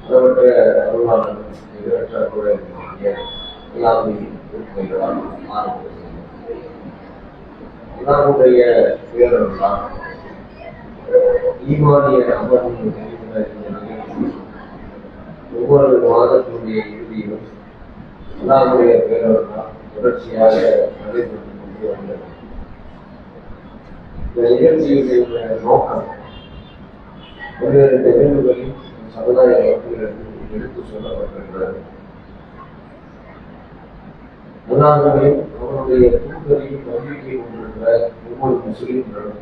அளவற்ற அருளாளர் நிகழ்ச்சார் கூட எல்லாமே உறுப்பினர்களால் மாறுபடுகிறது. எல்லாருடைய பேரர்களால் ஈமானிய அமர்வு ஒவ்வொரு மாதத்தினுடைய இறுதியிலும் எல்லாருடைய பேரர்களால் தொடர்ச்சியாக நடைபெற்றுக் கொண்டு வந்தது. இந்த நிகழ்ச்சியுடைய நோக்கம் பல்வேறு நிகழ்வுகளில் சமுதாய மக்களிடம் எடுத்து சொல்லப்பட்டிருக்கிறது. முன்னாள்களில் அவருடைய தூக்கரையும் நம்பிக்கை கொண்டிருக்கிற ஒவ்வொரு முஸ்லிம்களும்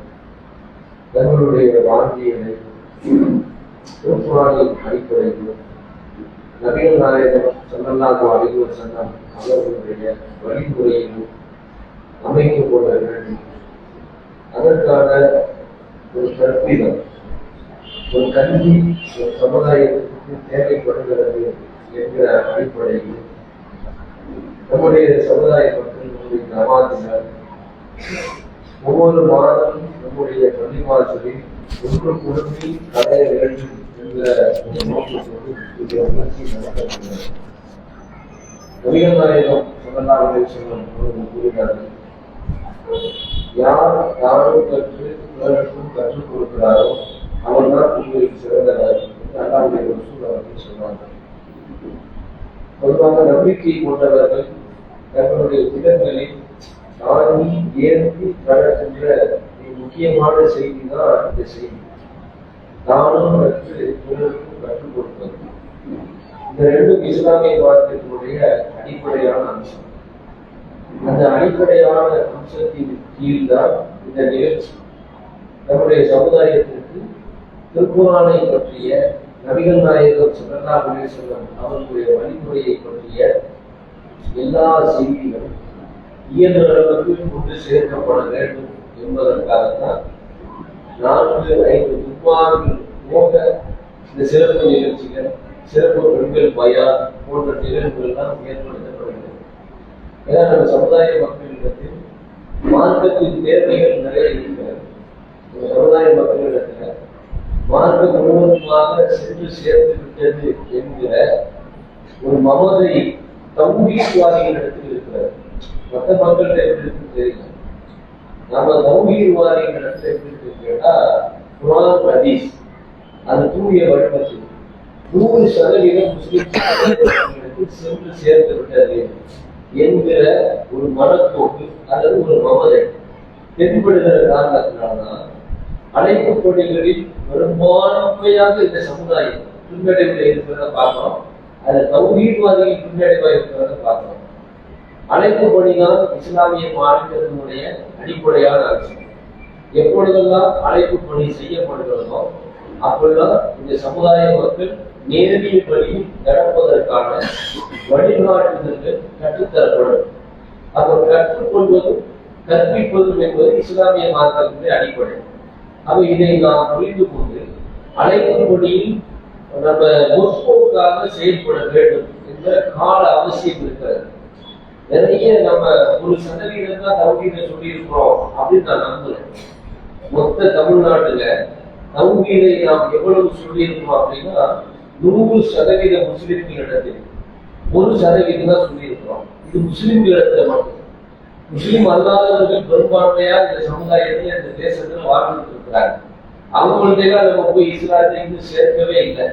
தங்களுடைய வாழ்க்கையை திருக்குர்ஆனின் அடிப்படையில் நபிகள் நாயகம் ஸல்லல்லாஹு அலைஹி வஸல்லம் அவர்களுடைய வழிமுறையிலும் அமைத்துக் கொள்ள வேண்டும். அதற்கான ஒரு கற்பிதம், ஒரு கல்வி ஒரு சமுதாயத்திற்கு தேவைப்படுகிறது என்கிற அடிப்படையில் நம்முடைய சமுதாய மக்கள், நம்முடைய ஜமாத்தினர் ஒவ்வொரு மாதமும் நம்முடைய பள்ளிவாசலில் ஒன்று குழுமி கடைய வேண்டும் என்கிற நோக்கத்தோடு நடத்தப்படுகிறது. நபிகள் நாயகம் ஸல்லல்லாஹு அலைஹி வஸல்லம் அவர்கள் கூறுகிறார்கள், யார் யாரும் கற்று பிறருக்கும் கற்றுக் கொடுக்கிறாரோ அவர் தான் உங்களுக்கு சிறந்தவர் என்று அல்லாஹ்வுடைய ரசூல் அவர்கள் சொன்னார்கள். பொதுவாக நம்பிக்கை கொண்டவர்கள் தங்களுடைய திட்டங்களில் தாங்கி ஏற்றி நடக்கின்ற முக்கியமான செய்தி தான் இந்த செய்தி. தானும் கற்று பிறருக்கும் கற்றுக் கொடுப்பது. இந்த ரெண்டும் இஸ்லாமிய மார்க்கத்தினுடைய அடிப்படையான அம்சம். அந்த அடிப்படையான அம்சத்தின் கீழ்தான் இந்த நிகழ்ச்சி. நம்முடைய சமுதாயத்திற்கு திருக்குர்ஆனை பற்றிய நபிகள் நாயகம் ஸல்லல்லாஹு அலைஹி வஸல்லம் அவர்களுடைய வழிமுறையை பற்றிய எல்லா செய்திகளும் இயன்ற அளவுக்கு கொண்டு சேர்க்கப்பட வேண்டும் என்பதற்காகத்தான் 4-5 துப்பார்கள் போக இந்த சிறப்பு நிகழ்ச்சிகள், சிறப்பு பெண்கள் பயான் போன்ற நிகழ்வுகள் தான் ஏற்படுத்தப்படுகிறது. ஏன்னா நம்ம சமுதாய மக்களிடத்தில் மார்க்கத்தின் தேவைகள் நிறைய இருக்கிறது. சமுதாய மக்களிடத்துல மார்க்கம் முழுவதுமாக சென்று சேர்ந்து விட்டது என்கிற ஒரு மமதை தௌஹீத்வாதிகளிடத்தில் இருக்கிறது. மற்ற மக்கள்கிட்ட எப்படி இருக்கு தெரியல. நாம தௌஹீத்வாதிகளிடத்துல எப்படி இருக்கு கேட்டா, குர்ஆன் ஹதீஸ் அது தூய வழிபட்டு 100% முஸ்லிம்களுக்கு சென்று சேர்ந்து விட்டது என்கிற ஒரு மனப்போக்கு அல்லது ஒரு மமதை தென்படுகிற காரணத்தினால்தான் அனைத்து பணிகளில் பெரும்பான்மையாக இந்த சமுதாயம் பின்னடைவில் இருக்கிறத பார்க்கிறோம். அது தௌஹீத்வாதிகள் பின்னடைவா இருக்கிறத பார்க்கிறோம். அனைத்து பணிதான் இஸ்லாமிய மார்க்கத்தினுடைய அடிப்படையான அம்சம். எப்பொழுதெல்லாம் அழைப்பு பணி செய்யப்படுகிறதோ அப்பொழுதுதான் இந்த சமுதாய மக்கள் நேரடிய பணியில் நடப்பதற்கான வழிகாட்டுதல்கள் கற்றுத்தரப்படும். அப்ப கற்றுக்கொள்வதும் கற்பிப்பதும் என்பது இஸ்லாமிய மார்க்கத்தினுடைய அடிப்படை. அப்ப இதை நாம் புரிந்து கொண்டு அழைக்கும் பணியில் நம்ம முற்போக்காக செயல்பட வேண்டும் என்ற கால அவசியம் இருக்கிறது. நிறைய நம்ம 1% தான் தௌஹீதை சொல்லி இருக்கிறோம் அப்படின்னு நான் நம்புறேன். மொத்த தமிழ்நாட்டுல தௌஹீதை நாம் எவ்வளவு சொல்லி இருக்கிறோம் அப்படின்னா 100% முஸ்லிம்களிடத்தில் 1% தான் சொல்லி இருக்கிறோம். இது முஸ்லிம்களிடத்துல மட்டும். முஸ்லிம் அல்லாதவர்கள் பெரும்பான்மையா இந்த சமுதாயத்தில் இந்த தேசத்தில் வாழ்ந்துட்டு இருக்கிறாங்க. அவங்கள்ட்ட நம்ம போய் இஸ்லாத்தை சேர்க்கவே இல்லை.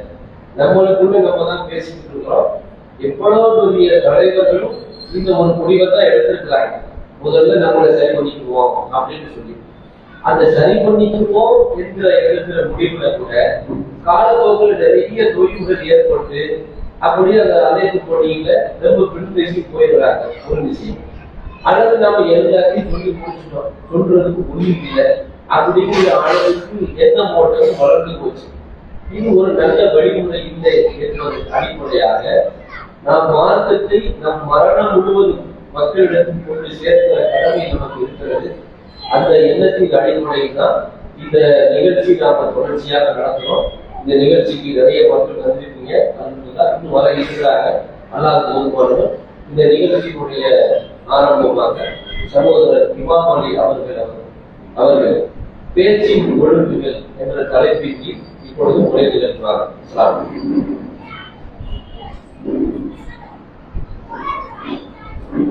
நம்மளுக்குள்ள நம்ம தான் பேசிட்டு இருக்கிறோம். எவ்வளவு பெரிய தலைவர்களும் இந்த ஒரு முடிவை தான் எடுத்திருக்கிறாங்க. முதல்ல நம்மளை சரி பண்ணிக்குவோம் அப்படின்னு சொல்லி அந்த சரி பண்ணிக்குவோம் என்ற எடுக்கிற முடிவுல கூட காலப்போக்கில் நிறைய தொய்வுகள் ஏற்பட்டு அப்படியே அந்த அழைப்பு பணியில ரொம்ப பின்பேசி போயிடுறாங்க. ஒரு விஷயம் அல்லது நம்ம எல்லாத்தையும் சொல்லி முடிச்சுட்டோம், சொல்றதுக்கு முடிவு இல்லை அப்படிங்கிற அளவுக்கு எண்ணம் ஓட்டம் வளர்ந்து போச்சு. இது ஒரு நல்ல வழிமுறை இல்லை என்பது அடிப்படையாக நாம் மார்க்கத்தை நம் மரணம் முழுவதும் மக்களிடத்தில் கொண்டு சேர்க்கிற கடமை நமக்கு இருக்கிறது. அந்த எண்ணத்தின் அடிப்படையில் தான் இந்த நிகழ்ச்சி நாம தொடர்ச்சியாக நடத்துறோம். இந்த நிகழ்ச்சிக்கு நிறைய மக்கள் வந்திருக்கீங்க, இன்னும் வர இருக்கிறாங்க. அல்லாஹ் இந்த நிகழ்ச்சியினுடைய ஆரம்பமாக சகோதரர் இமாம் அலி அவர்கள் பேச்சின் ஒழுங்குகள் என்ற தலைப்பிற்கு இப்பொழுது உரை நிகழ்த்துவார்கள். அஸ்ஸலாமு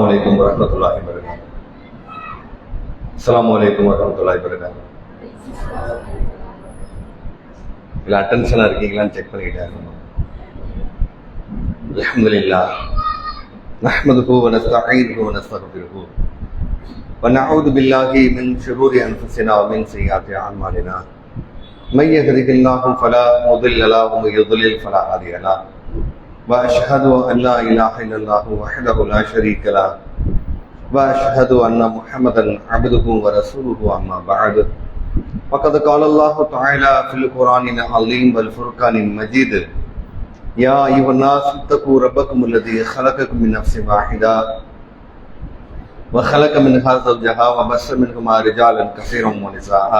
அலைக்கும் வரஹ்மத்துல்லாஹி வபரகாத்துஹு. அஸ்ஸலாமு அலைக்கும் வரஹ்மத்துல்லாஹி வபரகாத்துஹு. இல்ல அட்டென்ஷனா இருக்கீங்களான்னு செக் பண்ணிக்கிட்டாங்க. அல்ஹம்துலில்லாஹ் நஹ்மதுஹு வ நஸ்தஈனுஹு வ நஸ்தக்ஃபிருஹு வ நஊது பில்லாஹி மின் ஷுரூரி அன்ஃபுஸினா வ மின் ஸய்யிஆத்தி அஅமாலினா மை யஹ்திஹில்லாஹு ஃபலா முضل லஹு வ மை யுضلل ஃபலா ஹாதிய லஹு وأشهد أن لا إله إلا الله وحده لا شريك له وأشهد أن محمدا عبده ورسوله أما بعد فقد قال الله تعالى في القرآن العظيم والفرقان المجيد يا أيها الناس اتقوا ربكم الذي خلقكم من نفس واحدة وخلق منها زوجها وبث منهما رجالا كثيرا ونساء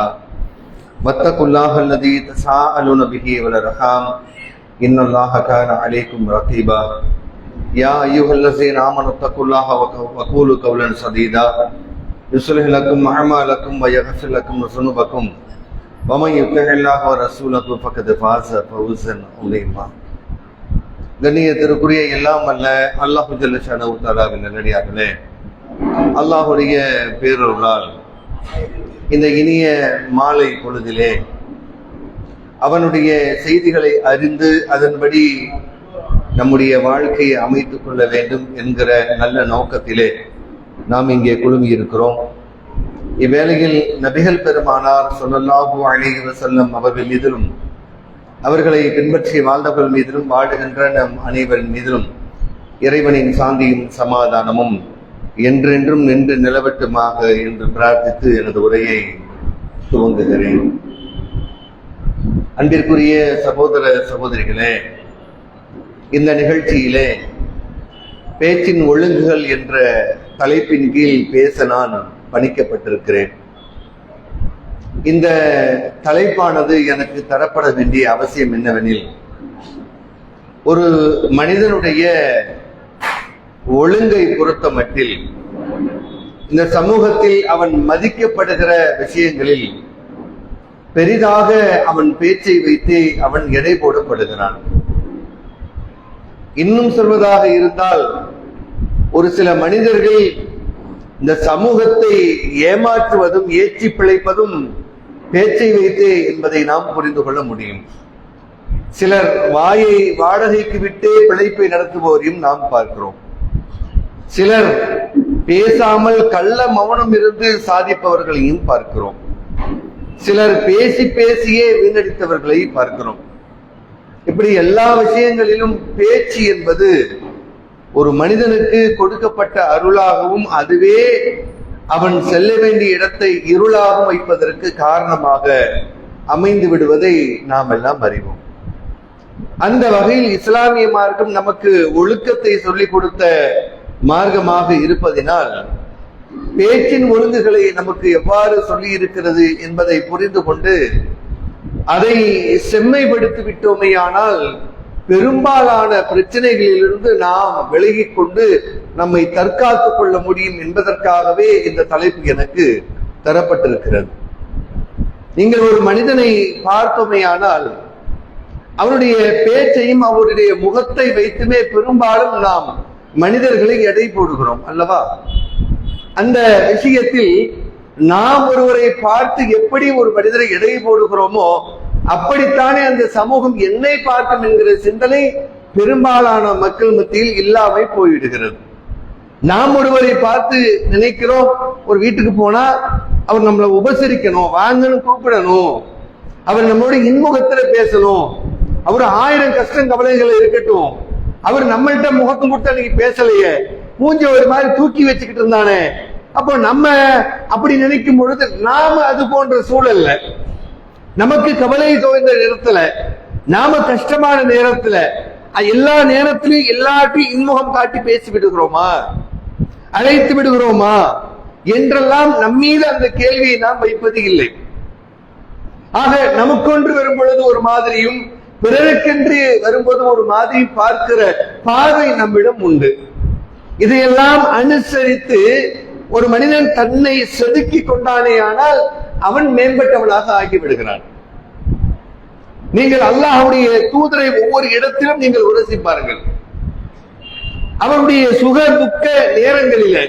واتقوا الله الذي تساءلون به والأرحام إن الله كان عليكم رقيبا يا أيها الذين آمنوا اتقوا الله وقولوا قولا سديدا يصلح لكم أعمالكم ويغفر لكم ذنوبكم ومن يطع الله ورسوله فقد فاز فوزا عظيما. கண்ணியத்திற்குரிய எல்லாம் அல்ல அல்லாஹ் ஜல்ல ஷானஹு தஆலாவின் நல்லடியார்களே, அல்லாஹ்வுடைய பேரருளால் இந்த இனிய மாலை பொழுதிலே அவனுடைய செய்திகளை அறிந்து அதன்படி நம்முடைய வாழ்க்கையை அமைத்துக் கொள்ள வேண்டும் என்கிற நல்ல நோக்கத்திலே நாம் இங்கே குழுமி இருக்கிறோம். இவ்வேளையில் நபிகள் பெருமானார் ஸல்லல்லாஹு அலைஹி வஸல்லம் அவர்கள் மீதிலும் அவர்களை பின்பற்றி வாழ்ந்தவர்கள் மீதிலும் வாழுகின்ற நம் அனைவரின் மீதிலும் இறைவனின் சாந்தியும் சமாதானமும் என்றென்றும் நின்று நிலவட்டுமாக என்று பிரார்த்தித்து எனது உரையை துவங்குகிறேன். அன்பிற்குரிய சகோதர சகோதரிகளே, இந்த நிகழ்ச்சியிலே பேச்சின் ஒழுங்குகள் என்ற தலைப்பின் கீழ் பேச நான் பணிக்கப்பட்டிருக்கிறேன். இந்த தலைப்பானது எனக்கு தரப்பட வேண்டிய அவசியம் என்னவெனில், ஒரு மனிதனுடைய ஒழுங்கை பொறுத்த மட்டில் இந்த சமூகத்தில் அவன் மதிக்கப்படுகிற விஷயங்களில் பெரிதாக அவன் பேச்சை வைத்து அவன் எடை போடப்படுகிறான். இன்னும் சொல்வதாக இருந்தால், ஒரு சில மனிதர்கள் இந்த சமூகத்தை ஏமாற்றுவதும் ஏற்றி பிழைப்பதும் பேச்சை வைத்து என்பதை நாம் புரிந்து கொள்ள முடியும். சிலர் வாயை வாடகைக்கு விட்டு பிழைப்பை நடத்துபவரையும் நாம் பார்க்கிறோம். சிலர் பேசாமல் கள்ள மௌனம் இருந்து சாதிப்பவர்களையும் பார்க்கிறோம். சிலர் பேசி பேசியே வீணடித்தவர்களை பார்க்கிறோம். இப்படி எல்லா விஷயங்களிலும் பேச்சு என்பது ஒரு மனிதனுக்கு கொடுக்கப்பட்ட அருளாகவும் அதுவே அவன் செல்ல வேண்டிய இடத்தை இருளாகவும் வைப்பதற்கு காரணமாக அமைந்து விடுவதை நாம் எல்லாம் அறிவோம். அந்த வகையில் இஸ்லாமிய மார்க்கம் நமக்கு ஒழுக்கத்தை சொல்லிக் கொடுத்த மார்க்கமாக இருப்பதினால் பேச்சின் ஒழுங்குகளை நமக்கு எவ்வாறு சொல்லி இருக்கிறது என்பதை புரிந்து கொண்டு அதை செம்மைப்படுத்தி விட்டோமேயானால் பெரும்பாலான பிரச்சனைகளிலிருந்து நாம் விலகிக் கொண்டு நம்மை தற்காத்துக் கொள்ள முடியும் என்பதற்காகவே இந்த தலைப்பு எனக்கு தரப்பட்டிருக்கிறது. நீங்கள் ஒரு மனிதனை பார்த்தோமேயானால் அவருடைய பேச்சையும் அவருடைய முகத்தை வைத்துமே பெரும்பாலும் நாம் மனிதர்களை எடை போடுகிறோம் அல்லவா? அந்த விஷயத்தில் நாம் ஒருவரை பார்த்து எப்படி ஒரு மனிதரை எடை போடுகிறோமோ அப்படித்தானே அந்த சமூகம் என்னை பார்க்கும் என்கிற சிந்தனை பெரும்பாலான மக்கள் மத்தியில் இல்லாமல் போய்விடுகிறது. நாம் ஒருவரை பார்த்து நினைக்கிறோம், ஒரு வீட்டுக்கு போனா அவர் நம்மளை உபசரிக்கணும், வாங்கன்னு கூப்பிடணும், அவர் நம்மளோட இன்முகத்துல பேசணும், அவர் 1000 கஷ்டம் கவலைகள் இருக்கட்டும், அவர் நம்மள்கிட்ட முகத்தும் கொடுத்து அன்னைக்கு பேசலையே, மூஞ்ச ஒரு மாதிரி தூக்கி வச்சுக்கிட்டு இருந்தானே, அப்போ நம்ம அப்படி நினைக்கும் பொழுது நாம அது போன்ற சூழல்ல, நமக்கு கவலை தோய்ந்த நேரத்துல, நாம கஷ்டமான நேரத்துல, எல்லா நேரத்திலும் எல்லாத்தையும் இன்முகம் காட்டி பேசி விடுகிறோமா, அழைத்து விடுகிறோமா என்றெல்லாம் நம்மீது அந்த கேள்வியை நாம் வைப்பது இல்லை. ஆக நமக்கொன்று வரும் பொழுது ஒரு மாதிரியும், பிறருக்கென்று வரும்போது ஒரு மாதிரி பார்க்கிற பார்வை நம்மிடம் உண்டு. இதையெல்லாம் அனுசரித்து ஒரு மனிதன் தன்னை செதுக்கி கொண்டானே ஆனால் அவன் மேம்பட்டவனாக ஆகிவிடுகிறான். நீங்கள் அல்லாஹ்வுடைய தூதரை ஒவ்வொரு இடத்திலும் நீங்கள் உரசி பாருங்கள். அவருடைய சுக துக்க நேரங்களிலே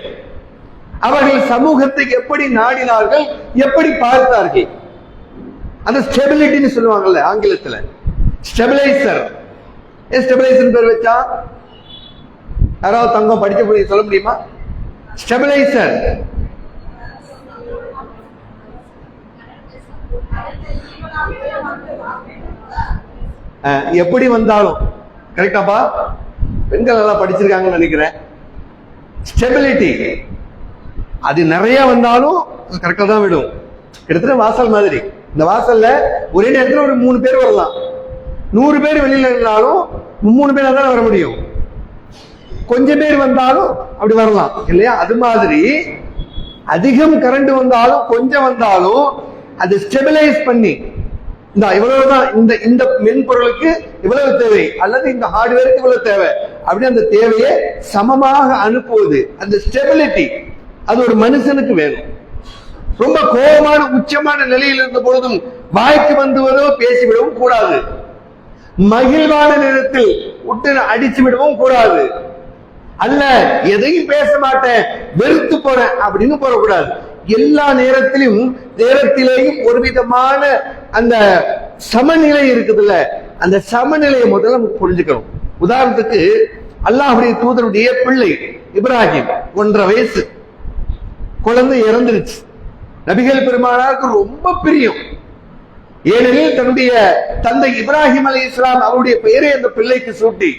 அவர்கள் சமூகத்தை எப்படி நாடினார்கள், எப்படி பார்த்தார்கள். அந்த ஸ்டெபிலிட்டின்னு சொல்லுவாங்கல்ல ஆங்கிலத்துல, ஸ்டெபிலைசர். ஸ்டெபிலைசர் பேர் வச்சா யாராவது தங்கம் படிக்க சொல்ல முடியுமா? ஸ்டெபிலைசர். எப்படி வந்தாலும் கரெக்டாப்பா, பெண்கள் எல்லாம் படிச்சிருக்காங்கன்னு நினைக்கிறேன். ஸ்டெபிலிட்டி அது நிறைய வந்தாலும் கரெக்டா தான் விடும். கிட்டத்தட்ட வாசல் மாதிரி. இந்த வாசல்ல ஒரே நேரத்தில் ஒரு 3 பேர் வரலாம். 100 பேர் வெளியில இருந்தாலும் 3 பேரா தான் வர முடியும். கொஞ்சம் பேர் வந்தாலும் அப்படி வரலாம் இல்லையா? அது மாதிரி அதிகம் கரண்ட் வந்தாலும் கொஞ்சம் வந்தாலும் அது ஸ்டெபிலைஸ் பண்ணி இந்த இவ்வளவுதான், இந்த மென்பொருளுக்கு இவ்வளவு தேவை அல்லது இந்த ஹார்ட்வேருக்கு இவ்வளவு தேவை அப்படி அந்த தேவையை சமமாக அனுப்புவது, அந்த ஸ்டெபிலிட்டி அது ஒரு மனுஷனுக்கு வேணும். ரொம்ப கோபமான உச்சமான நிலையில் இருந்த பொழுதும் வாய்க்கு வந்துவதோ பேசிவிடவும் கூடாது. மகிழ்வான நேரத்தில் விட்டு அடிச்சு விடவும் கூடாது. அல்ல எதையும் பேச மாட்டேன் வெறுத்து போறேன் அப்படின்னு போறக்கூடாது. எல்லா நேரத்திலேயும் ஒரு விதமான அந்த சமநிலை இருக்குதுல்ல, அந்த சமநிலையை முதல்ல நமக்கு புரிஞ்சுக்கணும். உதாரணத்துக்கு அல்லாஹ்வுடைய தூதருடைய பிள்ளை இப்ராஹிம் 1.5 வயசு குழந்தை இறந்துருச்சு. நபிகள் பெருமானாருக்கு ரொம்ப பிரியம். ஏனெனில் தன்னுடைய தந்தை இப்ராஹிம் அலைஹிஸ்ஸலாம் அவருடைய பெயரை அந்த பிள்ளைக்கு சூட்டி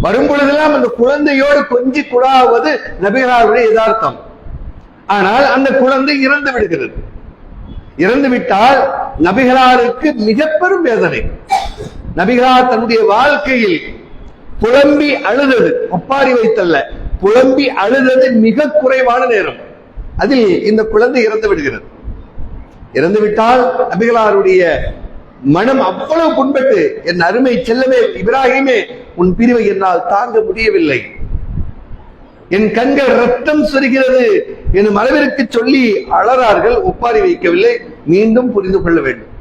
வரும் பொழுதெல்லாம் அந்த குழந்தையோடு கொஞ்சி குழாவது நபிகளாருடைய யதார்த்தம். ஆனால் அந்த குழந்தை இறந்து விடுகிறது. இறந்து விட்டால் நபிகளாருக்கு மிக பெரும் வேதனை. நபிகளார் தன்னுடைய வாழ்க்கையில் புலம்பி அழுதது, ஒப்பாரி வைத்தல்ல, புலம்பி அழுதது மிக குறைவான நேரம். அதில் இந்த குழந்தை இறந்து விடுகிறது. இறந்து விட்டால் நபிகளாருடைய மனம் அவ்வளவு புண்பட்டு, என் அருமை செல்லவே இப்ராஹிமே, உன் பிரிவை என்னால் தாங்க முடியவில்லை, என் கண்கள் ரத்தம் சொரிகிறது எனும் அளவிற்கு சொல்லி அழறார்கள். ஒப்பாரி வைக்கவில்லை. மீண்டும் புரிந்து கொள்ள வேண்டும்.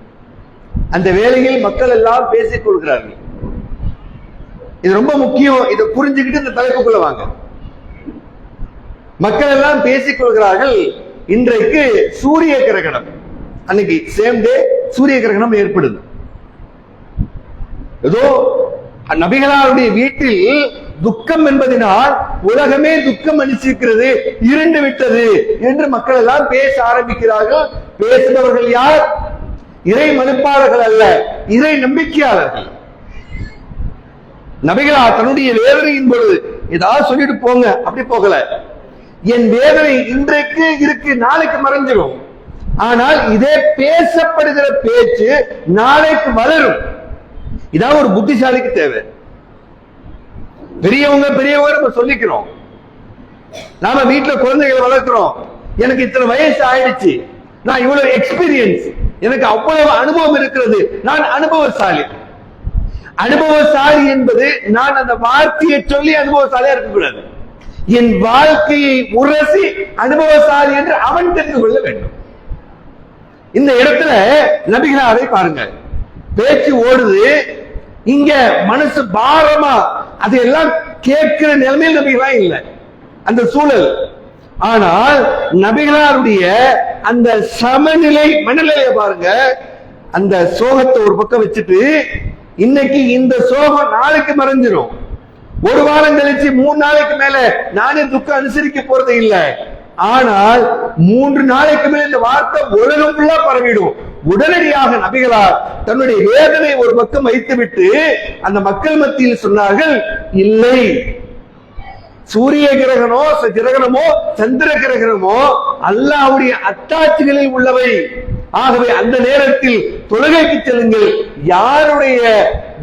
அந்த வேளையில் மக்கள் எல்லாம் பேசிக் கொள்கிறார்கள். இது ரொம்ப முக்கியம். இதை புரிஞ்சுக்கிட்டு இந்த தலைப்புக்குள்ள வாங்க. மக்கள் எல்லாம் பேசிக் கொள்கிறார்கள். இன்றைக்கு சூரிய கிரகணம், அன்னைக்கு சேம் டே சூரிய கிரகணம் ஏற்படுது. ஏதோ நபிகளாருடைய வீட்டில் துக்கம் என்பதனால் உலகமே துக்கம் அளிச்சிருக்கிறது, இருண்டு விட்டது என்று மக்கள் எல்லாம் பேச ஆரம்பிக்கிறார்கள். பேசுபவர்கள் யார்? இறை மறுப்பாளர்கள் அல்ல, இறை நம்பிக்கையாளர்கள். நபிகளார் தன்னுடைய வேதனையின் பொழுது ஏதாவது சொல்லிட்டு போங்க, அப்படி போகல. என் வேதனை இன்றைக்கு இருக்கு, நாளைக்கு மறைஞ்சிடும். ஆனால் இதே பேசப்படுகிற பேச்சு நாளைக்கு வளரும். இதான் ஒரு புத்திசாலிக்கு தேவை. பெரியவங்க நம்ம சொல்லிக்கிறோம். நாம வீட்டுல குழந்தைகளை வளர்க்கிறோம். எனக்கு இத்தனை வயசு ஆயிடுச்சு, நான் இவ்வளவு எக்ஸ்பீரியன்ஸ், எனக்கு அவ்வளவு அனுபவம் இருக்கிறது, நான் அனுபவசாலி. அனுபவசாலி என்பது நான் அந்த வார்த்தையை சொல்லி அனுபவசாலியா இருக்கக்கூடாது. என் வாழ்க்கையை உரசி அனுபவசாலி என்று அவன் தெரிந்து கொள்ள வேண்டும். இந்த இடத்துல நபிகளாரை பாருங்க, பேச்சு ஓடுது, இங்க மனசு பாரமா அதையெல்லாம் கேட்கிற நிலைமையில் நபிகளா இல்லை அந்த சூழல். ஆனால் நபிகளாருடைய அந்த சமநிலை மனநிலையை பாருங்க. அந்த சோகத்தை ஒரு பக்கம் வச்சுட்டு, இன்னைக்கு இந்த சோகம் நாளைக்கு மறைஞ்சிடும். ஒரு வாரம் கழிச்சு 3 நாளைக்கு மேல நானே துக்கம் அனுசரிக்க போறது இல்லை. ஆனால் 3 நாளைக்கு மேல இந்த வார்த்தை உலகம் ஃபுல்லா பரவிடும். உடனடியாக நபிகளார் தன்னுடைய வேதனை ஒரு பக்கம் வைத்துவிட்டு அந்த மக்கள் மத்தியில் சொன்னார்கள், இல்லை, சூரிய கிரகணமோ சந்திர கிரகணமோ அல்லாஹ்வுடைய அத்தாட்சிகளில் உள்ளவை. ஆகவே அந்த நேரத்தில் தொழுகைக்கு செல்லுங்கள். யாருடைய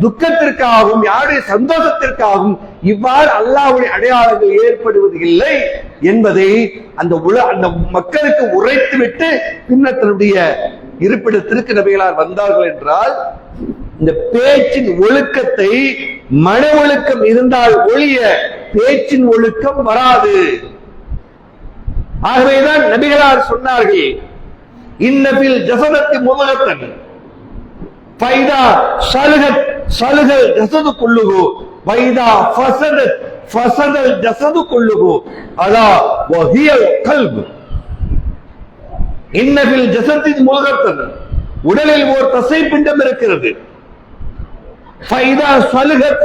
துக்கத்திற்காகவும் யாருடைய சந்தோஷத்திற்காகவும் இவ்வாறு அல்லாஹ்வுடைய அடையாளங்கள் ஏற்படுவது இல்லை என்பதை அந்த மக்களுக்கு உரைத்துவிட்டு பின்னர் தன்னுடைய இருப்பிடத்திற்கு நபிகளார் வந்தார்கள் என்றால் இந்த பேச்சின் ஒழுக்கத்தை, மன ஒழுக்கம் இருந்தால் ஒழிய பேச்சின் ஒழுக்கம் வராது. ஆகவேதான் நபிகளார் சொன்னார்கள், இன்னபில் ஜஸதத்தி முதலத்தன் ஃபைதா ஸலுகத் ஸலுகல் ஜஸது குல்லுஹு வைதா ஃபஸதத் ஃபஸதல் ஜஸது குல்லுஹு அலா வஹியல் கல்ப். இன்னபில் ஜஸதி முதலத்தன், உடலில் ஒரு தசை பிண்டம் இருக்கிறது. ஃபைதா ஸலுகத்,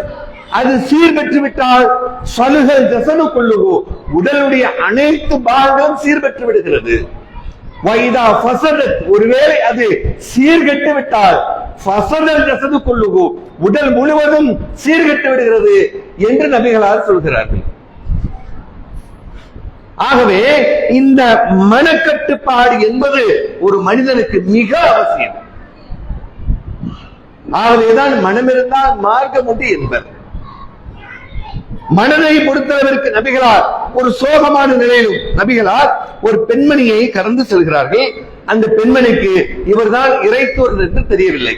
அது சீர் பெற்று விட்டால் ஸலுகல் ஜஸது குல்லுஹு, உடலுடைய அனைத்து பாகங்களும் சீர் பெற்று விடுகிறது. வைதா ஃபஸதத், ஒருவேளை அது சீர்கெட்டு விட்டால் ஃபஸதல் ஜஸது குல்லுஹு, உடல் முழுவதும் சீர்கெட்டு விடுகிறது என்று நபிகளார் சொல்கிறார்கள். ஆகவே இந்த மனக்கட்டுப்பாடு என்பது ஒரு மனிதனுக்கு மிக அவசியம். ஆகவேதான் மனம் இருந்தால் மார்க்கம் உண்டு என்பர். மனதை பொறுத்தளவிற்கு நபிகளார் ஒரு சோகமான நிலையிலும் நபிகளார் ஒரு பெண்மணியை கடந்து செல்கிறார்கள். அந்த பெண்மணிக்கு இவர்தான் இறைத்தோர் என்று தெரியவில்லை.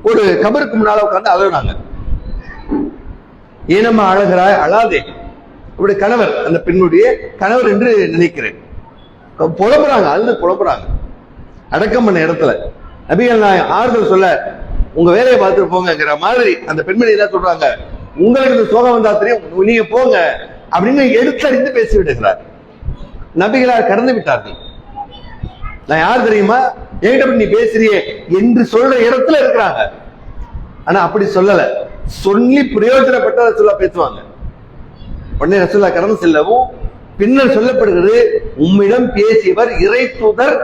ஒரு கபருக்கு முன்னால உட்கார்ந்து அழுகிறாங்க. ஏனம்மா அழகிறாய்? அழாதே. அவருடைய கணவர், அந்த பெண்ணுடைய கணவர் என்று நினைக்கிறேன். புலம்புறாங்க, அழுது புலம்புறாங்க. அடக்கம் பண்ண இடத்துல நபிகள் நாயகம் ஆறுதல் சொல்ல, உங்க வேலையை பார்த்துட்டு போங்கிற மாதிரி அந்த பெண்மணி என்ன சொல்றாங்க, உங்களுக்கு இந்த சோகம் வந்தா தெரியும், நீங்க போங்க அப்படின்னு எடுத்தறிந்து பேசி விடுகிறார். நபிகளார் கடந்து விட்டார்கள். நான் யார் தெரியுமா, என்கிட்ட நீ பேசுறியே என்று சொல்ற இடத்துல இருக்கிறாங்க. ஆனா அப்படி சொல்லல, சொல்லி பிரயோஜனப்பட்ட சொல்ல பேசுவாங்க. உடனே ரசூலுல்லாஹ் கடந்து செல்லவும் பின்னர் சொல்லப்படுகிறது, உம்மிடம் பேசியவர் இறை தூதர்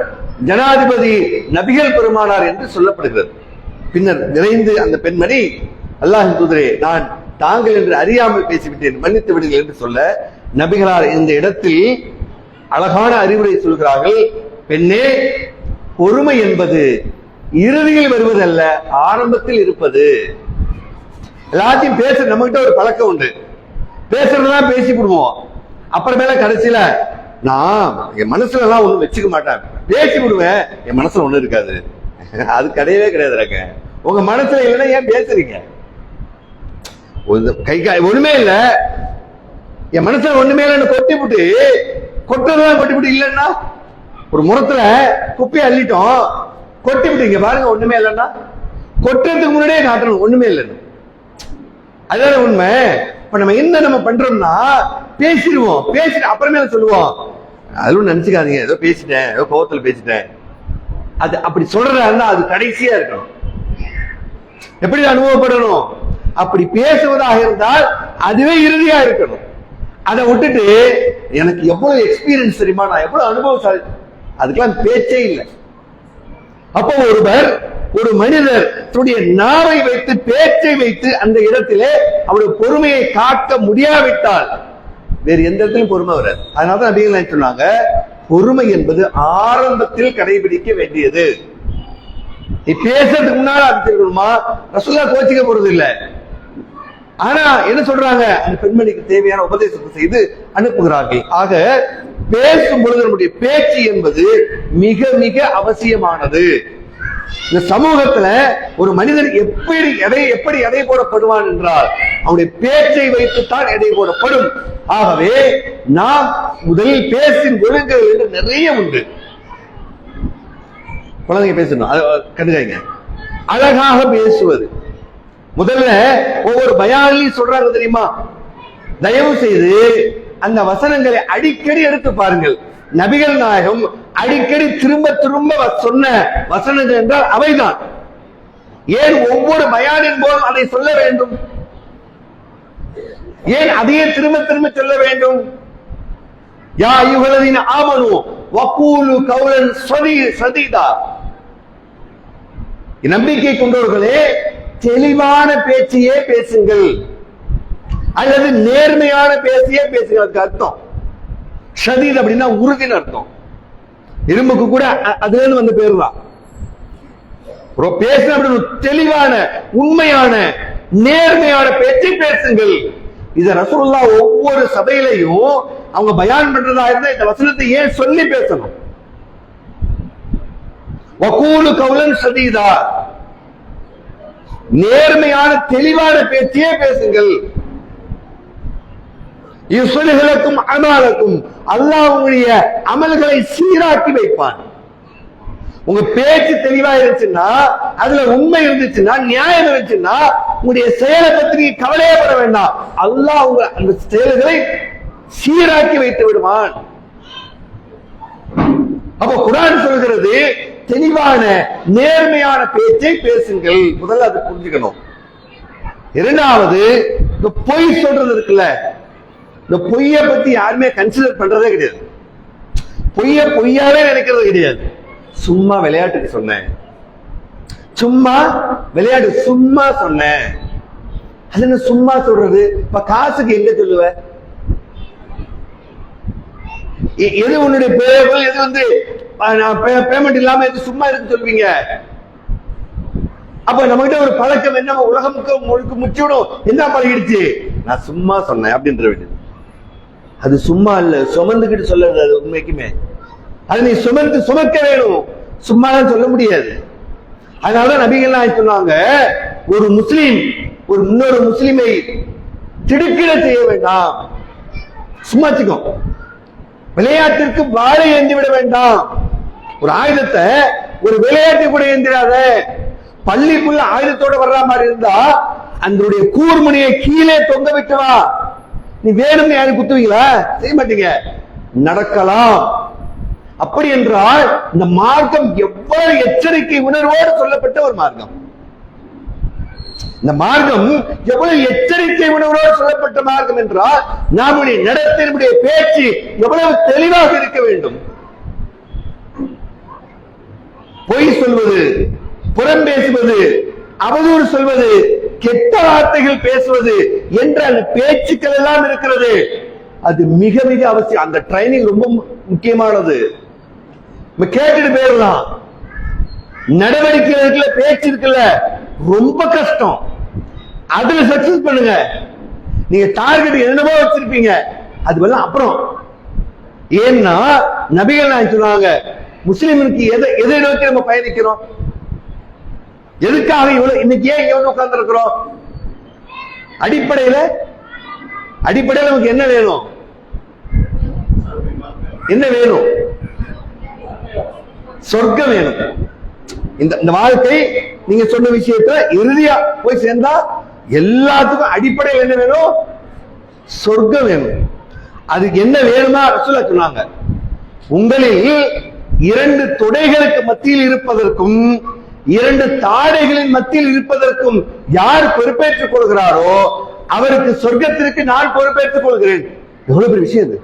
ஜனாதிபதி நபிகள் பெருமானார் என்று சொல்லப்படுகிறது. பின்னர் விரைந்து அந்த பெண்மணி, அல்லாஹ்வின் தூதரே, நான் தாங்கள் என்று அறியாமல் பேசிவிட்டேன், மன்னித்து விடுங்கள் என்று சொல்ல, நபிகளார் இந்த இடத்தில் அழகான அறிவுரை சொல்கிறார்கள். பெண்ணே, பொறுமை என்பது இறுதியில் வருவதல்ல, ஆரம்பத்தில் இருப்பது. எல்லாத்தையும் பேச நம்மகிட்ட ஒரு பழக்கம் உண்டு, பேசுறதுதான் பேசி விடுவோம். அப்புறமேல கடைசியில நான் என் மனசுல எல்லாம் ஒண்ணும் வச்சுக்க மாட்டேன், பேசி விடுவேன், என் மனசுல ஒண்ணு இருக்காது. அது கிடையவே கிடையாது. உங்க மனசுல இல்லைன்னா ஏன் பேசுறீங்க? ஒண்ணுமே இல்ல, என் மனசுல ஒண்ணுமே இல்லைன்னு கொட்டிவிட்டு, கொட்டுறதுதான் கொட்டிவிட்டு இல்லைன்னா, ஒரு முறத்துல குப்பையை அள்ளிட்டோம், கொட்டிவிட்டு இங்க பாருங்க ஒண்ணுமே இல்லைன்னா, கொட்டுறதுக்கு முன்னாடியே காட்டணும் ஒண்ணுமே இல்லைன்னு. அதுதான் உண்மை. இப்ப நம்ம பண்றோம்னா பேசிடுவோம், பேசிட்டு அப்புறமே சொல்லுவோம், அதுவும் நினைச்சுக்காதீங்க, ஏதோ பேசிட்டேன், ஏதோ கோவத்துல பேசிட்டேன். அது அப்படி சொல்றதா இருந்தா அது கடைசியா இருக்கணும். எப்படி அனுபவப்படணும்? அப்படி பேசுவதாக இருந்தால் அதுவே இறுதியா இருக்கணும். அதை விட்டுட்டு எனக்கு எவ்வளவு எக்ஸ்பீரியன்ஸ் தெரியுமா, நான் எவ்வளவு அனுபவம், அதுக்கெல்லாம் பேச்சே இல்லை. அப்போ ஒரு மனிதர் தன்னுடைய நாவை வைத்து, பேச்சை வைத்து அந்த இடத்திலே அவருடைய பொறுமையை காட்ட முடியாவிட்டால் வேறு எந்த இடத்திலும் பொறுமை வராது. அதனாலதான் நபிகள் சொன்னாங்க, பொறுமை என்பது ஆரம்பத்தில் கடைபிடிக்க வேண்டியது. நீ பேசுறதுக்கு முன்னால அறிஞ்சிருக்கணுமா? ரசூலுல்லாஹ் கோச்சிக்க போறது இல்லை. ஆனா என்ன சொல்றாங்க, அந்த பெண்மணிக்கு தேவையான உபதேசத்தை செய்து அனுப்புகிறார்கள். ஆக பேசும் பொழுது நம்முடைய பேச்சு என்பது மிக மிக அவசியமானது. இந்த சமூகத்துல ஒரு மனிதன் எப்படி எடை போடப்படுவான் என்றால் அவனுடைய பேச்சை வைத்துத்தான் எடை போடப்படும். ஆகவே நாம் முதலில் பேசின் ஒழுங்குகள் என்று நிறைய உண்டு. குழந்தைங்க பேசணும், கண்டுக்காங்க, அழகாக பேசுவது. முதல்ல ஒவ்வொரு பயானிலையும் சொல்றாங்க தெரியுமா, தயவு செய்து அந்த வசனங்களை அடிக்கடி எடுத்து பாருங்கள். நபிகள் நாயகம் அடிக்கடி திரும்ப திரும்ப சொன்ன வசனங்கள் என்றால் அவைதான். ஏன் ஒவ்வொரு பயானின் போதும் அதை சொல்ல வேண்டும்? ஏன் அதையே திரும்ப திரும்ப சொல்ல வேண்டும்? யா அய்யுஹல்லதீன ஆமனூ வகூலு கௌலன் சதீதா, நம்பிக்கை கொண்டவர்களே, தெளிவான பேச்சையே பேசுங்கள், அல்லது நேர்மையான பேச்சையே பேசுங்கள். அதுக்கு அர்த்தம் ஷதீத் அப்படின்னா உறுதின்னு அர்த்தம். இரும்புக்கு கூட அதுல இருந்து வந்த பேரு தான். பேச தெளிவான உண்மையான நேர்மையான பேச்சை பேசுங்கள். இத ரசூலுல்லாஹ் ஒவ்வொரு சபையிலையும் அவங்க பயான் பண்றதா இருந்தா இந்த வசனத்தை ஏன் சொல்லி பேசணும்? வகூலு கௌலன் சதீதா, நேர்மையான தெளிவான பேச்சையே பேசுங்கள். யுஸ்லிஹுலக்கும் அமாலக்கும், அல்லாஹ் உங்களுடைய அமல்களை சீராக்கி வைப்பான். உங்க பேச்சு தெளிவா இருந்துச்சுன்னா, அதுல உண்மை இருந்துச்சுன்னா, நியாயம் இருந்துச்சுன்னா, உங்களுடைய செயலை பற்றி கவலையே பட வேண்டாம். அல்லாஹ் உங்க அந்த செயல்களை சீராக்கி வைத்து விடுவான். அப்ப குர்ஆன் சொல்கிறது தெளிவான நேர்மையான பேச்சை பேசுங்கள். முதல்ல அதை புரிஞ்சுக்கணும். இரண்டாவது, இந்த பொய் சொல்றது இருக்குல்ல, இந்த பொய்ய பத்தி யாருமே கன்சிடர் பண்றதே கிடையாது. பொய்யாவே நினைக்கிறது கிடையாது. சும்மா விளையாட்டுக்கு சொன்னேன், சும்மா விளையாட்டு, சும்மா சொன்னேன். அது என்ன சும்மா சொல்றது? இப்ப காசுக்கு எங்க சொல்லுவ? எது உன்னுடைய பேர்கள், எது வந்து பேமெண்ட் இல்லாம எது சும்மா இருக்கு சொல்வீங்க? அப்ப நம்ம கிட்ட ஒரு பழக்கம் என்ன, உலகம் முழுக்க முச்சிவிடும். என்ன பழகிடுச்சு? நான் சும்மா சொன்னேன் அப்படின்ற வேண்டியது. அது சும்மா இல்ல, சுமந்துக்கிட்டு சொல்லுறது. அது உண்மைக்குமே அது நீ சுமக்க வேணும், சும்மா சொல்ல முடியாது. அதனாலதான் நபிகள்லாம் சொன்னாங்க, ஒரு முஸ்லீம் ஒரு இன்னொரு முஸ்லிமை திடுக்கிட செய்ய வேண்டாம், சும்மா வச்சுக்கோ. விளையாட்டிற்கு வாழை ஏந்தி விட வேண்டாம். ஒரு ஆயுதத்தை ஒரு விளையாட்டு கூட ஏந்திராத. பள்ளிக்குள்ள ஆயுதத்தோட வர்ற மாதிரி இருந்தா அந்த கூர்முனையை கீழே தொங்க விட்டு வா. நீ வேணும்னு யாரும் குத்துவீங்களா? செய்ய மாட்டீங்க. நடக்கலாம். அப்படி என்றால் இந்த மார்க்கம் எவ்வளவு எச்சரிக்கை உணர்வோடு சொல்லப்பட்ட ஒரு மார்க்கம். இந்த மார்க்கம் எவ்வளவு எச்சரிக்கை உணர்வோடு சொல்லப்பட்ட மார்க்கம் என்றால், நம்முடைய நடத்தை, நம்முடைய பேச்சு எவ்வளவு தெளிவாக இருக்க வேண்டும். பொய் சொல்வது, புறம் பேசுவது, அவதூறு சொல்வது, கெட்ட வார்த்தைகள் பேசுவது என்ற அந்த பேச்சுக்கள் எல்லாம் இருக்கிறது. அது மிக மிக அவசியம். அந்த ட்ரைனிங் ரொம்ப முக்கியமானது. கேட்டுட்டு போயிடலாம். நடவடிக்கை இருக்குல்ல, பேச்சு இருக்குல்ல, ரொம்ப கஷ்டம். அதுல சக்சஸ் பண்ணுங்க. நீங்க டார்கெட் என்னவோ வச்சிருப்பீங்க, அதுவெல்லாம் அப்புறம். ஏன்னா நபிகள் சொன்னாங்க, முஸ்லிமுக்கு எதை நோக்கி நம்ம பயணிக்கிறோம்? எதுக்காக இவ்வளவு இன்னைக்கு ஏன் இங்க உட்கார்ந்து இருக்கிறோம்? அடிப்படையில நமக்கு என்ன வேணும்? என்ன வேணும்? சொர்க்கம் வேணும். இந்த வாழ்க்கை நீங்க சொன்ன விஷயத்துல இறுதியா போய் சேர்ந்தா எல்லாத்துக்கும் அடிப்படையில் என்ன வேணும்? சொர்க்கம் வேணும். அதுக்கு என்ன வேணுமா ரசூலுல்லாஹ் சொன்னாங்க, உங்களில் 2 தொடைகளுக்கு மத்தியில் இருப்பதற்கும் 2 தாடைகளின் மத்தியில் இருப்பதற்கும் யார் பொறுப்பேற்றுக் கொள்கிறாரோ அவருக்கு சொர்க்கத்திற்கு நான் பொறுப்பேற்றுக் கொள்கிறேன். எவ்வளவு பெரிய விஷயம் இது!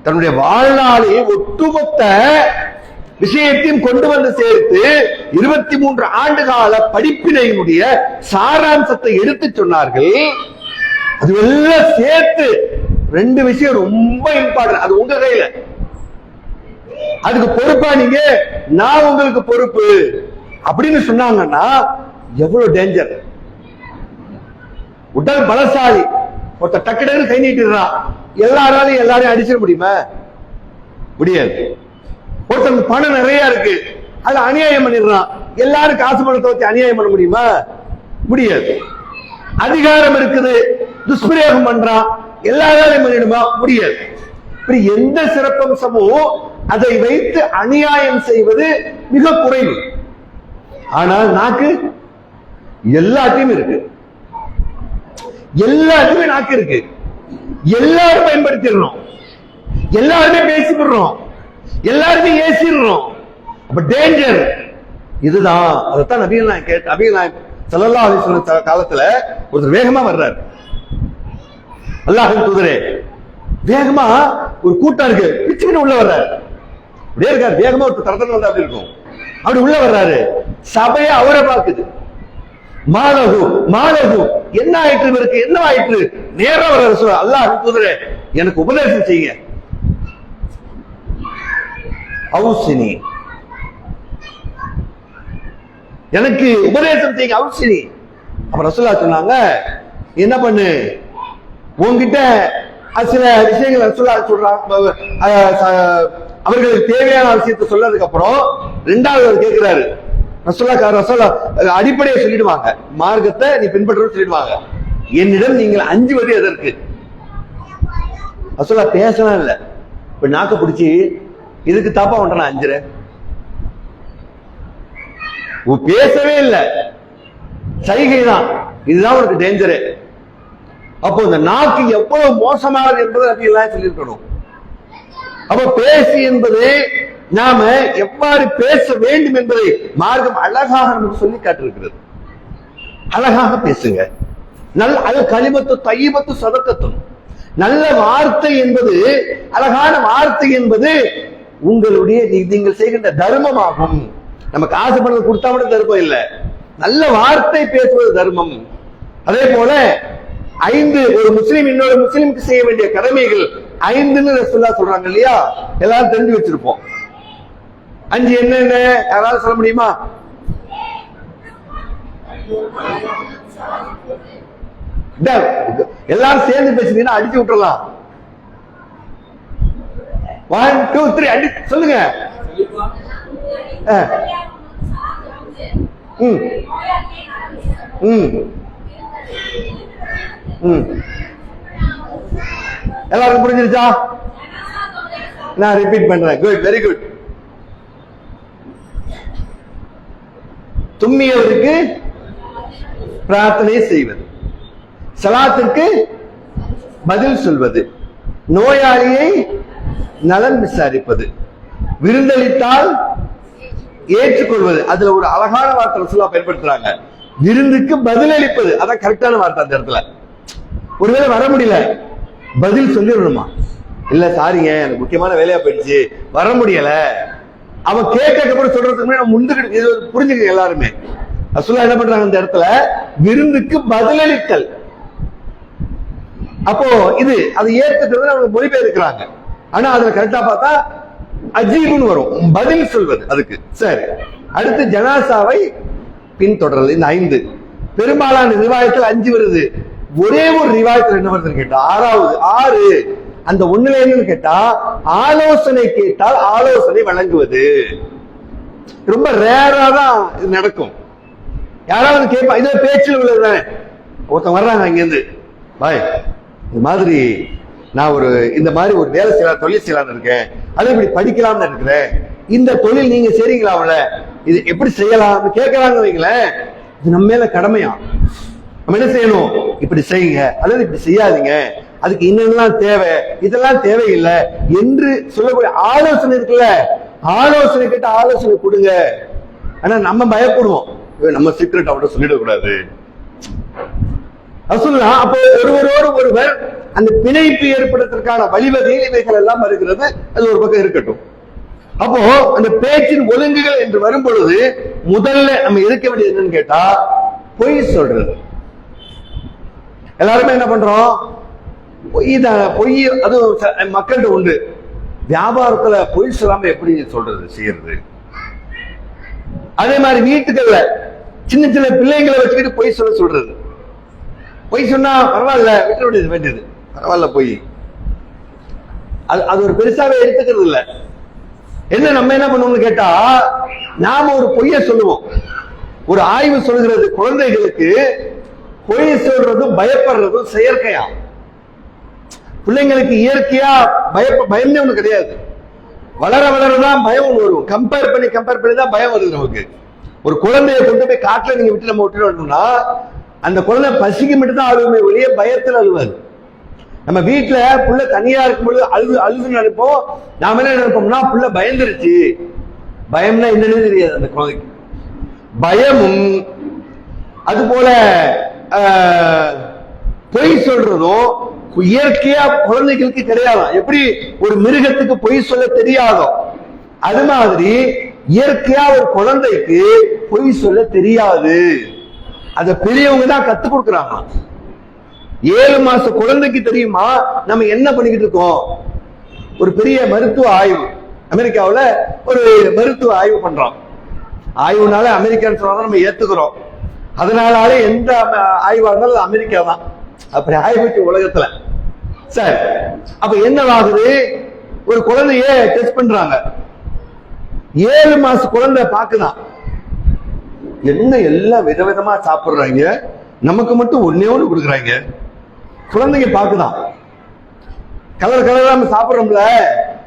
தன்னுடைய வாழ்நாளை ஒட்டுமொத்த விஷயத்தையும் கொண்டு வந்து சேர்த்து 23 ஆண்டு கால படிப்பினையினுடைய சாராம்சத்தை எடுத்து சொன்னார்கள். அது எல்லாம் சேர்த்து 2 விஷயம் ரொம்ப இம்பார்ட்டன்ட். அது உங்க கையில. அதுக்கு பொறுப்பா நீங்க, நான் உங்களுக்கு பொறுப்பு அப்படின்னு சொன்னாங்கன்னா எவ்வளவு டேஞ்சர். உடல் பலசாலி ஒருத்த டக்குன்னு கை நீட்டிடுறான், எல்லாரையும் அடிச்சிட முடியுமா? முடியாது. ஒருத்தருக்கு பணம் நிறைய இருக்கு, அது அநியாயம் பண்ணிடுறான், எல்லாரும் காசு பணத்தை வச்சு அநியாயம் பண்ண முடியுமா? முடியாது. அதிகாரம் இருக்குது, துஷ்பிரயோகம் பண்றான், எல்லாராலையும் பண்ணிடுமா? முடியாது. இப்படி எந்த சிறப்பம்சமும் அதை வைத்து அநியாயம் செய்வது மிக குறைவு. ஆனால் நாக்கு எல்லாத்தையும் இருக்கு, எல்லாத்தையுமே நாக்கு இருக்கு. எல்லாரும் பயன்படுத்திடுறோம், எல்லாருமே பேசிடுறோம், எல்லாருமே ஏசிடுறோம். அப்ப டேஞ்சர் இதுதான். அதைத்தான் நபிகள் நாயகம் ஸல்லல்லாஹு அலைஹி வஸல்லம் காலத்துல ஒருத்தர் வேகமா வர்றாரு. அல்லாஹ்வின் தூதரே, வேகமா ஒரு கூட்டம் இருக்கு, பிச்சுக்கிட்டு உள்ள வர்றாரு. அப்படியே இருக்காரு, வேகமா ஒரு தரத்தன வந்தா அப்படி இருக்கும். அப்படி உள்ள வர்றாரு, சபையை அவரை பார்க்குது. மாலகு என்ன ஆயிற்று இவருக்கு, என்ன ஆயிற்று? நேரம் வர்றாரு, சொல்ல அல்லாஹ்வின் தூதரே எனக்கு உபதேசம் செய்யுங்க. அவுசினி, எனக்கு உபதேசம் செய்யுங்க, அவுசினி. அப்ப ரசூலுல்லாஹ் சொன்னாங்க, என்ன பண்ணு, உன்கிட்ட சில விஷயங்கள் ரசூலுல்லாஹ் சொல்றாங்க. அவர்களுக்கு தேவையான விஷயத்தை சொன்னதுக்கு அப்புறம் 2வது கேட்கிறாரு, ரசூலா அடிப்படையை சொல்லிடுவாங்க, மார்க்கத்தை நீ பின்பற்ற சொல்லிடுவாங்க. என்னிடம் நீங்கள் அஞ்சுவது எதற்கு? ரசூலா பேசலாம் இல்ல, இப்ப நாக்க பிடிச்சி இதுக்கு தாப்பா ஒன்ற நான் அஞ்சுறேன், பேசவே இல்லை, சைகை தான், இதுதான் உனக்கு டேஞ்சரு. அப்போ இந்த நாக்கு எவ்வளவு மோசமானது என்பதை அப்படியெல்லாம் சொல்லியிருக்கணும். அப்ப பேசி என்பது நாம எவ்வாறு பேச வேண்டும் என்பதை மார்க்கம் அழகாக நமக்கு சொல்லி காட்டிருக்கிறது. அழகாக பேசுங்க. அது கலிமத்து தையிபத்து சதக்கத்தும், நல்ல வார்த்தை என்பது, அழகான வார்த்தை என்பது உங்களுடைய நீங்கள் செய்கின்ற தர்மமாகும். நமக்கு ஆசைப்படுறது கொடுத்தா மட்டும் தர்மம் இல்லை, நல்ல வார்த்தை பேசுவது தர்மம். அதே போல 5 ஒரு முஸ்லீம் இன்னொரு முஸ்லீமுக்கு செய்ய வேண்டிய கடமைகள் 5ன்னு ரசூலுல்லாஹ் சொல்றாங்க இல்லையா? எல்லாரும் தெரிஞ்சு வச்சிருப்போம். 5 என்னென்ன யாராவது சொல்ல முடியுமா? எல்லாரும் சேர்ந்து பேசுறீங்கன்னா அடிச்சு விட்டுறலாம். 1 2 3 அடி சொல்லுங்க. எல்லாருக்கும் புரிஞ்சிருச்சா? நான் ரிப்பீட் பண்றேன். Good, very good. தும்மியவருக்கு பிரார்த்தனை செய்வது, சலாத்திற்கு பதில் சொல்வது, நோயாளியை நலன் விசாரிப்பது, விருந்தளித்தால் ஏற்றுக்கொள்வது. அதுல ஒரு அழகான வார்த்தை ரசூலுல்லாஹ் பயன்படுத்துறாங்க, விருந்துக்கு பதில் அளிப்பது. அதான் கரெக்டான வார்த்தை. அந்த இடத்துல ஒருவேளை வர முடியல, பதில் சொல்லிடணுமா? இல்ல சாரிங்க எனக்கு முக்கியமான வேலையா போயிடுச்சு வர முடியல, அவன் கேட்டதுக்கு அப்புறம் சொல்றதுக்கு முந்துக்கிட்டு புரிஞ்சுக்க எல்லாருமே. ரசூலுல்லாஹ் என்ன பண்றாங்க இந்த இடத்துல? விருந்துக்கு பதிலளித்தல். அப்போ இது அதை ஏற்றுக்கிறது அவங்க மொழிபெயர்க்கிறாங்க. ஆனா அதுல கரெக்டா பார்த்தா அஜீபுன்னு வரும், பதில் சொல்வது அதுக்கு. சரி, அடுத்து ஜனாசாவை பின்தொடர்றது. இந்த 5 பெரும்பாலான ரிவாயத்தில் 5 வருது. ஒரே ஒரு ரிவாயத்தில் என்ன வருதுன்னு கேட்டா 6. அந்த 1ல என்னன்னு கேட்டா ஆலோசனை கேட்டால் ஆலோசனை வழங்குவது. ரொம்ப ரேரா தான் இது நடக்கும். யாராவது கேட்பா, இது பேச்சில் உள்ளதுதானே. ஒருத்தன் வர்றாங்க அங்கிருந்து, பாய் இந்த மாதிரி நான் இந்த மாதிரி ஒரு வேலை செய்யலாம், தொழில் செய்யலாம்னு இருக்கேன், அதை இப்படி படிக்கலாம்னு இருக்கிறேன், இந்த தொழில் நீங்க செய்றீங்களாம்ல, இது எப்படி செய்யலாம் கேட்கலாம்னு வைங்களேன். இது நம்ம மேல கடமையா, நம்ம என்ன செய்யணும்? இப்படி செய்யுங்க அல்லது இப்படி செய்யாதீங்க, அதுக்கு இன்னெல்லாம் தேவை, இதெல்லாம் தேவையில்லை என்று சொல்லக்கூடிய ஆலோசனை இருக்குல்ல, ஆலோசனை கேட்டு ஆலோசனை கொடுங்க. ஆனா நம்ம பயப்படுவோம், நம்ம சீக்ரெட் அவட சொல்லிடக்கூடாது. ரசூலுல்லாஹ் அப்போ ஒருவரோடு ஒருவர் அந்த பிணைப்பு ஏற்படுவதற்கான வழிவகைகள் இவைகள் எல்லாம் வருகிறது. அது ஒரு பக்கம் இருக்கட்டும். அப்போ அந்த பேச்சின் ஒழுங்குகள் என்று வரும் பொழுது முதல்ல நம்ம இருக்க வேண்டியது என்னன்னு கேட்டா பொய் சொல்றது. எல்லாருமே என்ன பண்றோம்? பொய் அது மக்கள்கிட்ட உண்டு. வியாபாரத்துல பொய் சொல்லாம எப்படி சொல்றது செய்யறது? அதே மாதிரி வீட்டுக்கள்ல சின்ன சின்ன பிள்ளைங்களை வச்சுக்கிட்டு பொய் சொல்றது. பொய் சொன்னா பரவாயில்ல, விட்டு வேண்டியது பரவாயில்ல, பொய் அது ஒரு பெருசாவே எடுத்துக்கிறது இல்ல. என்ன நம்ம என்ன பண்ணுவோம்னு கேட்டா, நாம ஒரு பொய்ய சொல்லுவோம். ஒரு ஆய்வு சொல்கிறது, குழந்தைகளுக்கு பொய் சொல்றதும் பயப்படுறதும் செயற்கையா. பிள்ளைங்களுக்கு இயற்கையா பயமே ஒண்ணு கிடையாது. வளர வளரதான் பயம் ஒண்ணு வரும். கம்பேர் பண்ணி தான் பயம் வருது நமக்கு. ஒரு குழந்தைய கொண்டு போய் காட்டுல நீங்க விட்டு நம்ம விட்டு வரணும்னா அந்த குழந்தை பசிக்கு மட்டும் தான் அழுவுமே ஒழிய பயத்தில் அழுவாது. நம்ம வீட்டுல புள்ள தனியா இருக்கும்போது அழுதுன்னு நினைப்போம். நாம என்ன நினைப்போம்னா புள்ள பயந்துருச்சு. பயம்னா என்னன்னு தெரியாது அந்த குழந்தைக்கு. பயமும் அது போல பொய் சொல்றதும் இயற்கையா குழந்தைகளுக்கு கிடையாது. எப்படி ஒரு மிருகத்துக்கு பொய் சொல்ல தெரியாதோ அது மாதிரி இயற்கையா ஒரு குழந்தைக்கு பொய் சொல்ல தெரியாது. அத பெரியவங்க தான் கத்து கொடுக்குறாங்க. 7 மாச குழந்தைக்கு தெரியுமா நம்ம என்ன பண்ணிக்கிட்டு இருக்கோம்? ஒரு பெரிய மருத்துவ ஆய்வு அமெரிக்காவில் ஒரு மருத்துவ ஆய்வு பண்றோம். ஆய்வுனால அமெரிக்கான்னு சொன்னா நம்ம ஏத்துக்கிறோம். அதனால எந்த ஆய்வா இருந்தாலும் அமெரிக்கா தான் அப்படி ஆய்வுக்கு உலகத்துல. சரி, அப்ப என்னவாகுது? ஒரு குழந்தைய டெஸ்ட் பண்றாங்க. 7 மாச குழந்தை பாக்குதான். என்ன எல்லாம் விதவிதமா சாப்பிடுறாங்க, நமக்கு மட்டும் ஒன்னே ஒண்ணு கொடுக்குறாங்க. குழந்தைங்க பாக்குதான் கலர் கலரா நம்ம சாப்பிடுறோம்ல,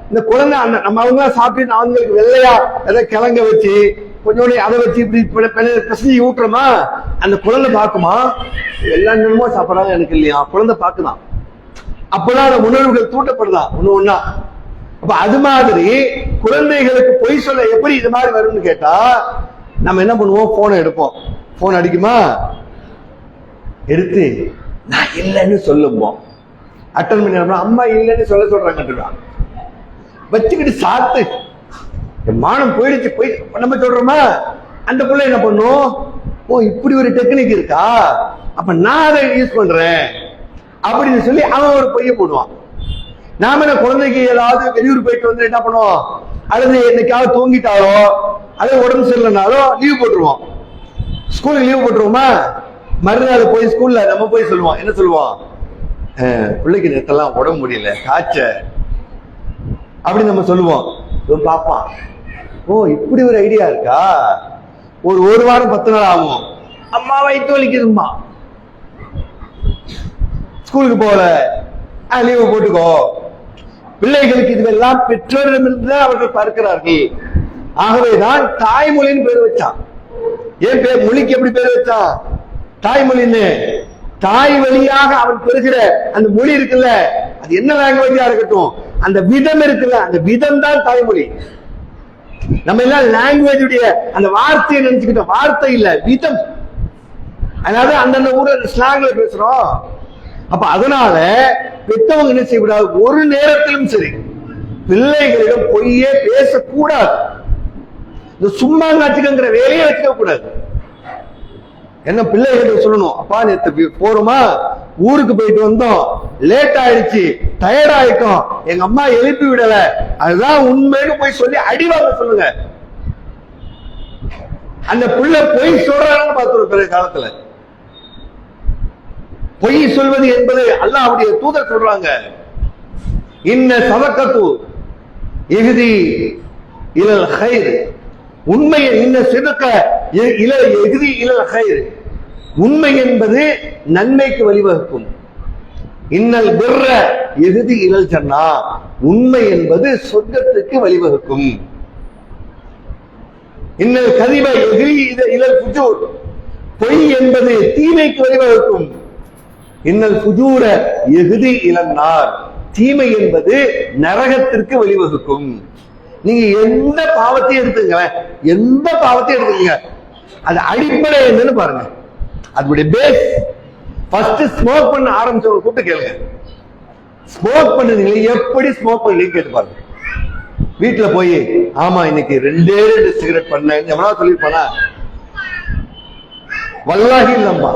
இந்த குழந்தை நம்ம அவங்க சாப்பிட்டு அவங்களுக்கு வெள்ளையா ஏதாவது கிழங்க வச்சு கொஞ்சோட அதை வச்சு இப்படி பிசைஞ்சு ஊட்டுறோமா, அந்த குழந்தை பாக்குமா எல்லா நேரமும் சாப்பிடறாங்க எனக்கு இல்லையா, குழந்தை பாக்குதான். அப்பதான் அந்த உணர்வுகள் தூட்டப்படுதான் ஒண்ணு ஒண்ணா. அப்ப அது மாதிரி குழந்தைகளுக்கு பொய் சொல்ல எப்படி இது மாதிரி வரும்னு கேட்டா, நம்ம என்ன பண்ணுவோம், போனை எடுப்போம், போன் அடிக்குமா, எடுத்து நான் இல்லைன்னு சொல்லுவோம். அட்டன் பண்ணி அம்மா இல்லைன்னு சொல்றாங்க, வச்சுக்கிட்டு சாத்து மானம் போயிடுச்சு போய் நம்ம சொல்றோமா, அந்த பிள்ளை என்ன பண்ணும், ஓ இப்படி ஒரு டெக்னிக் இருக்கா, அப்ப நான் அதை யூஸ் பண்றேன் அப்படின்னு சொல்லி அவன் ஒரு பொய்ய போடுவான். நாம என்ன குழந்தைக்கு ஏதாவது வெளியூர் போயிட்டு வந்து என்ன பண்ணுவோம், அல்லது என்னைக்காவது தூங்கிட்டாலோ அல்லது உடம்பு சரியில்லைனாலோ லீவ் போட்டுருவோம், ஸ்கூலுக்கு லீவ் போட்டுருவோமா, மறுநாள் போய் ஸ்கூல்ல நம்ம போய் சொல்லுவோம், என்ன சொல்லுவோம், பிள்ளைக்கு நேத்தெல்லாம் உடம்பு முடியல, காய்ச்ச அப்படி நம்ம சொல்லுவோம். பாப்பான், ஓ இப்படி ஒரு ஐடியா இருக்கா, ஒரு வாரம் 10 நாள் ஆகும், அம்மா வயிற்று வலிக்குதுமா, ஸ்கூலுக்கு போல லீவு போட்டுக்கோ. பிள்ளைகளுக்கு இதுவெல்லாம் பெற்றோரிடமிருந்து அவர்கள் பார்க்கிறார்கள். ஆகவேதான் தாய்மொழின்னு பேர் வச்சான். ஏன் பேர் மொழிக்கு எப்படி பேர் வச்சான், தாய்மொழின்னு? தாய் வழியாக அவன் பெறுகிற அந்த மொழி இருக்குல்ல, அது என்ன லாங்குவேஜா இருக்கட்டும், அந்த விதம் இருக்குல்ல, அந்த விதம் தான் தாய்மொழி. நம்ம எல்லாம் லாங்குவேஜ் உடைய அந்த வார்த்தையை நினைச்சுக்கிட்டோம், வார்த்தை இல்ல விதம். அதாவது அந்தந்த ஊர்ல ஸ்லாங்ல பேசுறோம். அப்ப அதனால பெற்றவங்க என்ன செய்யக்கூடாது, ஒரு நேரத்திலும் சரி பிள்ளைகளிடம் பொய்யே பேசக்கூடாது. இந்த சும்மா காட்சிக்கிற வேலையை வச்சுக்க கூடாது. என்ன பிள்ளைகளுக்கு சொல்லணும், அப்பா நேற்று போறோமா, ஊருக்கு போயிட்டு வந்தோம், லேட் ஆயிடுச்சு, டயர்ட் ஆயிட்டோம், எங்க அம்மா எழுப்பி விடல, அதுதான் உண்மைன்னு போய் சொல்லி அடிவாங்க சொல்லுங்க. அந்த பிள்ளை பொய் சொல்றான்னு பார்த்துருவோம். பிறகு காலத்துல பொய் சொல்வது என்பது அல்லாஹ்வுடைய தூதர் சொல்றாங்க, இன்ன சதக்கத்து இஹ்தி இலல் கைர், உண்மையை இன்ன சிதக்க இஹ்தி இலல் கைர், உண்மை என்பது நன்மைக்கு வழிவகுக்கும். இன்னல் பிர்ர இஹ்தி இலல் ஜன்னா, உண்மை என்பது சொர்க்கத்துக்கு வழிவகுக்கும். இன்னல் கதிப இஹ்தி இலல் ஃபுஜூர், பொய் என்பது தீமைக்கு வழிவகுக்கும். இன்னல் ஃபுஜூர இஹ்தி இலன் நார், தீமை என்பது நரகத்திற்கு வழிவகுக்கும். நீங்க எந்த பாவத்தையும் எடுத்துங்க, எந்த பாவத்தையும் எடுத்துக்கீங்க, அது அடிப்படை என்னன்னு பாருங்க, அதனுடைய பேஸ். ஃபர்ஸ்ட் ஸ்மோக் பண்ண ஆரம்பிச்சவங்க கூப்பிட்டு கேளுங்க, ஸ்மோக் பண்ணுங்க, எப்படி ஸ்மோக் பண்ணி கேட்டு பாருங்க. வீட்டுல போய் ஆமா இன்னைக்கு 2 சிகரெட் பண்ண எவனா சொல்லிருப்பானா, வல்லாஹி இல்லம்பா,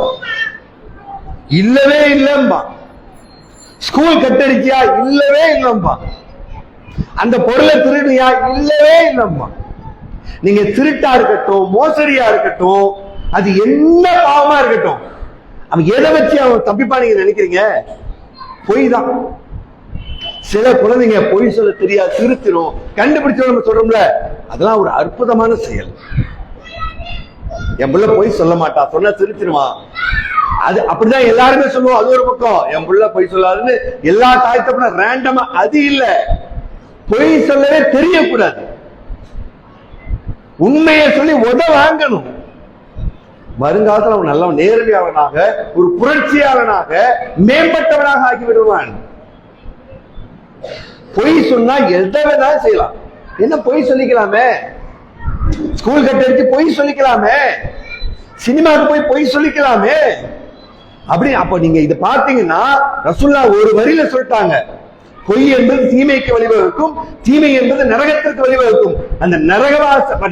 இல்லவே இல்லம்பா. ஸ்கூல் கட்டடிச்சியா, இல்லவே இல்லம்பா. அந்த பொருளை திருடியா, இல்லவே இல்லம்பா. நீங்க திருட்டா இருக்கட்டும், மோசடியா இருக்கட்டும், அது என்ன பாவமா இருக்கட்டும், அவன் எதை வச்சு அவன் தப்பிப்பா நீங்க நினைக்கிறீங்க, பொய் தான். சில குழந்தைங்க பொய் சொல்ல தெரியாது, திருத்திரும், கண்டுபிடிச்சோம் நம்ம சொல்றோம்ல, அதெல்லாம் ஒரு அற்புதமான செயல். என் பிள்ளை பொய் சொல்ல மாட்டா, சொன்னா திருத்திடுவான், அது அப்படிதான் எல்லாருமே சொல்லுவோம். அது ஒரு பக்கம், என் பிள்ளை பொய் சொல்லாதுன்னு எல்லா தாய்த்தப்பன ரேண்டமா, அது இல்ல, பொய் சொல்லவே தெரியக்கூடாது, உண்மையை சொல்லி வாங்கணும். வருங்காலத்தில் அவன் நல்ல நேரடியாளனாக, ஒரு புரட்சியாளனாக, மேம்பட்டவனாக ஆக்கி விடுவான். பொய் சொன்னா எதை வேணாலும் செய்யலாம். என்ன பொய் சொல்லிக்கலாமே, ஸ்கூல் கட்டடிச்சு பொய் சொல்லிக்கலாமே, சினிமாவுக்கு போய் பொய் சொல்லிக்கலாமே. அப்படி அப்ப நீங்க இதை பார்த்தீங்கன்னா ரசூலுல்லாஹ் ஒரு வரியில சொல்லிட்டாங்க, பொய் என்பது தீமைக்கு வழிவகுக்கும், தீமை என்பது நரகத்திற்கு வழிவகுக்கும். அந்த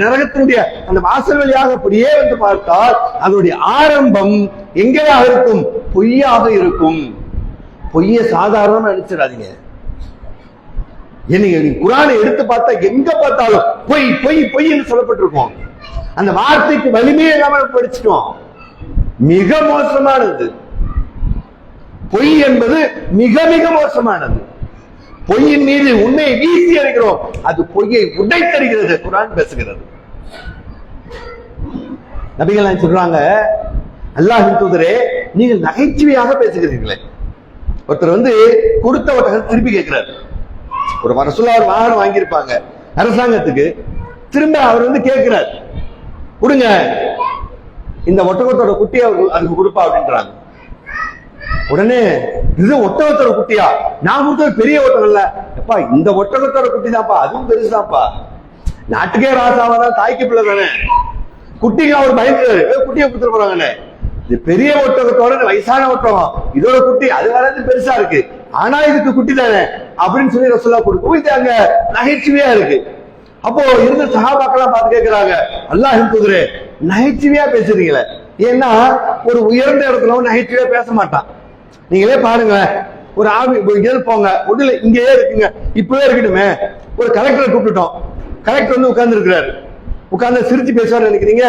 நரகத்தினுடைய அந்த வாசல் வழியாக அப்படியே வந்து பார்த்தால் அதனுடைய ஆரம்பம் எங்கேயாக இருக்கும், பொய்யாக இருக்கும். பொய்ய சாதாரணமா நினைச்சிடாதீங்க. நீங்க குர்ஆனை எடுத்து பார்த்தா எங்க பார்த்தாலும் பொய் பொய் பொய் என்று சொல்லப்பட்டிருக்கும். அந்த வார்த்தைக்கு வலிமையே இல்லாம படிச்சிட்டோம். மிக மோசமானது பொய் என்பது, மிக மிக மோசமானது. பொய்யின் மீது உண்மையை வீசி எறிகிறோம், அது பொய்யை உடைத்தருகிறது. குர்ஆன் பேசுகிறது. நபிகள் சொல்றாங்க, அல்லாஹ்வின் தூதரே நீங்கள் நகைச்சுவையாக பேசுகிறீர்களே. ஒருத்தர் கொடுத்த ஒட்டகத்தை திருப்பி கேட்கிறார். ஒரு ரசூலுல்லாஹ் ஒரு வாகனம் வாங்கியிருப்பாங்க அரசாங்கத்துக்கு, திரும்ப அவர் கேட்கிறார், கொடுங்க இந்த ஒட்டகத்தோட குட்டியை அதுக்கு கொடுப்பா அப்படின்றாங்க. உடனே இது ஒட்டகத்தோட குட்டியா? நான் கொடுத்தது பெரிய ஒட்டகம் இல்ல எப்பா, இந்த ஒட்டகத்தோட குட்டி தான்ப்பா, அதுவும் பெருசுதான்ப்பா, நாட்டுக்கே ராசாவாதான், தாய்க்கு பிள்ளை தானே, குட்டிக்கு அவர் பயந்துறாரு, குட்டியை கொடுத்துட்டு போறாங்கன்னு. இது பெரிய ஒட்டகத்தோட வயசான ஒட்டகம், இதோட குட்டி அது வளர்ந்து பெருசா இருக்கு, ஆனா இதுக்கு குட்டி தானே அப்படின்னு சொல்லி ரசூலுல்லாஹ் கொடுக்கும். இது அங்க நகைச்சுவையா இருக்கு. அப்போ இருந்த சஹாபாக்கெல்லாம் பார்த்து கேட்கிறாங்க, அல்லாஹ்வின் தூதரே நகைச்சுவையா பேசுறீங்களே. ஏன்னா ஒரு உயர்ந்த இடத்துல நகைச்சுவையா பேச மாட்டான். நீங்களே பாருங்க, ஒரு போங்க, ஒண்ணுல இங்கேயே இருக்குங்க, இப்பவே இருக்கட்டுமே, ஒரு கலெக்டரை கூப்பிட்டுட்டோம், கலெக்டர் உட்கார்ந்து இருக்கிறாரு, உட்கார்ந்து சிரிச்சு பேசுவாரு நினைக்கிறீங்க?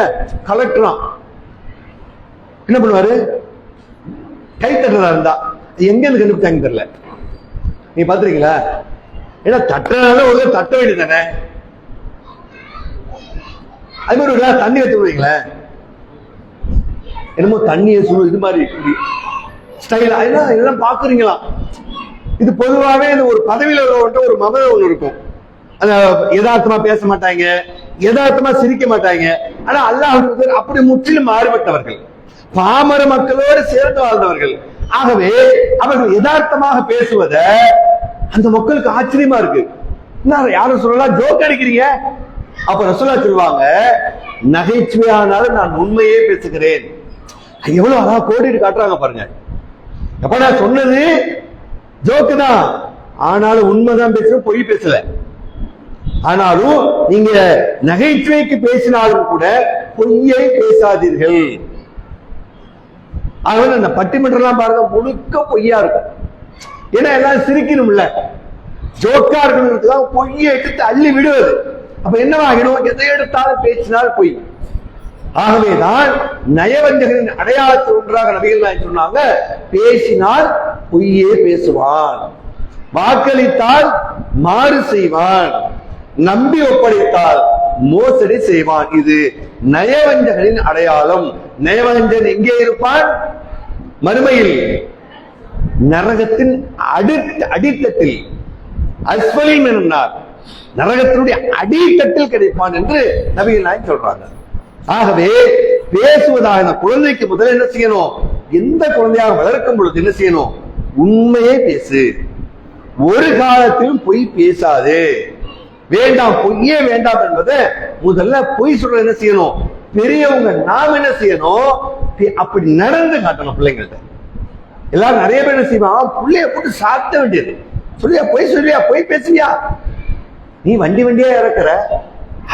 கலெக்டரா என்ன பண்ணுவாரு? கை தட்டுறதா இருந்தா எங்க இருந்து கண்டுபிடிச்சாங்க தெரியல. நீ பாத்துறீங்களா? ஏன்னா தட்டுறதுனால ஒரு தட்ட வேண்டியது தானே. அது மாதிரி ஒரு தண்ணி வச்சுருவீங்களே, என்னமோ தண்ணியை இது மாதிரி ஸ்டைலா இதெல்லாம் பாக்குறீங்களா? இது பொதுவாகவே ஒரு பதவியில ஒரு மமதை ஒண்ணு இருக்கும். யதார்த்தமா பேச மாட்டாங்க, யதார்த்தமா சிரிக்க மாட்டாங்க. ஆனா அல்லாஹ் அப்படி முற்றிலும் மாறுபட்டவர்கள், பாமர மக்களோடு சேர்ந்து வாழ்ந்தவர்கள். ஆகவே அவர்கள் யதார்த்தமாக பேசுவத அந்த மக்களுக்கு ஆச்சரியமா இருக்கு. யாரும் சொல்லலாம் ஜோக் அடிக்கிறீங்க, அப்ப ரசூலுல்லாஹ் சொல்லுவாங்க, நகைச்சுவையானாலும் நான் உண்மையே பேசுகிறேன். எவ்வளவு அழகா கோடிட்டு காட்டுறாங்க பாருங்க. அப்ப நான் சொன்னது ஜோக்கு தான், ஆனாலும் உண்மைதான் பேசுறேன், பொய் பேசல. ஆனாலும் நீங்க நகைச்சுவைக்கு பேசினாலும் கூட பொய்யை பேசாதீர்கள். ஆகவே அந்த பட்டிமன்றம் பாருங்க முழுக்க பொய்யா இருக்கும். ஏன்னா எல்லாம் சிரிக்கணும்ல, ஜோக்கா இருக்கணும், பொய்யை எடுத்து அள்ளி விடுவது. அப்ப என்னவாகணும்? எதை எடுத்தாலும் பேசினால் பொய். ஆகவேதான் நயவஞ்சகரின் அடையாளத்தை ஒன்றாக நபிகள் சொன்னாங்க, பேசினால் பொய்யே பேசுவான், வாக்களித்தால் மாறு செய்வான், நம்பி ஒப்படைத்தால் மோசடி செய்வான். இது நயவஞ்சகரின் அடையாளம். நயவஞ்சன் எங்கே இருப்பான்? மறுமையில் நரகத்தின் அடித்தட்டில், அஸ்வலில் என்னார், நரகத்தினுடைய அடித்தட்டில் கிடைப்பான் என்று நபிகள் சொல்றாங்க. ஆகவே பேசுவதாக குழந்தைக்கு முதல்ல என்ன செய்யணும்? எந்த குழந்தையாக வளர்க்கும் பொழுது என்ன செய்யணும்? உண்மையே பேசு, ஒரு காலத்திலும் பொய் பேசாது, வேண்டாம் பொய்யே வேண்டாம் என்பதை முதல்ல பொய் சொல்ற என்ன செய்யணும்? பெரியவங்க நாம் என்ன செய்யணும்? அப்படி நடந்து காட்டணும் பிள்ளைங்கள்ட்ட. எல்லாரும் நிறைய பேர் என்ன செய்வான், பிள்ளைய போட்டு சாத்த வேண்டியது. சொல்லியா பொய் சொல்லியா, பொய் பேசுவியா, நீ வண்டி வண்டியா இறக்குற,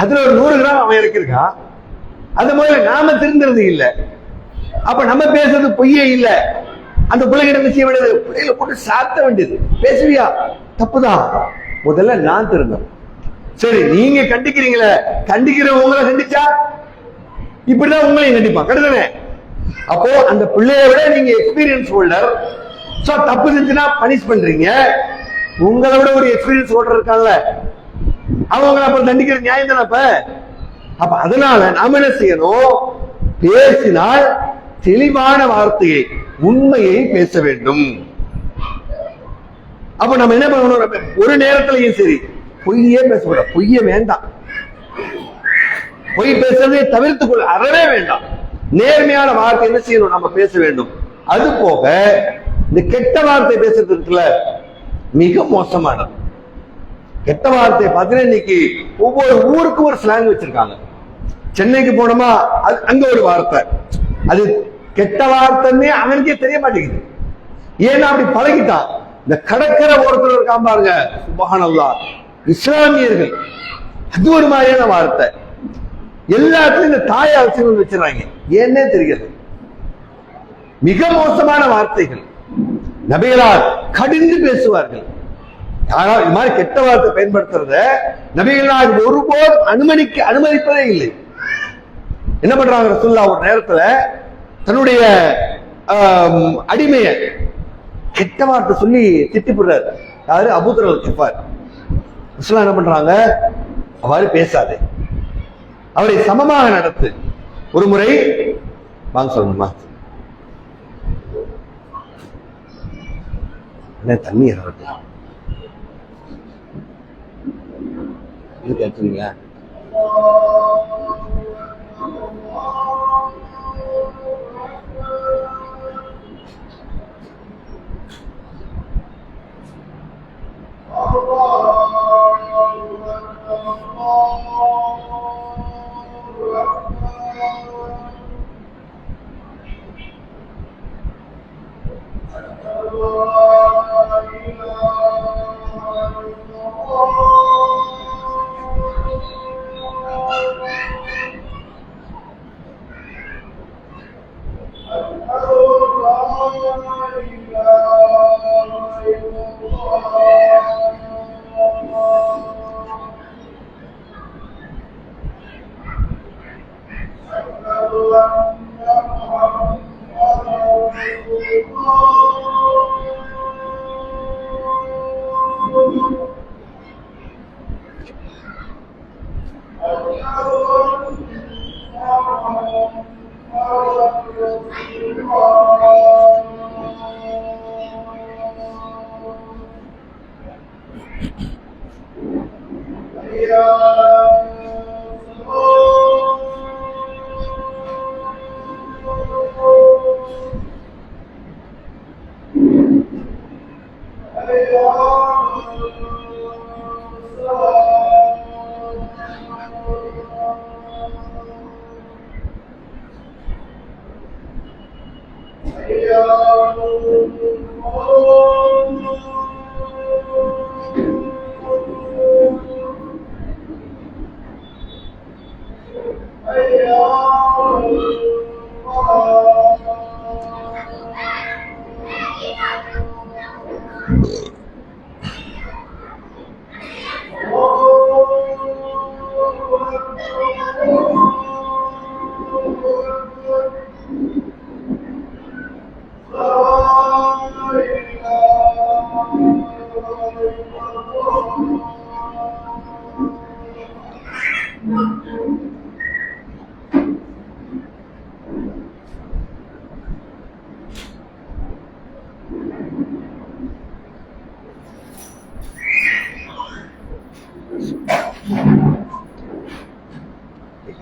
அதுல ஒரு 100 கிராம் அவன் இறக்கிருக்கான், அது முதல்ல நாம திருந்துறது இல்ல, அப்ப நம்ம பேசுறது பொய்யே இல்ல. அந்த பிள்ளைகிட்ட என்ன செய்ய வேண்டியது? பிள்ளைகளை போட்டு சாத்த வேண்டியது. பேசுவியா, தப்புதான், முதல்ல நான் திருந்தோம். சரி, நீங்க கண்டிக்கிறீங்களே, கண்டிக்கிற உங்களை கண்டிச்சா இப்படிதான் உங்களையும் கண்டிப்பான், கடுதானே? அப்போ அந்த பிள்ளைய விட நீங்க எக்ஸ்பீரியன்ஸ் ஹோல்டர், தப்பு செஞ்சுனா பனிஷ் பண்றீங்க. உங்களை விட ஒரு எக்ஸ்பீரியன்ஸ் ஹோல்டர் இருக்காங்கல்ல, அவங்க அப்புறம் தண்டிக்கிற நியாயம் தானே. அப்ப அதனால நாம என்ன செய்யணும்? பேசினால் தெளிவான வார்த்தையை, உண்மையை பேச வேண்டும். அப்ப நம்ம என்ன பண்ணணும்? ஒரு நேரத்திலையும் சரி பொய்யே பேசக்கூடாது, பொய்ய வேண்டாம், பொய் பேசுறதை தவிர்த்துக் கொள்ள அறவே வேண்டாம். நேர்மையான வார்த்தை என்ன செய்யணும்? நம்ம பேச வேண்டும். அது போக இந்த கெட்ட வார்த்தை பேசுறது இருக்குல்ல, மிக மோசமானது. கெட்ட வார்த்தை பார்த்தீங்கன்னா இன்னைக்கு ஒவ்வொரு ஊருக்கும் ஒரு ஸ்லாங் வச்சிருக்காங்க. சென்னைக்கு போனோமா அங்க ஒரு வார்த்தை, அது கெட்ட வார்த்தைன்னே அவனுக்கே தெரிய மாட்டேங்குது. ஏன்னா அப்படி பழகிட்டான். இந்த கடற்கரை ஓரத்தில் இருக்காம பாருங்க, சுப்ஹானல்லாஹ், இஸ்லாமியர்கள் அது ஒரு மாதிரியான வார்த்தை. எல்லாத்துலயும் இந்த தாய் அரசியல் வச்சிடறாங்க, ஏன்னே தெரியாது. மிக மோசமான வார்த்தைகள். நபிகளார் கடிந்து பேசுவார்கள். யாராவது இது மாதிரி கெட்ட வார்த்தை பயன்படுத்துறத நபிகளார் ஒருபோதும் அனுமதிப்பதே இல்லை. என்ன பண்றாங்க ரசூலுல்லாஹ்? ஒரு நேரத்துல தன்னுடைய அடிமைய கெட்ட வார்த்தை சொல்லி திட்டி போடுறாரு. யாரு? அபூதர் அல்-கிஃபார். ரசூலுல்லாஹ் என்ன பண்றாங்க? அவ்வாறு பேசாதே, அவரை சமமாக நடத்து. ஒரு முறை வாங்க சொல்லணுமா தண்ணி கேட்டுறீங்களா?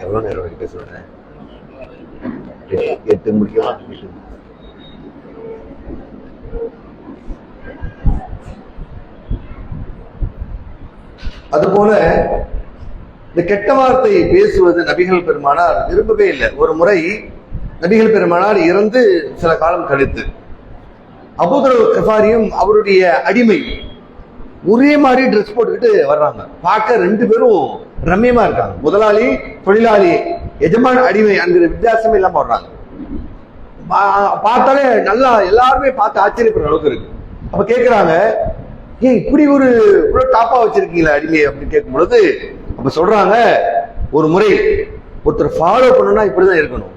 எவ்வளவு நேரம் வரைக்கும் பேசுறேன்? 8 முடிக்கவா? அதுபோல இந்த கெட்ட வார்த்தை பேசுவது நபிகள் பெருமானார் விரும்பவே இல்லை. ஒரு முறை நபிகள் பெருமானார் இறந்து சில காலம் கழித்து அபூதர் கஃபாரியும் அவருடைய அடிமை ஒரே மாதிரி ட்ரெஸ் போட்டுக்கிட்டு வர்றாங்க. பார்க்க 2 பேரும் ரம்யமா இருக்காங்க. முதலாளி தொழிலாளி எஜமான அடிமை என்கிற வித்தியாசமே இல்லாம வர்றாங்க. பார்த்தாலே நல்லா எல்லாருமே பார்த்து ஆச்சரியப்படுற அளவுக்கு இருக்கு. அப்ப கேட்கிறாங்க, ஏன் இப்படி ஒரு டாப்பா வச்சிருக்கீங்களா அடிமை அப்படின்னு கேட்கும் பொழுது அப்ப சொல்றாங்க, ஒரு முறை ஒருத்தர் ஃபாலோ பண்ணணும்னா இப்படிதான் இருக்கணும்.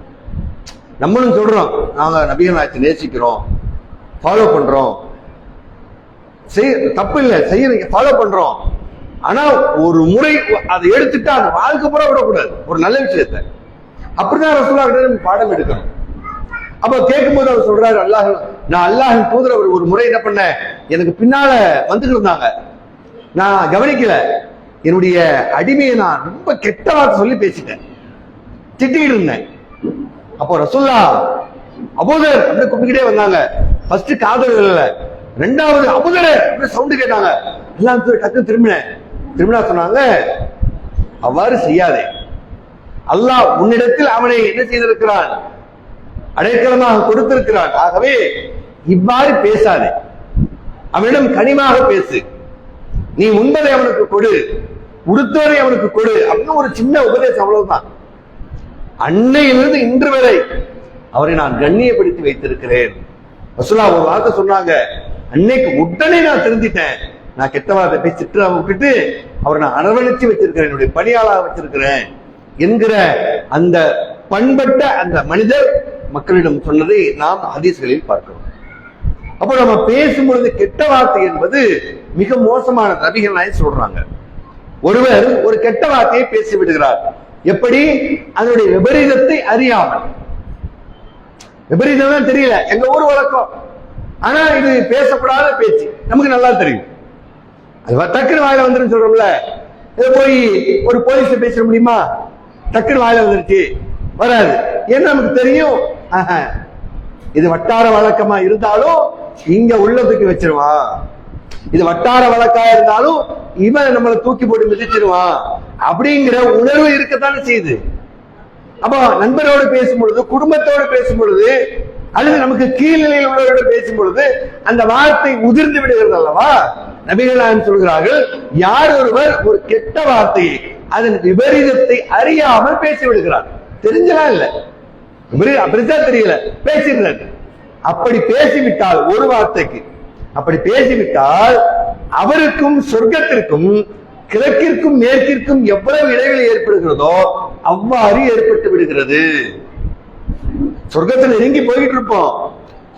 நம்மளும் சொல்றோம், நாங்க நபிகள் நாயகத்தை நேசிக்கிறோம், ஃபாலோ பண்றோம், தப்பு இல்லை, செய்ய ஃபாலோ பண்றோம். ஆனா ஒரு முறை அதை எடுத்துட்டு அந்த வாழ்க்கை பூரா விடக்கூடாது. ஒரு நல்ல விஷயத்த அப்படிதான் ரசூலுல்லாஹ் கிட்ட பாடம் எடுக்கணும். அப்ப கேட்கும் போது அவர் சொல்றாரு, நான் அல்லாஹ்வின் தூதர் ஒரு முறை என்ன பண்ண, எனக்கு பின்னால வந்துட்டு இருந்தாங்க, நான் கவனிக்கல, என்னுடைய அடிமையை நான் ரொம்ப கெட்ட வார்த்தை சொல்லி பேசிட்டேன், திட்டிக்கிட்டு இருந்தேன். அப்போ ரசூலுல்லாஹ் அபூதர் அப்படின்னு கூப்பிட்டுக்கிட்டே வந்தாங்க. ஃபர்ஸ்ட் காதல் இல்ல, 2வது அபூதர் அப்படின்னு சவுண்டு கேட்டாங்க. எல்லாம் டக்கு திரும்பினா சொன்னாங்க, அவ்வாறு செய்யாதே, அல்லாஹ் உன்னிடத்தில் அவனை என்ன செய்திருக்கிறான், அடைக்கலமாக கொடுத்திருக்கிறான். ஆகவே இவ்வாறு பேசாதே, அவனிடம் கனிமாக பேசு, நீ உண்பதை அவனுக்கு கொடு, உடுத்துவதை அவனுக்கு கொடு அப்படின்னு ஒரு சின்ன உபதேசம், அவ்வளவுதான். அன்னையிலிருந்து இன்று வரை அவரை நான் கண்ணியப்படுத்தி வைத்திருக்கிறேன். ரசூலுல்லாஹ் ஒரு வார்த்தை சொன்னாங்க, அன்னைக்கு உடனே நான் திருந்திட்டேன், நான் கெட்ட வார்த்தை பேசி திட்டுறாம விட்டுட்டு அவரை நான் அரவணைச்சு வச்சிருக்கிறேன், என்னுடைய பணியாளாக வச்சிருக்கிறேன் என்கிற அந்த பண்பட்ட அந்த மனிதர் மக்களிடம் சொன்னதை நாம் ஹதீஸ்களில் பார்க்கிறோம். அப்போ நம்ம பேசும் பொழுது கெட்ட வார்த்தை என்பது மிக மோசமான நபிகள் நாயகம் சொல்றாங்க. ஒருவர் ஒரு கெட்ட வார்த்தையை பேசி விடுகிறார், எப்படி? அதனுடைய விபரீதத்தை அறியாமல். விபரீதம் தான் தெரியல, எங்க ஊர் வழக்கம். ஆனா இது பேசப்படாத பேச்சு, நமக்கு நல்லா தெரியும். அது டக்குனு வாயில வந்துருன்னு சொல்றோம்ல. இதை போய் ஒரு போலீஸ் பேச முடியுமா? டக்குனு வாயில வந்துருச்சு, வராது. ஏன்னா நமக்கு தெரியும், இது வட்டார வழக்கமா இருந்தாலும் இங்க உள்ளதுக்கு வச்சிருவான். இது வட்டார வழக்கா இருந்தாலும் இவன் நம்மளை தூக்கி போட்டு மிதிச்சிருவான் அப்படிங்கிற உணர்வு இருக்கத்தானே செய்யுது. அப்போ நண்பரோடு பேசும் பொழுது, குடும்பத்தோடு பேசும் பொழுது, அல்லது நமக்கு கீழ்நிலையில் உள்ளவரோடு பேசும் பொழுது அந்த வார்த்தை உதிர்ந்து விடுகிறது அல்லவா? நபிகள் நாயகம் சொல்கிறார்கள், யார் ஒருவர் ஒரு கெட்ட வார்த்தையை அதன் விபரீதத்தை அறியாமல் பேசி விடுகிறார், தெரிஞ்சலாம் இல்ல, அப்படித்தான் தெரியல, பேசிடுறாரு. அப்படி பேசிவிட்டால் ஒரு வார்த்தைக்கு அப்படி பேசிவிட்டால் அவருக்கும் சொர்க்கத்திற்கும் கிழக்கிற்கும் மேற்கிற்கும் எவ்வளவு இடைவெளி ஏற்படுகிறதோ அவ்வாறு ஏற்பட்டு விடுகிறது. சொர்க்கத்தில் நெருங்கி போயிட்டு இருப்போம்,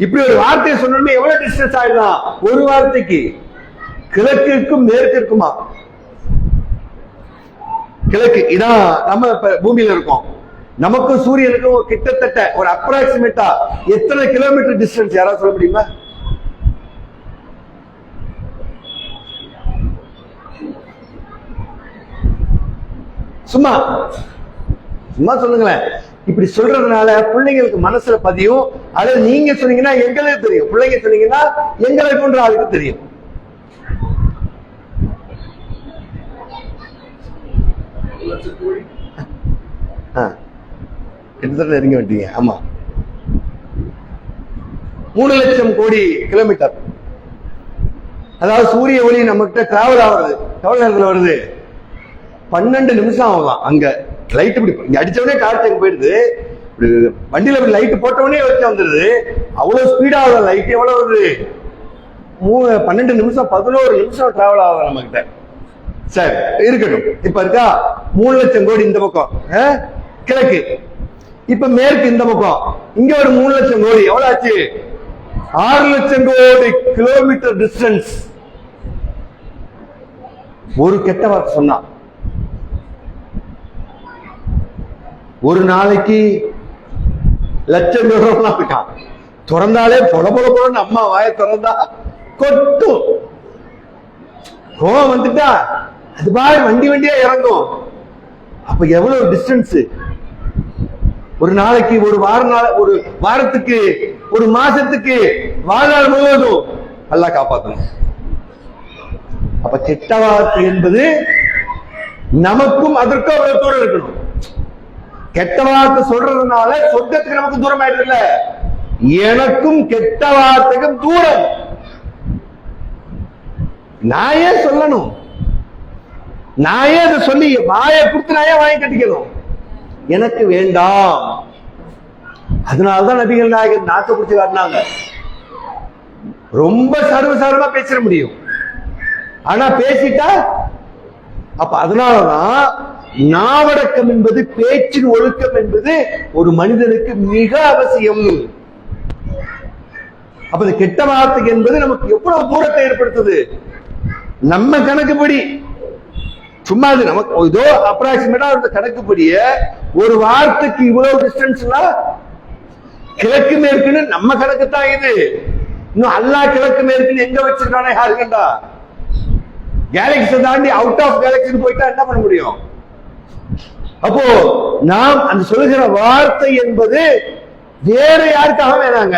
இப்படி ஒரு வார்த்தையை சொன்னோமே எவ்வளவு டிஸ்டன்ஸ் ஆயிடலாம் ஒரு வார்த்தைக்கு. கிழக்கிற்கும் மேற்கிற்குமா? கிழக்கு இதான் நம்ம பூமியில இருக்கோம், நமக்கும் சூரியனுக்கும் கிட்டத்தட்ட ஒரு அப்ராக்சிமேட்டா எத்தனை கிலோமீட்டர் டிஸ்டன்ஸ் யாராவது சொல்ல முடியுமா? சும்மா சும்மா சொல்லுங்களேன். இப்படி சொல்றதுனால பிள்ளைங்களுக்கு மனசுல பதியும். அல்லது நீங்க சொன்னீங்கன்னா எங்களுக்கு தெரியும், பிள்ளைங்க சொன்னீங்கன்னா எங்களை போன்ற ஆளுக்கு தெரியும். கிட்டத்தட்ட நெருங்கி வந்துட்டீங்க. ஆமா, 3 லட்சம் கோடி கிலோமீட்டர். அதாவது சூரிய ஒளி நம்ம கிட்ட டிராவல் ஆகுறது எவ்வளவு நேரத்தில் வருது? 12 நிமிஷம் ஆகலாம். அங்க லைட் இப்படி இங்க அடிச்சவனே காற்று போயிடுது, வண்டியில லைட் போட்டவனே வச்சு வந்துடுது. அவ்வளவு ஸ்பீடா ஆகுது லைட். எவ்வளவு வருது? 12 நிமிஷம் 11 நிமிஷம் டிராவல் ஆகுது நம்ம கிட்ட. சரி இருக்கட்டும். இப்ப இருக்கா 3 லட்சம் கோடி இந்த பக்கம் கிழக்கு, இப்ப மேற்கு இந்த பக்கம், இங்க ஒரு 3 லட்சம் கோடி. எவ்வளவு ஆச்சு? 6 லட்சம் கோடி கிலோமீட்டர் டிஸ்டன்ஸ். ஒரு கெட்ட வார்த்தை சொன்னா ஒரு நாளைக்கு லட்சம் தூரம் இருக்கான். திறந்தாலே பொல பொல பொலன்னு அம்மா வாய திறந்தா கொட்டும். கோவம் வந்துட்டா அது பாரு வண்டி வண்டியா இறங்கும். அப்ப எவ்வளவு டிஸ்டன்ஸ்? ஒரு நாளைக்கு, ஒரு வாரத்துக்கு, ஒரு மாசத்துக்கு, வாழ்நாள் முழுவதும் அல்லாஹ் காப்பாற்றணும். அப்ப கெட்ட வார்த்தை என்பது நமக்கும் அதற்கும் அவ்வளவு தூரம் இருக்கணும். கெட்ட வார்த்தை சொல்றதுனால சொர்க்கத்துக்கு நமக்கு தூரம் ஆயிட்டு இல்ல, எனக்கும் கெட்ட வார்த்தைக்கும் தூரம். நான் ஏன் சொல்லணும்? நான் ஏன் அதை சொல்லி வாயை கொடுத்து நான் ஏன் வாங்கி கட்டிக்கணும்? எனக்கு வேண்டாம். அதனாலதான் நபிகள் நாயகர் நாட்டை பிடிச்சு காட்டினாங்க. ரொம்ப சர்வசாரமா பேசிட முடியும், ஆனா பேசிட்டா அப்ப அதனாலதான் நாவடக்கம் என்பது, பேச்சின் ஒழுக்கம் என்பது ஒரு மனிதனுக்கு மிக அவசியம். அப்ப கெட்ட வார்த்தை என்பது நமக்கு எவ்வளவு தூரத்தை ஏற்படுத்துது? நம்ம கணக்குப்படி சும்மா அது நமக்கு ஏதோ அப்ராக்சிமேட்டா இருந்த கணக்குப்படிய ஒரு வார்த்தைக்கு இவ்வளவு டிஸ்டன்ஸ்னா கிழக்கு மேற்குன்னு நம்ம கணக்கு தான் இது. இன்னும் அல்லாஹ் கிழக்கு மேற்குன்னு எங்க வச்சிருக்கானே யாரு கண்டா? கேலக்சி தாண்டி அவுட் ஆஃப் கேலக்சி போயிட்டா என்ன பண்ண முடியும்? அப்போ நாம் அந்த சொல்லுகிற வார்த்தை என்பது வேற யாருக்காக வேணாங்க,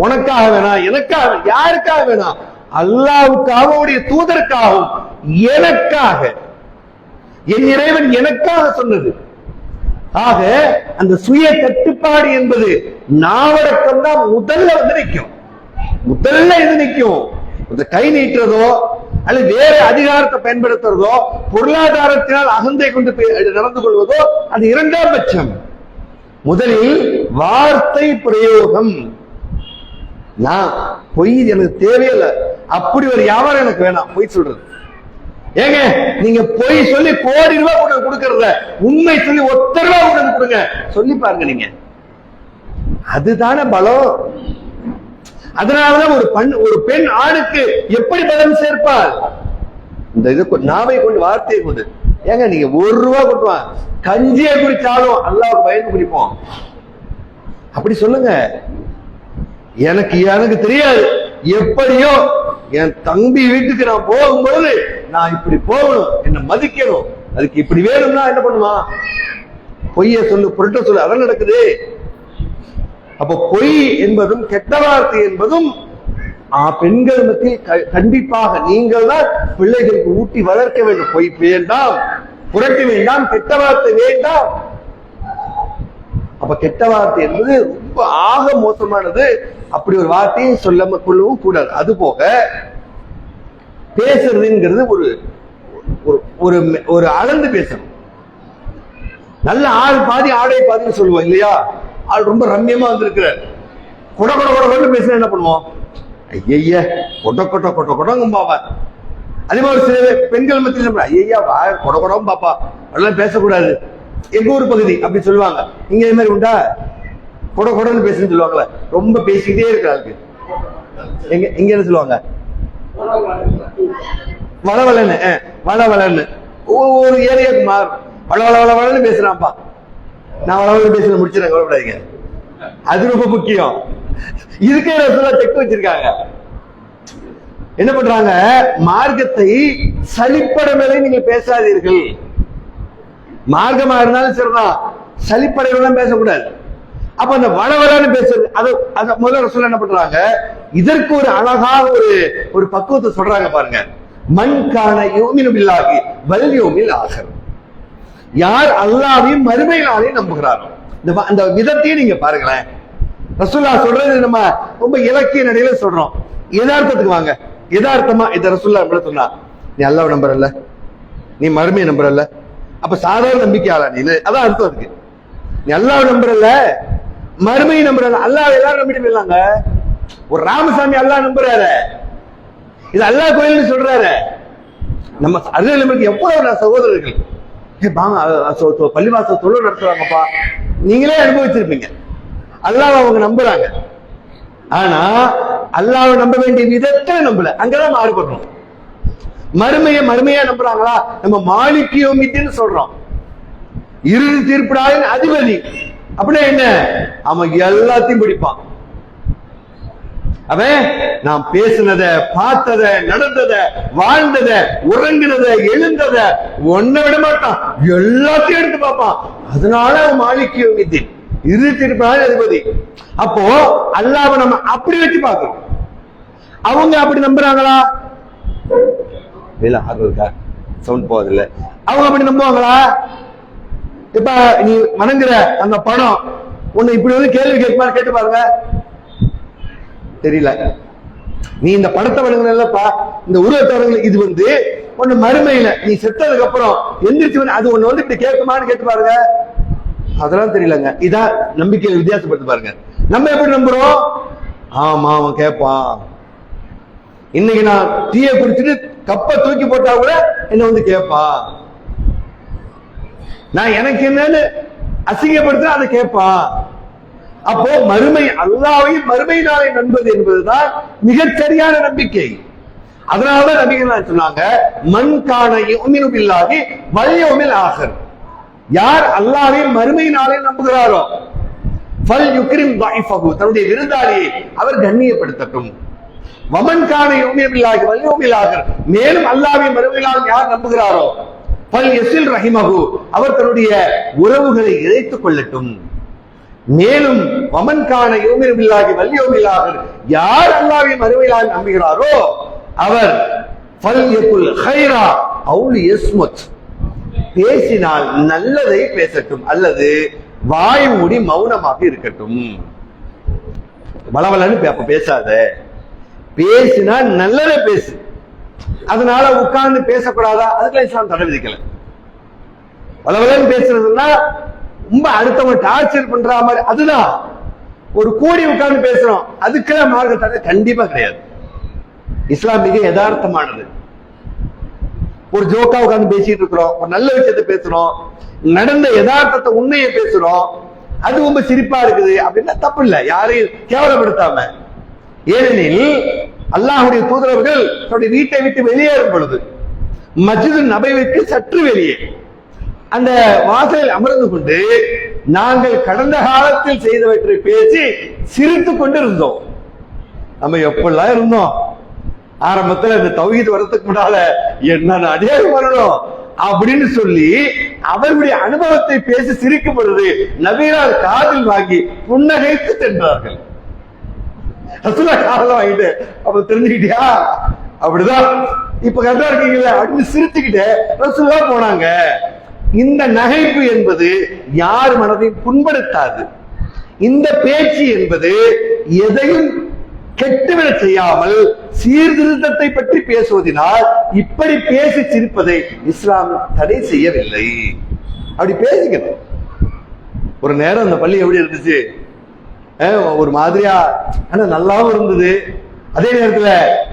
உனக்காக வேணாம், எனக்காக, யாருக்காக வேணாம்? அல்லாஹ்வுக்காக, அவருடைய தூதருக்காகவும், எனக்காக, என் இறைவன் எனக்காக சொன்னது. ஆக அந்த சுய கட்டுப்பாடு என்பது நாவடக்கம் தான் முதல்ல வந்து நிற்கும். முதல்ல இது நிற்கும். இந்த கை நீட்டுறதோ அல்லது வேற அதிகாரத்தை பயன்படுத்துறதோ, பொருளாதாரத்தினால் அகந்தை கொண்டு நடந்து கொள்வதோ அது இரண்டாம் பட்சம். முதலில் வார்த்தை பிரயோகம். நான் பொய் எனக்கு தேவையில்லை, அப்படி ஒரு வியாபாரம் எனக்கு வேணாம். பொய் சொல்றது ஏங்க, நீங்க பொய் சொல்லி கோடி ரூபாய் கொடுக்கறத உண்மை சொல்லி 1 ரூபாய் கொடுங்க, சொல்லி பாருங்க நீங்க. அதுதானே பலம். அதனாலதான் ஒரு பெண் ஆணுக்கு எப்படி பலம் சேர்ப்பார்? இந்த இது நாவை கொண்டு, வார்த்தையை கொண்டு. ஏங்க நீங்க 1 ரூபா கொடுப்பான், கஞ்சியை குடிச்சாலும் அல்லாஹ்வுக்கு பயந்து குடிப்போம். அப்படி சொல்லுங்க. எனக்கு தெரியாது, எப்படியோ என் தம்பி வீட்டுக்கு நான் போகும்போது நான் இப்படி போகணும், என்ன மதிக்கணும், அதுக்கு இப்படி வேணும்னா என்ன பண்ணுவான்? பொய்ய சொல்லு, புரட்ட சொல்லு, அதான் நடக்குது. அப்ப பொய் என்பதும் கெட்ட வார்த்தை என்பதும் பெண்கள் மத்தியில் கண்டிப்பாக நீங்கள் தான் பிள்ளைகளுக்கு ஊட்டி வளர்க்க வேண்டும். பொய் வேண்டாம், புரட்டி வேண்டாம், கெட்ட வார்த்தை வேண்டாம். அப்ப கெட்ட வார்த்தை என்பது ரொம்ப ஆக மோசமானது. அப்படி ஒரு வார்த்தையை சொல்ல கொள்ளவும் கூடாது. அது போக பேசுறதுங்கிறது ஒரு அளந்து பேசணும். நல்ல ஆள் பாதி ஆடை பாதின்னு சொல்லுவோம் இல்லையா? ஆள் ரொம்ப ரம்யமா வந்திருக்கிறார், கொட கொட கொட பேசுனா என்ன பண்ணுவோம்? ஐய கொட்ட கொட்ட கொட்ட கொடங்கும் பாப்பா. அதே மாதிரி சில பெண்கள் மத்தியில் ஐயா கொட கொடவும் பாப்பா, அதெல்லாம் பேசக்கூடாது, எங்க ஊர் பகுதி அப்படி சொல்லுவாங்க. இங்க இது மாதிரி உண்டா? கொட கொடன்னு பேசுன்னு சொல்லுவாங்களே, ரொம்ப பேசிக்கிட்டே இருக்கிறாங்க. எங்க என்ன சொல்லுவாங்க? வளவலன்னு வளவலன்னு ஒரு ஏரியாவுக்கு மாறும். வளவளன்னு பேசுறான்ப்பா, நான் வளவல பேசுற முடிச்சிடறேன், கவலைப்படாதீங்க. அது ரொம்ப முக்கியம். இதுக்கே செக் வச்சிருக்காங்க. என்ன பண்றாங்க? மார்க்கத்தை சலிப்பட மேலே நீங்க பேசாதீர்கள். மார்க்கமா இருந்தாலும் சரிதான், சலிப்படையெல்லாம் பேசக்கூடாது. அப்ப அந்த வளவலன்னு பேசுறது அது முதல்ல சொல்ல என்ன பண்றாங்க? இதற்கு ஒரு அழகாக ஒரு பக்குவத்தை சொல்றாங்க பாருங்க. மன்கான யூமினு பில்லாஹி வல் யௌமில் ஆகிர், யார் அல்லாஹ்வையும் மறுமை நாளையும் நம்புகிறாரோ, அந்த விதத்தையும் நீங்க பாருங்களேன். ரசூலுல்லாஹ் சொல்றது நம்ம ரொம்ப இலக்கிய நடையில சொல்றோம். யதார்த்தத்துக்கு வாங்க. யதார்த்தமா இத ரசூலுல்லாஹ் எப்படி சொன்னா, நீ அல்லாஹ்வை நம்புறல்ல, நீ மறுமையை நம்புறல்ல, அப்ப சாதாரண நம்பிக்கையாளா நீ? அதான் அர்த்தம் இருக்கு. நீ அல்லாஹ்வை நம்புறல்ல, மறுமையை நம்புறல்ல. அல்லாஹ் எல்லாரும் நம்பிட்டு போயிடலாங்க. ஒரு ராமசாமி அல்லாஹ் நம்புறாரு, இது அல்லாஹ் கோயில்னு சொல்றாரு. நம்ம அருகில் எவ்வளவு சகோதரர்கள் பள்ளிவாசல் தொழில் நடத்துறாங்கப்பா, நீங்களே அனுபவிச்சிருப்பீங்க. அல்லாஹ் அவங்க நம்புறாங்க, ஆனா அல்லாஹ்வை நம்ப வேண்டிய விதத்தை நம்பல, அங்கதான் மாறுபடுறோம். மறுமையா நம்புறாங்களா? நம்ம மாலிக் யௌமித்தீன் சொல்றோம், இறுதி தீர்ப்புடாயின் அதிபதி. அப்படின்னா என்ன? அவன் எல்லாத்தையும் பிடிப்பான். அவன் நாம் பேசினத, பார்த்தத, நடந்தத, வாழ்ந்தத, உறங்கினத, எழுந்தத ஒன்ன விட மாட்டான், எல்லாத்தையும் எடுத்து பார்ப்பான். அதனால அவன் மாலிக் யௌமித்தீன், இறுதி தீர்ப்புடாயின் அதிபதி. அப்போ அல்லாஹ்வை நம்ம அப்படி வச்சு பார்க்கிறோம். அவங்க அப்படி நம்புறாங்களா? சவுண்ட் போவதில்லை. அவங்க அப்படி நம்புவாங்களா? இப்ப நீ வணங்குற அந்த பணம் உன்னை இப்படி வந்து கேள்வி கேட்குமா? கேட்டு பாருங்க, தெரியல. நீ இந்த படத்தை வணங்குனப்பா, இந்த உருவத்தை வணங்குல, இது வந்து ஒன்னு மறுமையில நீ செத்ததுக்கு அப்புறம் எந்திரிச்சு அது ஒண்ணு வந்து இப்படி கேட்குமான்னு கேட்டு பாருங்க, அதெல்லாம் தெரியலங்க. இதான் நம்பிக்கையில வித்தியாசப்படுத்தி பாருங்க. நம்ம எப்படி நம்புறோம்? ஆமா அவன் கேட்பான். இன்னைக்கு நான் டீயை குடிச்சிட்டு கப்பை தூக்கி போட்டா கூட என்ன வந்து கேட்பான். நான் எனக்கு என்னன்னு அசிங்கப்படுத்த அதை கேட்பான். அப்போ மறுமை, அல்லாஹ்வையும் மறுமை நாளை நம்புவது என்பதுதான் மிகச் சரியான நம்பிக்கை. அதனாலதான் நபிகள் சொன்னாங்க, மன்கான யுமினு பில்லாஹி வல் யௌமில் ஆகிர், யார் அல்லாஹ்வையும் மறுமை நாளை நம்புகிறாரோ ஃபல் யுக்ரிம் ضعيفஹு, தன்னுடைய விருந்தாளியை அவர் கண்ணியப்படுத்தட்டும். வமன்கான யுமினு பில்லாஹி வல் யௌமில் ஆகிர், மேலும் அல்லாஹ்வையும் மறுமை நாளை யார் நம்புகிறாரோ ஃபல் யஸில் ரஹிமஹு, அவர் தன்னுடைய உறவுகளை இணைத்துக் கொள்ளட்டும். மேலும் வமன்கான யுமினு பில்லாஹி வல் யௌமில் ஆகிர், யார் அல்லாஹ்வையும் மறுமை நாளை நம்புகிறாரோ அவர் ஃபல் யகுல் கைரா அவு லியஸ்முத், பேசினால் நல்லதை பேசட்டும் அல்லது வாய் மூடி மௌனமாக இருக்கட்டும். வளவலன்னு பேசாத, பேசினா நல்லதை பேசு. அதனால உட்கார்ந்து பேசக்கூடாதா? அதுக்கெல்லாம் இஸ்லாம் தடை விதிக்கல. வளவலன்னு பேசுறதுன்னா ரொம்ப அடுத்தவங்க டார்ச்சர் பண்ற மாதிரி, அதுதான். ஒரு கூடி உட்கார்ந்து பேசுறோம், அதுக்கெல்லாம் மார்க்க தடை கண்டிப்பா கிடையாது. இஸ்லாம் மிக யதார்த்தமானது. ஒரு ஜோக்கா உட்கார்ந்து பேசிட்டு இருக்கிறோம், ஒரு நல்ல விஷயத்தை பேசுறோம், நடந்த யதார்த்தத்தை உண்மையை பேசுறோம், அது ரொம்ப சிரிப்பா இருக்குது அப்படின்னா தப்பு இல்லை, யாரையும் கேவலப்படுத்தாம. ஏனெனில் அல்லாஹ்வுடைய தூதரவர்கள் தன்னுடைய வீட்டை விட்டு வெளியேறும் பொழுது மஸ்ஜிது நபவிக்கு சற்று வெளியே அந்த வாசலில் அமர்ந்து கொண்டு நாங்கள் கடந்த காலத்தில் செய்தவற்றை பேசி சிரித்துக் கொண்டு இருந்தோம். நம்ம எப்பெல்லாம் இருந்தோம், ஆரம்பத்துல இந்த தௌஹீத் வரத்துக்கு முன்னால என்ன அடையாளம் வரணும் அப்படின்னு சொல்லி அவர்களுடைய அனுபவத்தை பேசி சிரிக்கும் பொழுது நபிகளார் காதில் வாங்கி புன்னகைத்து சென்றார்கள். ரசூலுல்லாஹ் காதல வாங்கிட்டு அப்ப தெரிஞ்சுக்கிட்டியா, அப்படிதான் இப்ப கரெக்டா இருக்கீங்களா அப்படின்னு சிரிச்சுக்கிட்டு ரசூலுல்லாஹ் போனாங்க. இந்த நகைப்பு என்பது யார் மனதையும் புண்படுத்தாது. இந்த பேச்சு என்பது எதையும் கெட்டுவிட செய்யாமல் சீர்திருத்தத்தை பற்றி பேசுவதனால் இப்படி பேசி சிரிப்பதை இஸ்லாம் தடை செய்யவில்லை. அப்படி பேசிக்கணும். ஒரு நேரம் அந்த பள்ளி எப்படி இருந்துச்சு, ஒரு மாதிரியா ஆனா நல்லாவும் இருந்தது, அதே நேரத்துல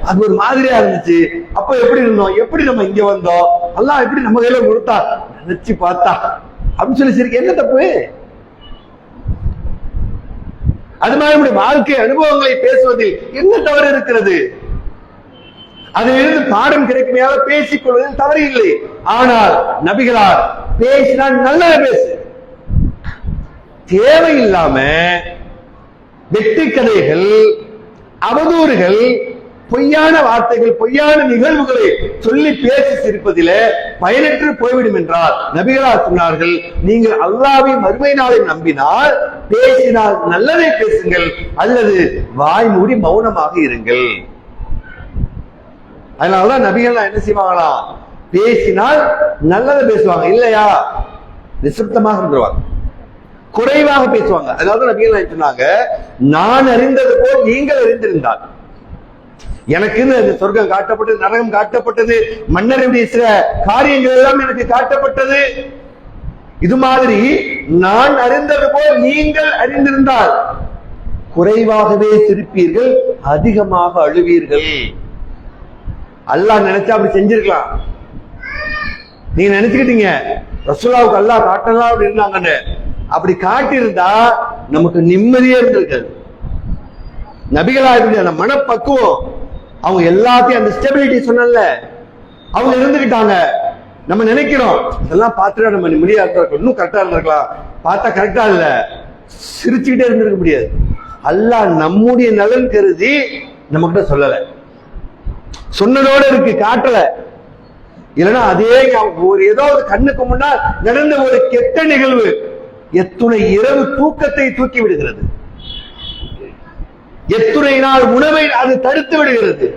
அது ஒரு மாதிரியா இருந்துச்சு. அப்ப எப்படி இருந்தோம், எப்படி நம்ம இங்க வந்தோம், அல்லாஹ் எப்படி நம்ம கையில கொடுத்தா நினைச்சு பார்த்தா அப்படின்னு சொல்லி சிரிக்க என்ன தப்பு? அது மாதிரி வாழ்க்கை அனுபவங்களை பேசுவதில் என்ன தவறு இருக்கிறது? அதிலிருந்து பாடம் கிடைக்குமையாக பேசிக் கொள்வதில் தவறு இல்லை. ஆனால் நபிகளார் பேசினால் நல்லத பேசு, தேவையில்லாம வெற்றி கதைகள், அவதூறுகள், பொய்யான வார்த்தைகள், பொய்யான நிகழ்வுகளை சொல்லி பேசி சிரிப்பதிலே பயனற்று போய்விடும் என்றால் நபிகளார் சொன்னார்கள், நீங்கள் அல்லாஹ்வை மறுமை நாளை நம்பினால் பேசினால் நல்லதை பேசுங்கள் அல்லது வாய் மூடி மௌனமாக இருங்கள். அதனாலதான் நபிகள் என்ன செய்வாங்களா, பேசினால் நல்லதை பேசுவாங்க, இல்லையா நிசப்தமாக இருந்துருவாங்க, குறைவாக பேசுவாங்க. அதாவது நபிகள் சொன்னாங்க, நான் அறிந்தது போல் நீங்கள் அறிந்திருந்தால், எனக்குன்னு சொர்க்கம் காட்டப்பட்டது, நரகம் காட்டப்பட்டது, மன்னருடைய சில காரியங்கள் எல்லாம் எனக்கு காட்டப்பட்டது. இது மாதிரி நான் அறிந்தது போல் நீங்கள் அறிந்திருந்தால் குறைவாகவே சிரிப்பீர்கள், அதிகமாக அழுவீர்கள். அல்லாஹ் நினைச்சா அப்படி செஞ்சிருக்கலாம். நீங்க நினைச்சுக்கிட்டீங்க ரசூலுல்லாஹ்வுக்கு அல்லாஹ் காட்டலாம் அப்படி இருந்தாங்கன்னு. அப்படி காட்டியிருந்தா நமக்கு நிம்மதியே இருந்திருக்காது. நபிகளாருடைய அந்த மனப்பக்குவம், அவங்க எல்லாத்தையும் அந்த ஸ்டெபிலிட்டி சொன்னல அவங்க இருந்துகிட்டாங்க. நம்ம நினைக்கிறோம் இதெல்லாம் பார்த்துட்டு நம்ம நிம்மதியா இருந்திருக்கோம், இன்னும் கரெக்டா இருந்திருக்கலாம், பார்த்தா கரெக்டா இல்ல, சிரிச்சுக்கிட்டே இருந்திருக்க முடியாது. அல்லாஹ் நம்முடைய நலன் கருதி நம்ம கிட்ட சொல்லல, சொன்னதோட இருக்கு, காட்டல. இல்லைன்னா அதே ஒரு ஏதோ ஒரு கண்ணுக்கு முன்னால் நடந்த ஒரு கெட்ட நிகழ்வு எத்துணை இரவு தூக்கத்தை தூக்கி விடுகிறது, எத்துணை நாள் உணவை அது தடுத்து விடுகிறது.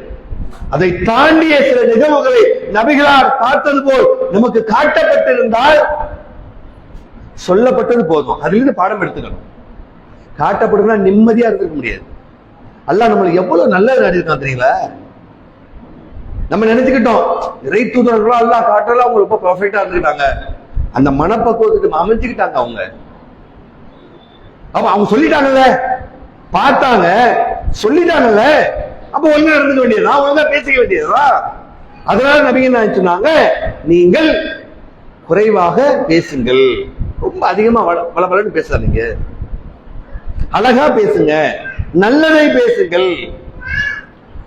அதை தாண்டிய சில நிகழ்வுகளை நபிகளார் பார்த்தது போல் நமக்கு காட்டப்பட்டிருந்தால் சொல்லப்பட்டது போதும், அதிலிருந்து பாடம் எடுத்துக்கணும். காட்டப்படுதுன்னா நிம்மதியா இருந்திருக்க முடியாது. அல்லாஹ் நம்மளுக்கு எவ்வளவு நல்லது நடந்திருக்கான் தெரியுங்களா? நம்ம நினைச்சுக்கிட்டோம் இறை தூதர்களா அல்லாஹ் காட்டலாம் அவங்க ரொம்ப பர்ஃபெக்டா இருந்துக்கிட்டாங்க, அந்த மனப்பக்குவத்துக்கு அமைச்சுக்கிட்டாங்க. அவங்க சொல்லிட்டாங்கல்ல, பார்த்தாங்க, சொல்லிட்டாங்கல்ல, அப்ப ஒழுங்கா இருந்துக்க வேண்டியதா, ஒழுங்கா பேசிக்க வேண்டியதா. அதனால நபிங்க என்ன சொன்னாங்க, நீங்கள் குறைவாக பேசுங்கள், ரொம்ப அதிகமா பலபலன்னு பேசாதீங்க, அழகா பேசுங்க, நல்லதை பேசுங்கள்,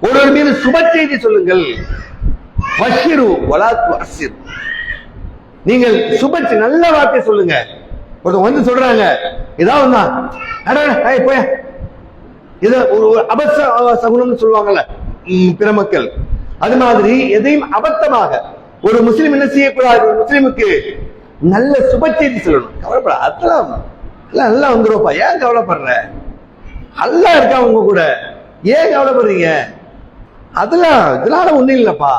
ஒருவர் மீது சுப செய்தி சொல்லுங்கள், வஷிரு வலா துஅஸ்ஸிர், நீங்கள் சுப நல்ல வார்த்தை சொல்லுங்க. ஒருத்தர் வந்து சொல்றாங்க ஏதாவது போய இது ஒரு அபச சகுனம்னு சொல்லுவாங்கல்ல பிற மக்கள், அது மாதிரி எதையும் அபத்தமாக ஒரு முஸ்லிம் என்ன செய்யக்கூடாது, ஒரு முஸ்லிமுக்கு நல்ல சுப செய்தி சொல்லணும். கவலைப்பட அதெல்லாம் நல்லா வந்துருப்பா, ஏன் கவலைப்படுற, அல்லா இருக்கா உங்க கூட, ஏன் கவலைப்படுறீங்க, அதெல்லாம் இதனால ஒண்ணும் இல்லப்பா.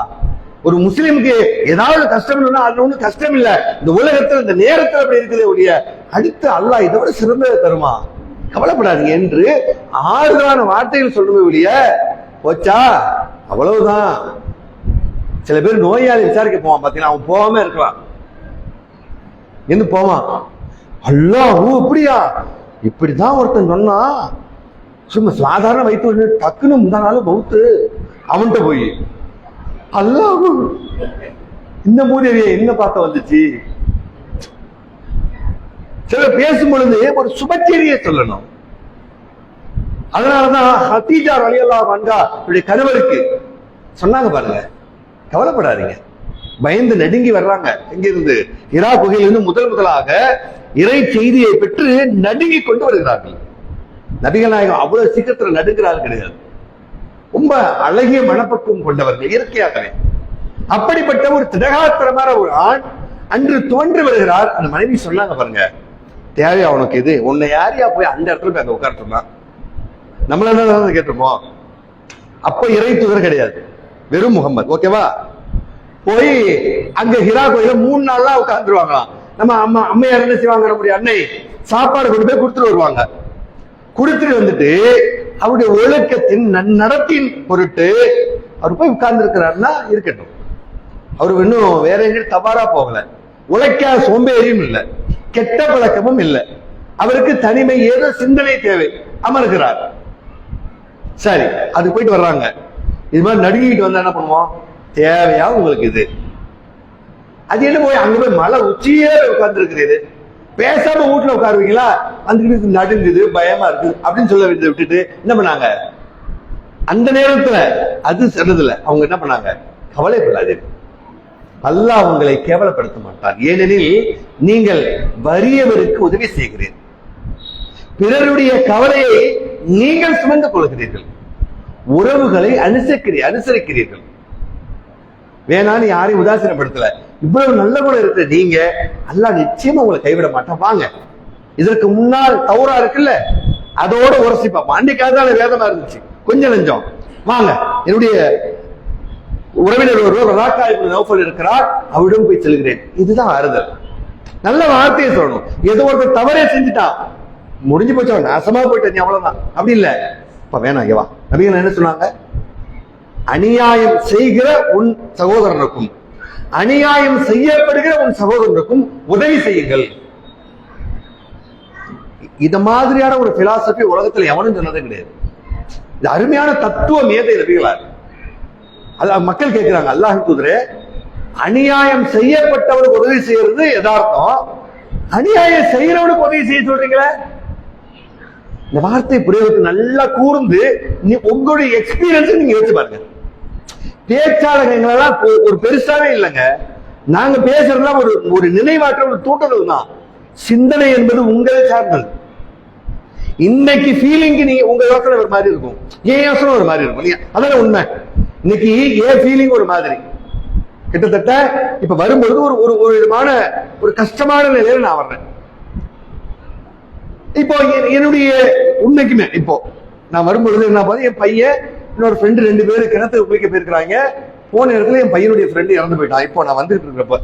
ஒரு முஸ்லிமுக்கு ஏதாவது கஷ்டம் இல்லைன்னா அது ஒண்ணும் கஷ்டம் இல்ல, இந்த உலகத்துல இந்த நேரத்துல அப்படி இருக்குது ஒழிய அடுத்து அல்லாஹ் இதை விட சிறந்ததை தருமா, கவலைப்படாதீங்க என்று ஆறுதலான வார்த்தைகள் சொல்லணும் ஒழிய போச்சா அவ்வளவுதான். சில பேர் நோயாளி விசாரிக்க போவான் பாத்தீங்கன்னா, அவன் போகாம இருக்கலாம், என்ன போவான், அல்லாஹ் இப்படியா இப்படிதான் ஒருத்தன் சொன்னா, சும்மா சாதாரண வைத்து டக்குன்னு முந்தானாலும் பௌத்து அவன்கிட்ட போய் அல்லாஹ் இந்த மூதேவியை என்ன பார்த்த வந்துச்சு. சில பேசும் பொழுது ஒரு சுபச்செய்தியை சொல்லணும். அதனாலதான் ஹதீஜா ரலியல்லாஹு அன்ஹா கணவருக்கு சொன்னாங்க பாருங்க, கவலைப்படாதீங்க, பயந்து நடுங்கி வர்றாங்க. எங்கிருந்து? ஹிரா குகையிலிருந்து முதலாக இறை செய்தியை பெற்று நடுங்கி கொண்டு வருகிறார்கள். நபிகள் நாயகம் அவ்வளவு சீக்கிரத்தில் நடுங்கிறார்கள் கிடையாது. ரொம்ப அழகிய மனப்பக்குவம் கொண்டவர்கள் இயற்கையாகவே. அப்படிப்பட்ட ஒரு திடகாத்திரமான ஒரு ஆண் அன்று தோன்றி வருகிறார். அந்த மனைவி சொன்னாங்க, பாருங்க, தேவையா உனக்கு இது? உன்னை யாரையா போய் அந்த இடத்துல போய் அங்க உட்கார்ட்டோம்னா நம்மள என்ன கேட்டிருப்போம்? அப்ப இறை தூதர் கிடையாது, வெறும் முகமது. ஓகேவா? போய் அங்க ஹிரா கோயில 3 நாள்லாம் உட்கார்ந்துருவாங்களாம். நம்ம அம்மையார் என்ன செய்வாங்க? நம்முடைய அன்னை சாப்பாடு கொண்டு போய் கொடுத்துட்டு வருவாங்க. கொடுத்துட்டு வந்துட்டு அவருடைய ஒழுக்கத்தின் நடத்தின் பொருட்டு அவர் போய் உட்கார்ந்து இருக்கிறாருன்னா இருக்கட்டும். அவரு இன்னும் வேற எங்கேயும் தவறா போகல. உழைக்காத சோம்பேறியும் இல்லை, கெட்ட பழக்கமும் இல்லை. அவருக்கு தனிமை, ஏதோ சிந்தனை தேவை, அமர்கிறார். சரி, அது போயிட்டு வர்றாங்க. இது மாதிரி நடுங்கிட்டு வந்தா என்ன பண்ணுவோம்? தேவையா உங்களுக்கு இது? அது என்ன போய் அங்க போய் மலை உச்சியே உட்கார்ந்து இருக்கிறது, பேசாம வீட்டுல உட்காருவீங்களா? வந்துக்கிட்டு நடுங்குது, பயமா இருக்கு அப்படின்னு சொல்ல விட்டுட்டு என்ன பண்ணாங்க? அந்த நேரத்துல அது சொன்னதுல அவங்க என்ன பண்ணாங்க? கவலைப்படாது, அல்லாஹ் உங்களை கேவலப்படுத்த மாட்டார். ஏனெனில் நீங்கள் வறியவருக்கு உதவி செய்கிறீர்கள், பிறருடைய கவலையை நீங்கள் சுமந்து கொள்கிறீர்கள், உறவுகளை அனுசரிக்கிறீர்கள். வேணான்னு யாரையும் உதாசீனப்படுத்தல. இவ்வளவு நல்ல குணம் இருக்கு நீங்க, அல்லாஹ் நிச்சயமா உங்களை கைவிட மாட்டான். வாங்க, இதற்கு முன்னால் தௌரா இருக்குல்ல, அதோட உரசி பார்ப்போம். அன்னைக்காக வேதமா இருந்துச்சு, கொஞ்சம் நெஞ்சம். வாங்க, என்னுடைய உறவினர் ஒருவர் ராக்கா இப்னு நௌஃபல் இருக்கிறார், அவரிடம் போய் செல்கிறேன். இதுதான் ஆறுதல். நல்ல வார்த்தையை சொல்லணும். ஏதோ ஒருத்தர் தவறே செஞ்சுட்டான், முடிஞ்சு போச்சா, நாசமா போயிட்ட, நீ அவ்வளவுதான். அப்படி இல்ல, இப்ப வேணாம், இங்க வா. நபிகள் என்ன சொன்னாங்க? அநியாயம் செய்கிற உன் சகோதரனுக்கும் அநியாயம் செய்யப்படுகிற உன் சகோதரனுக்கும் உதவி செய்யுங்கள். இந்த மாதிரியான ஒரு பிலாசபி உலகத்தில் எவனும் சொன்னதே கிடையாது. இது அருமையான தத்துவ மேதை நபிகளார். அது மக்கள் கேட்கிறாங்க, அல்லாஹ் தூதரே, அநியாயம் செய்யப்பட்டவனுக்கு உதவி செய்யறது யதார்த்தம், அநியாயம் செய்யறவனுக்கு உதவி செய்ய சொல்றீங்களே? இந்த வார்த்தை புரியவுக்கு நல்லா கூர்ந்து உங்களுடைய எக்ஸ்பீரியன்ஸ் நீங்க யோசிச்சு பாருங்க. பேச்சாளர்களெல்லாம் ஒரு பெருசாவே இல்லைங்க. நாங்க பேசுறதுலாம் ஒரு நினைவாற்ற, ஒரு தூண்டுதல் தான். சிந்தனை என்பது உங்களை சார்ந்தது. இன்னைக்கு ஃபீலிங்கு நீங்க உங்க யோசனை ஒரு மாதிரி இருக்கும், ஏன் யோசனை ஒரு மாதிரி இருக்கும். அதான உண்மை. இன்னைக்கு ஏன் ஃபீலிங் ஒரு மாதிரி, கிட்டத்தட்ட இப்ப வரும்பொழுது ஒரு விதமான ஒரு கஷ்டமான நிலையில நான் வர்றேன். இப்போ என்னுடைய உண்மைக்குமே இப்போ நான் வரும்பொழுது என்ன பார்த்து, என் பையன் என்னோட ஃப்ரெண்டு 2 பேரும் கிணத்து குளிக்க போயிருக்கிறாங்க. போன இடத்துல என் பையனுடைய ஃப்ரெண்டு இறந்து போயிட்டான். இப்போ நான் வந்துட்டு இருக்கிறப்ப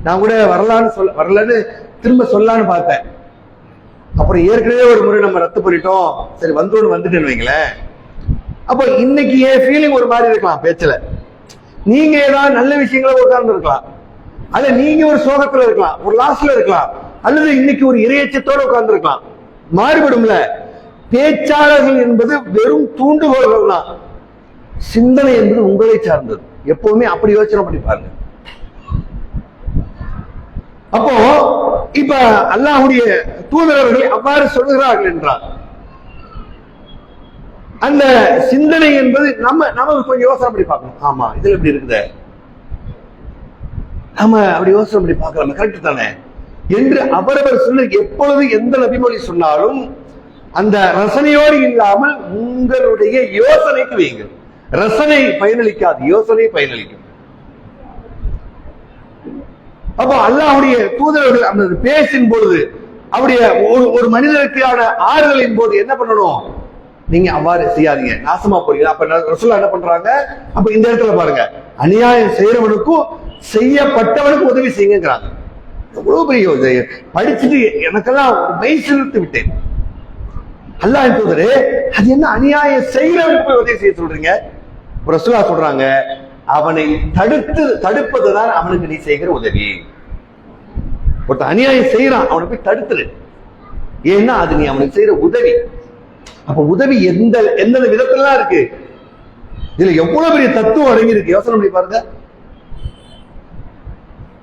நான் கூட வரலான்னு திரும்ப சொல்லான்னு பார்த்தேன். அப்புறம் ஏற்கனவே ஒரு முறை நம்ம ரத்து பண்ணிட்டோம், சரி வந்துட்டேன்னு வைங்களேன். அப்போ இன்னைக்கு என் ஃபீலிங் ஒரு மாதிரி இருக்கலாம் பேச்சுல, நீங்க ஏதாவது நல்ல விஷயங்களை உட்கார்ந்து இருக்கலாம், அல்ல நீங்க ஒரு சோகத்துல இருக்கலாம், ஒரு லாஸ்ல இருக்கலாம், அல்லது இன்னைக்கு ஒரு இறையச்சத்தோட உட்கார்ந்து இருக்கலாம். மாறுபடும்ல. பேச்சாளர்கள் என்பது வெறும் தூண்டுகோள்கள் தான், சிந்தனை என்பது உங்களை சார்ந்தது. எப்பவுமே அப்படி யோசனை பண்ணி பாருங்க. அப்போ இப்ப அல்லாஹ்வுடைய தூதரவர்கள் அவ்வாறு சொல்லுகிறார்கள் என்றால், அந்த சிந்தனை என்பது நம்ம கொஞ்சம் யோசனை பண்ணி பார்க்கணும். ஆமா, இதுல எப்படி இருக்குது, நம்ம அப்படி யோசனை பண்ணி பார்க்கலாம், கரெக்ட் தானே என்று அவரவர் சொல்ல. எப்பொழுது எந்த நபிமொழி சொன்னாலும் அந்த ரசனையோடு இல்லாமல் உங்களுடைய யோசனைக்கு வையுங்கள். ரசனை பயனளிக்காது, யோசனை பயனளிக்கும். அப்போ அல்லாஹ்வுடைய தூதரர்கள் அந்த பேசின் பொழுது, அவருடைய ஒரு மனிதருக்கான ஆறுதலின் போது என்ன பண்ணணும்? நீங்க அவ்வாறு செய்யாதீங்க, நாசமா போறீங்க. அப்ப ரசூலுல்லாஹ் என்ன பண்றாங்க? அப்ப இந்த இடத்துல பாருங்க, அநியாயம் செய்யறவனுக்கும் செய்யப்பட்டவனுக்கு உதவி செய்யுங்கிறாங்க. எவ்வளவு பெரிய படிச்சுட்டு எனக்கெல்லாம் மெய் சிலிர்த்து விட்டேன். அல்லாஹ் தூதரே, அது என்ன அநியாயம் செய்யறவனுக்கு போய் உதவி செய்ய சொல்றீங்க? ரசூலுல்லாஹ் சொல்றாங்க, அவனை தடுப்பதுதான் அவனுக்கு நீ செய்கிற உதவி. ஒருத்த அநியாயம் செய்யறான், அவனை போய் தடுத்துரு. ஏன்னா அது நீ அவனுக்கு செய்யற உதவி. அப்ப உதவி எந்த விதத்துல இருக்கு, இதுல எவ்வளவு பெரிய தத்துவம் அடங்கி இருக்கு, யோசனை பண்ணி பாருங்க.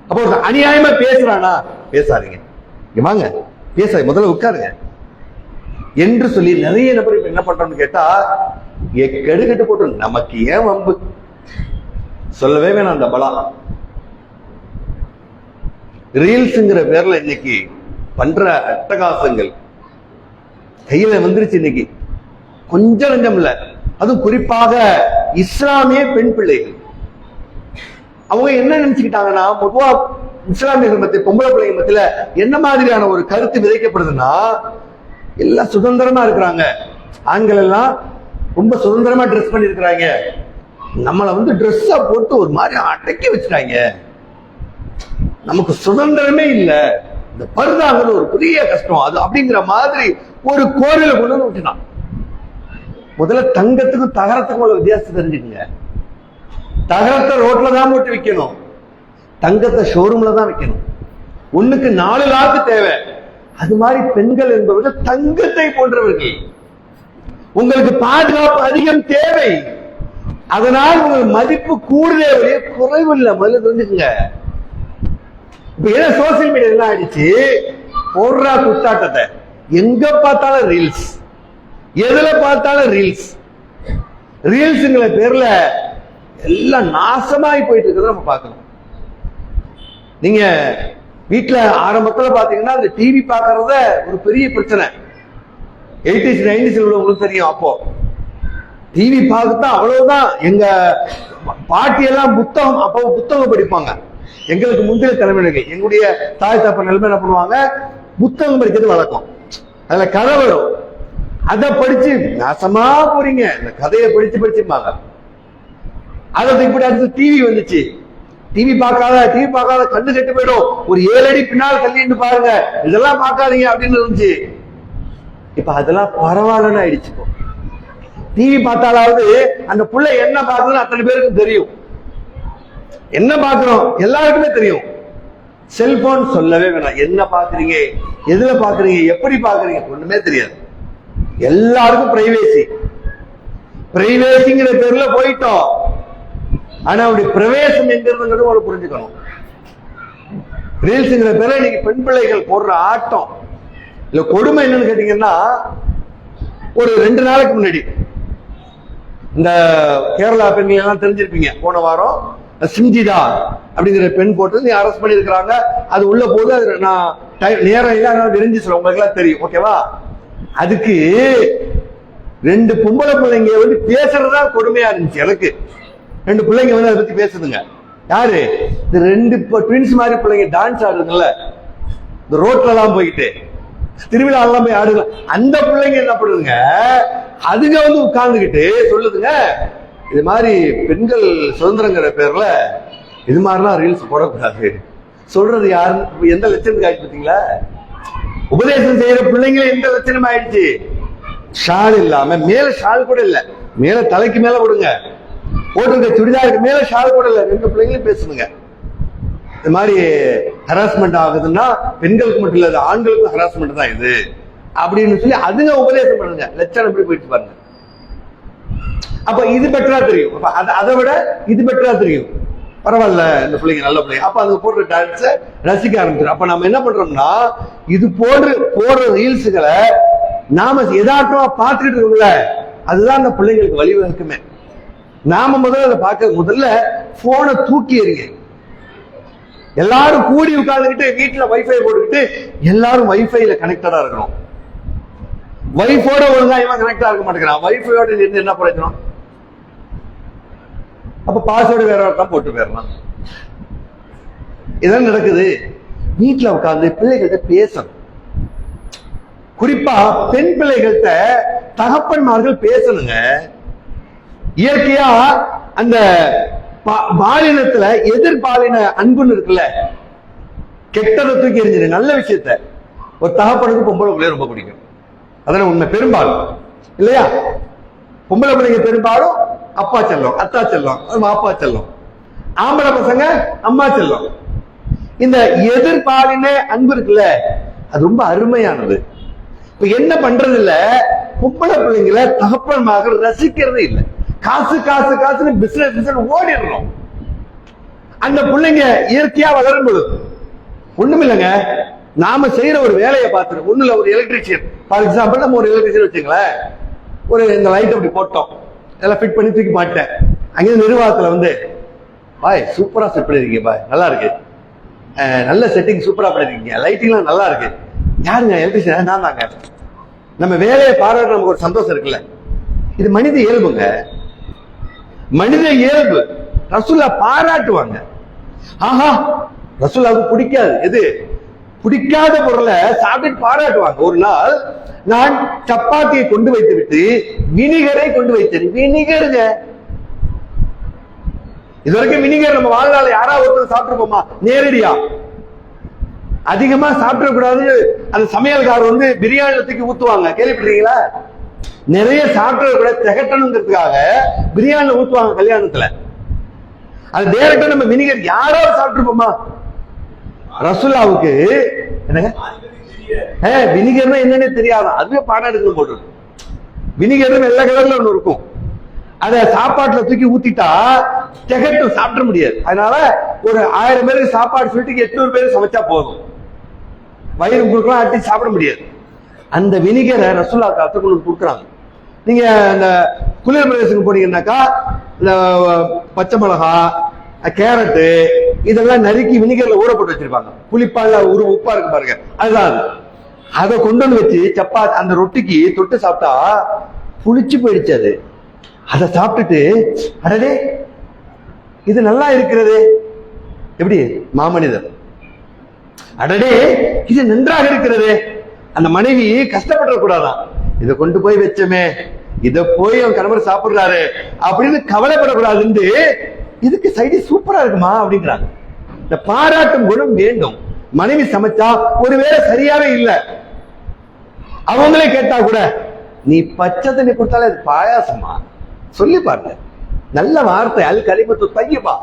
அப்போ அநியாயமா பேசுறானா, பேசாதீங்க, வாங்க பேச, முதல்ல உட்காருங்க என்று சொல்லி நிறைய நபர் இப்ப என்ன பண்றோம்னு கேட்டா, கெடுகட்டு போட்டு நமக்கு ஏன் வம்பு, சொல்லவே வேணாம். அந்த பலா ரீல்ஸ்ங்கிற பேர்ல இன்னைக்கு பண்ற அட்டகாசங்கள் கையில வந்துருச்சு. இன்னைக்கு கொஞ்சம் நஞ்சம் இல்ல. அதுவும் குறிப்பாக இஸ்லாமிய பெண் பிள்ளைகள் அவங்க என்ன நினைச்சுக்கிட்டாங்கன்னா, பொதுவா இஸ்லாமியர்கள் மத்திய பொம்பளை பிள்ளைங்க மத்தியில என்ன மாதிரியான ஒரு கருத்து விதைக்கப்படுதுன்னா, எல்லாம் சுதந்திரமா இருக்கிறாங்க, ஆண்கள் எல்லாம் ரொம்ப சுதந்திரமா ட்ரெஸ் பண்ணி இருக்கிறாங்க, நம்மளை வந்து ட்ரெஸ்ஸா போட்டு ஒரு மாதிரி அடக்கி வச்சுட்டாங்க, நமக்கு சுதந்திரமே இல்லை, இந்த பருதாங்கிறது ஒரு பெரிய கஷ்டம் அது அப்படிங்கிற மாதிரி ஒரு கோரில கொண்டு வந்து விட்டுட்டான். முதல்ல தங்கத்துக்கும் தகரத்துக்கும் உள்ள வித்தியாசம் தெரிஞ்சுக்குங்க. தகரத்தை ரோட்ல தான் போட்டு விற்கணும், தங்கத்தை ஷோரூம்ல தான் விற்கணும். ஒண்ணுக்கு 4 லாக்கு தேவை. அது மாதிரி பெண்கள் என்பவர்கள் தங்கத்தை போன்றவர்கள். உங்களுக்கு பாதுகாப்பு அதிகம் தேவை, அதனால் உங்கள் மதிப்பு கூடுதே குறைவில்லை. முதல்ல தெரிஞ்சுக்குங்க. இப்ப ஏன்னா சோசியல் மீடியா எல்லாம் ஆயிடுச்சு, போடுறா குத்தாட்டத்தை, எங்க பார்த்தாலும் ரீல்ஸ், எதுல பார்த்தாலும் ரீல்ஸ். ரீல்ஸுங்கிற பேர்ல எல்லாம் நாசமாய் போயிட்டு இருக்கிறத நம்ம பார்க்கணும். நீங்க வீட்டுல ஆரம்பத்துல பாத்தீங்கன்னா அந்த டிவி பாக்குறத ஒரு பெரிய பிரச்சனை. 80s 90s உங்களுக்கு தெரியும். அப்போ டிவி பார்க்கத்தான் அவ்வளவுதான். எங்க பாட்டி எல்லாம் புத்தகம், அப்போ புத்தகம் படிப்பாங்க. எங்களுக்கு முந்தைய தலைமுறைகள், எங்களுடைய தாய் தப்ப நிலைமை என்ன பண்ணுவாங்க, புத்தகம் படிக்கிறது வழக்கம். அதுல கதை வரும், அதை படிச்சு நாசமா போறீங்க, இந்த கதையை படிச்சுப்பாங்க. அதை இப்படி அடுத்து டிவி வந்துச்சு. டிவி பார்க்காத கண்ணு கெட்டு போயிடும், ஒரு 7 அடி பின்னால் தள்ளிட்டு பாருங்க, இதெல்லாம் பார்க்காதீங்க அப்படின்னு இருந்துச்சு. இப்ப அதெல்லாம் பரவாயில்லன்னு ஆயிடுச்சு. டிவி பார்த்தாலாவது அந்த புள்ள என்ன பார்க்கணும்னு அத்தனை பேருக்கும் தெரியும். என்ன பார்க்கிறோம் எல்லாருக்குமே தெரியும். செல்போன் சொல்லவே வேணாம். என்ன பாக்குறீங்க, எதுல பாக்குறீங்க, எப்படி பாக்குறீங்க, ஒண்ணுமே தெரியாது. எல்லாருக்கும் பிரைவேசிங்கிற பேர்ல போயிட்டோம். ஆனா அப்படி பிரவேசம் எங்க இருந்துங்கிறது புரிஞ்சுக்கணும். ரீல்ஸ்ங்கிற பேர்ல இன்னைக்கு பெண் பிள்ளைகள் போடுற ஆட்டம் இல்ல கொடுமை என்னன்னு கேட்டீங்கன்னா, ஒரு 2 நாளைக்கு முன்னாடி இந்த கேரளா பெண்கள் எல்லாம் தெரிஞ்சிருப்பீங்க, போன வாரம் சிஞ்சிதா அப்படிங்கிற பெண் போட்டு அரெஸ்ட் பண்ணிருக்கிறாங்க. அது உள்ள போது அது நான் நேரம் இல்லை, விரிஞ்சு சொல்ல உங்களுக்கு எல்லாம் தெரியும், ஓகேவா? அதுக்கு 2 பொம்பளை பிள்ளைங்க வந்து பேசுறதா கொடுமையா இருந்துச்சு எனக்கு. 2 பிள்ளைங்க வந்து அதை பத்தி பேசுதுங்க. யாரு? இந்த 2 ட்வின்ஸ் மாதிரி பிள்ளைங்க டான்ஸ் ஆடுதுங்கல்ல, இந்த ரோட்ல எல்லாம் போயிட்டு திருவிழா எல்லாம் போய் ஆடுங்க. அந்த பிள்ளைங்க என்ன பண்ணுதுங்க, அதுங்க வந்து உட்கார்ந்துகிட்டு சொல்லுதுங்க, இது மாதிரி பெண்கள் சுதந்திரங்கிற பேர்ல இது மாதிரிலாம் ரீல்ஸ் போடக்கூடாது. சொல்றது யாருன்னு எந்த லட்சணத்துக்கு ஆயிடுச்சு பார்த்தீங்களா? உபதேசம் செய்யற பிள்ளைங்களே எந்த லட்சணம் ஆயிடுச்சு. ஷால் இல்லாம, மேல ஷால் கூட இல்ல, மேல தலைக்கு மேல விடுங்க, போட்டிருக்க சுடிதாருக்கு மேல ஷால் கூட இல்ல, 2 பிள்ளைங்களும் பேசுதுங்க. இது மாதிரி ஹராஸ்மெண்ட் ஆகுதுன்னா பெண்களுக்கு மட்டும் இல்ல, ஆண்களுக்கும் ஹராஸ்மெண்ட் தான் இது அப்படின்னு சொல்லி அதுங்க உபதேசம் பண்ணுங்க. லட்சணம் எப்படி போயிட்டு பாருங்க. அப்ப இது பெட்டரா தெரியும், அதை விட இது பெட்டரா தெரியும். பரவாயில்ல, இந்த பிள்ளைங்க நல்ல பிள்ளைங்க. அப்ப அது போடுற டான்ஸ ரசிக்க ஆரம்பிச்சிடும். அப்ப நம்ம என்ன பண்றோம்னா, இது போடுற ரீல்ஸுகளை நாம எதாட்டமா பார்த்துட்டு இருக்கோம்ல, அதுதான் அந்த பிள்ளைங்களுக்கு வழிவகுக்குமே. நாம முதல்ல போனை தூக்கி எறிங்க. எல்லாரும் கூடி உட்கார்ந்துக்கிட்டு வீட்டுல வைஃபை போட்டுக்கிட்டு எல்லாரும் வைஃபைல கனெக்டடா இருக்கணும். வைஃபோட ஒழுங்கா இவன் கனெக்டா இருக்க மாட்டேங்கிறான். வைஃபையோட இருந்து என்ன பிரயோஜனம்? அப்ப பாஸ்வேர்டு வேற ஒருத்தான் போட்டு போயிடலாம். இதான் நடக்குது. வீட்டுல உட்கார்ந்து பிள்ளைகள்கிட்ட பேசணும். குறிப்பா பெண் பிள்ளைகள்கிட்ட தகப்பன்மார்கள் பேசணுங்க. இயற்கையா அந்த பாலினத்துல எதிர்பாலின அன்புன்னு இருக்குல்ல, கெட்டதை தூக்கி எறிஞ்சிரு, நல்ல விஷயத்த ஒரு தகப்பனுக்கு பொம்பளை பிள்ளைய ரொம்ப பிடிக்கும். அதான உண்மை. பெரும்பாலும் இல்லையா, பொம்பளை பிள்ளைங்க பெரும்பாலும் அப்பா செல்லம், அத்தா செல்லம், அப்பா செல்லம். ஆம்பளை பசங்க அம்மா செல்லம். இந்த எதிர்பாலின அன்பு இருக்குல்ல, அது ரொம்ப அருமையானது. இப்ப என்ன பண்றது இல்ல, பொம்பளை பிள்ளைங்களை தகப்பன்மாக ரசிக்கிறதே இல்லை. காசு காசு காசுன்னு பிசினஸ் ஓடிடுறோம். அந்த பிள்ளைங்க இயற்கையா வளரும் பொழுது ஒண்ணும் இல்லைங்க, நாம செய்யற ஒரு வேலையை பார்த்துட்டு, ஒண்ணு இல்ல, ஒரு எலக்ட்ரீஷியன் ஃபார் எக்ஸாம்பிள், நம்ம ஒரு எலக்ட்ரீஷியன் வச்சுங்களேன், ஒரு இந்த லைட் அப்படி போட்டோம், எல்லாம் ஃபிட் பண்ணி தூக்கி மாட்டேன். அங்கே நிர்வாகத்துல வந்து, பாய் சூப்பரா செட் பண்ணிருக்கீங்க பாய், நல்லா இருக்கு, நல்ல செட்டிங் சூப்பரா பண்ணிருக்கீங்க, லைட்டிங்லாம் நல்லா இருக்கு. யாருங்க எலக்ட்ரிஷியன்? நான் தாங்க. நம்ம வேலையை பாராட்ட நமக்கு ஒரு சந்தோஷம் இருக்குல்ல. இது மனித இயல்புங்க, மனித இயல்பு. ரசூல்லா பாராட்டுவாங்க. ஆஹா, ரசூல்லாவுக்கு பிடிக்காது எது, பிடிக்காத பொருளை சாப்பிட்டு பாராட்டுவாங்க. ஒரு நாள் நான் சப்பாத்தியை கொண்டு வைத்து விட்டு வினிகரை கொண்டு வைத்தேன். வினிகருங்க, இதுவரைக்கும் வினிகர் நம்ம வாழ்நாள் யாராவது ஒருத்தர் சாப்பிட்டுருப்போமா? நேரடியா அதிகமா சாப்பிடக்கூடாது. அந்த சமையல்காரர் பிரியாணி தூக்கி ஊத்துவாங்க, கேள்விப்பட்டீங்களா? நிறைய சாப்பிட கூட திகட்டணுங்கிறதுக்காக பிரியாணி ஊத்துவாங்க கல்யாணத்துல. அது டைரக்டா நம்ம வினிகர் யாராவது சாப்பிட்டுருப்போமா? ரசூலுல்லாவுக்கு என்னங்க வினிகர்னா என்னன்னு தெரியாதான், அதுவே பாடம் எடுக்கணும் போட்டு. வினிகர் வெள்ளை கலர்ல ஒண்ணு இருக்கும், அத சாப்பாட்டுல தூக்கி ஊத்திட்டா திகட்டும், சாப்பிட முடியாது. அதனால ஒரு 1000 பேருக்கு சாப்பாடு சொல்லிட்டு 800 பேருக்கு சமைச்சா போதும், வயிறு கொடுக்கலாம், அட்டி சாப்பிட முடியாது. அந்த வினிகரை ரசூலுல்லா கத்துக்கணும் கொடுக்குறாங்க. நீங்க இந்த குளிர் பிரதேசத்துக்கு போனீங்கன்னாக்கா இந்த பச்சை மிளகா, கேரட்டு இதெல்லாம் நறுக்கி வினிகர்ல ஊற போட்டு வச்சிருப்பாங்க. புளிப்பால உப்பா இருக்கு பாருங்க, அதுதான். அதை கொண்டு வந்து வச்சு சப்பாத்தி அந்த ரொட்டிக்கு தொட்டு சாப்பிட்டா புளிச்சு போயிடுச்சு. அது அதை சாப்பிட்டுட்டு அடடே இது நல்லா இருக்கிறது, எப்படி மாமனிதர், அடடே இது நன்றாக இருக்கிறது. அந்த மனைவி கஷ்டப்பட கூடாதான், இதை கொண்டு போய் வச்சமே, இத போய் அவன் கணவர் சாப்பிடுறாரு அப்படின்னு கவலைப்படக்கூடாது. இதுக்கு சைடு சூப்பரா இருக்குமா அப்படிங்கிறாங்க. இந்த பாராட்டும் குணம் வேண்டும். மனைவி சமைச்சா ஒருவேளை சரியாவே இல்லை, அவங்களே கேட்டா கூட நீ பச்சை தண்ணி கொடுத்தாலே அது பாயாசமா சொல்லி பாருங்க. நல்ல வார்த்தை, அல் கலிமத்து தையிபா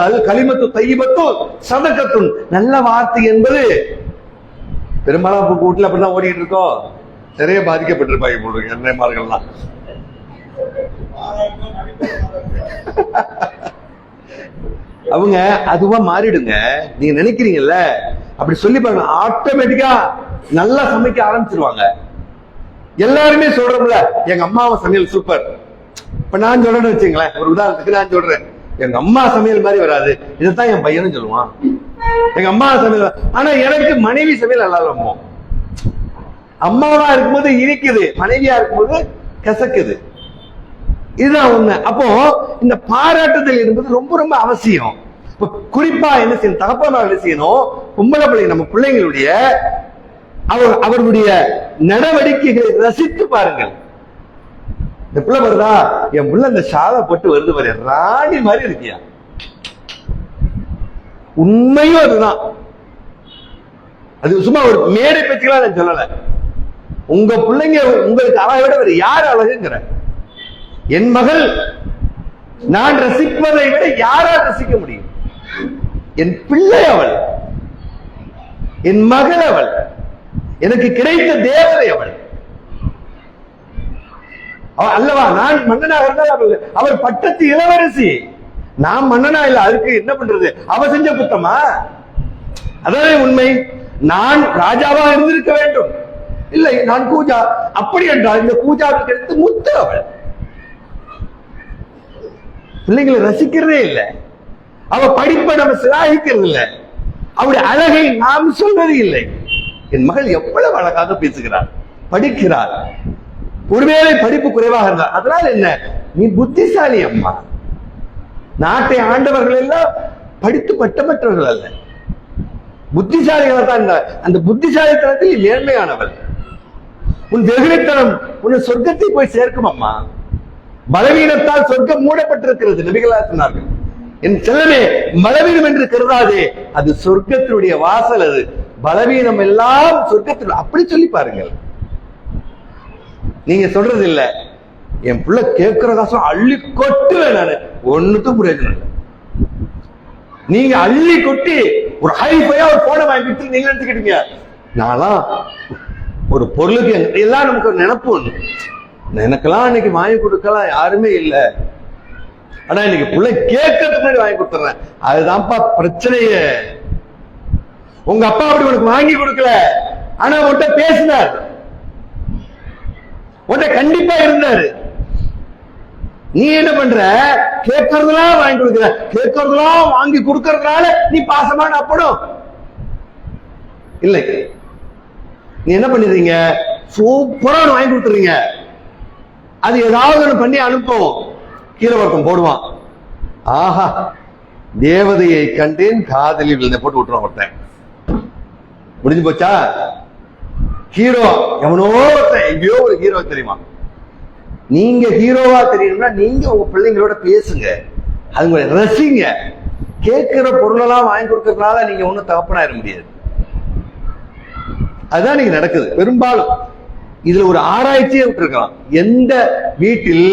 அல் கலிமத்து தையிபத்து சதகத்துன். நல்ல வார்த்தை என்பது பெரும்பாலும் வீட்டுல அப்படிதான் ஓடிட்டு இருக்கோம். நிறைய பாதிக்கப்பட்டிருப்பாங்க போடுங்க எண்ணெய்மார்கள்லாம். அவங்க அதுவா மாறிடுங்க. நீங்க நினைக்கிறீங்கல்ல, அப்படி சொல்லி பாருங்க, ஆட்டோமேட்டிக்கா நல்லா சமைக்க ஆரம்பிச்சிருவாங்க. எல்லாருமே சொல்றோம்ல எங்க அம்மாவை சமையல் சூப்பர். இப்ப நான் சொல்றேன்னு வச்சுங்களேன், ஒரு உதாரணத்துக்கு நான் சொல்றேன், எங்க அம்மா சமையல் மாதிரி வராது, இதைத்தான் என் பையனும் சொல்லுவான், எங்க அம்மா சமையல். ஆனா எனக்கு மனைவி சமையல் நல்லா இருக்கும். அம்மாவா இருக்கும்போது இனிக்குது, மனைவியா இருக்கும்போது கசக்குது. இதுதான் உண்மை. அப்போ இந்த பாராட்டுதல் என்பது ரொம்ப ரொம்ப அவசியம். குறிப்பா என்ன செய்யணும், தகப்பனார் என்ன செய்யணும், பொம்பளை பிள்ளை நம்ம பிள்ளைங்களுடைய அவர்களுடைய நடவடிக்கைகளை ரசித்து பாருங்கள். இந்த பிள்ளை வருதா, என் பிள்ளை இந்த ஷாலை போட்டு வருது பாரு, ராணி மாதிரி இருக்கியா. உண்மையும் அதுதான். அது சும்மா ஒரு மேடை பற்றிலாம் நான் சொல்லல. உங்க பிள்ளைங்க உங்களுக்கு அழகை விட வேற யார் அழகுங்கிற? என் மகள் நான் ரசிப்பதை விட யாரால் ரசிக்க முடியும்? என் பிள்ளை அவள், என் மகள் அவள், எனக்கு கிடைத்த தேவதை அவள் அல்லவா. நான் மன்னனாக இருந்தால் அவள் பட்டத்து இளவரசி, நான் மன்னனா இல்ல. அதுக்கு என்ன பண்றது, அவ செஞ்ச குத்தமா? அதானே உண்மை. நான் ராஜாவா இருந்திருக்க வேண்டும், இல்லை நான் கூஜா. அப்படி என்றால் இந்த கூஜாவுக்கு கிடைத்து முத்து அவள். பிள்ளைங்களை ரசிக்கிறதே இல்லை, அவ படிப்பை நம்ம சிலாகிக்கிறது இல்லை, அவருடைய அழகை நாம் சொல்வது இல்லை. என் மகள் எவ்வளவு அழகாக பேசுகிறார், படிக்கிறார். ஒருவேளை படிப்பு குறைவாக இருந்தார், அதனால என்ன, நீ புத்திசாலி அம்மா. நாட்டை ஆண்டவர்கள் எல்லாம் படித்து பட்டமற்றவர்கள் அல்ல, புத்திசாலிகளை தான். அந்த புத்திசாலித்தனத்தில் நேர்மையானவள். உன் வெகுளித்தனம் உன் சொர்க்கத்தை போய் சேர்க்கும் அம்மா. பலவீனத்தால் சொர்க்கம் மூடப்பட்டிருக்கிறது, நபிகளா சொன்னார்கள். என் செல்லமே, பலவீனம் என்று கருதாதே, அது சொர்க்கத்தினுடைய வாசல். அது பலவீனம் எல்லாம் சொர்க்கத்தில். அப்படி சொல்லி பாருங்கள். நீங்க சொல்றது இல்ல, என் பிள்ளை கேட்கிற காசம் அள்ளி கொட்டுவேன் நானு, ஒண்ணுக்கும் பிரயோஜனம் இல்லை. நீங்க அள்ளி கொட்டி ஒரு ஹைஃபையா ஒரு போனை வாங்கிட்டு நீங்க எடுத்துக்கிட்டீங்க. நான்லாம் ஒரு பொருளுக்கு எல்லாம் நமக்கு ஒரு நினைப்பு ஒண்ணு, எனக்கெல்லாம் இன்னைக்கு வாங்கி கொடுக்கலாம் யாருமே இல்லை, ஆனா இன்னைக்கு பிள்ளை கேட்கறதுக்கு முன்னாடி வாங்கி கொடுத்துறேன். அதுதான்ப்பா பிரச்சனையே. உங்க அப்பா அப்படி உனக்கு வாங்கி கொடுக்கல, ஆனா உன்கிட்ட பேசினார், உன்கிட்ட கண்டிப்பா இருந்தாரு. நீ என்ன பண்ற? கேட்கறதெல்லாம் வாங்கி கொடுக்குற, கேட்கறதெல்லாம் வாங்கி கொடுக்கறதுனால நீ பாசமான அப்படும் இல்லை. நீ என்ன பண்ணிடுறீங்க? சூப்பரா வாங்கி கொடுத்துறீங்க. அது ஏதாவது ஒண்ணு பண்ணி அனுப்பும், கீழே பக்கம் போடுவான். ஆஹா, தேவதையை கண்டேன் காதலில் விழுந்த போட்டு விட்டுருவான் ஒருத்தன். முடிஞ்சு போச்சா? ஹீரோ எவனோ ஒருத்தன், எங்கேயோ ஒரு ஹீரோ தெரியுமா? நீங்க ஹீரோவா தெரியணும்னா நீங்க உங்க பிள்ளைங்களோட பேசுங்க, அதுங்களை ரசிங்க. கேட்கிற பொருளெல்லாம் வாங்கி கொடுக்கறதுனால நீங்க ஒன்னும் தகப்பனாயிர முடியாது. அதுதான் நீங்க நடக்குது பெரும்பாலும். இதுல ஒரு ஆராய்ச்சியே விட்டுருக்கலாம். எந்த வீட்டில்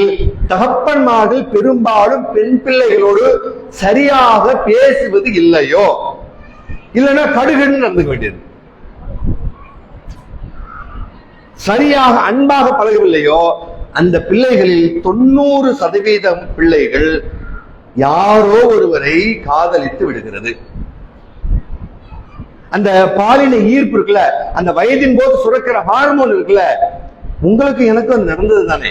தகப்பன்மார்கள் பெரும்பாலும் பெண் பிள்ளைகளோடு சரியாக பேசுவது இல்லையோ, இல்லைன்னா கடுகுன்னு நடந்துக்க வேண்டியது, சரியாக அன்பாக பழகவில்லையோ, அந்த பிள்ளைகளில் 90% பிள்ளைகள் யாரோ ஒருவரை காதலித்து விடுகிறது. அந்த பாலின ஈர்ப்பு இருக்குல்ல, அந்த வயதின் போது சுரக்கிற ஹார்மோன் இருக்குல்ல, உங்களுக்கு எனக்கு அது நடந்தது தானே.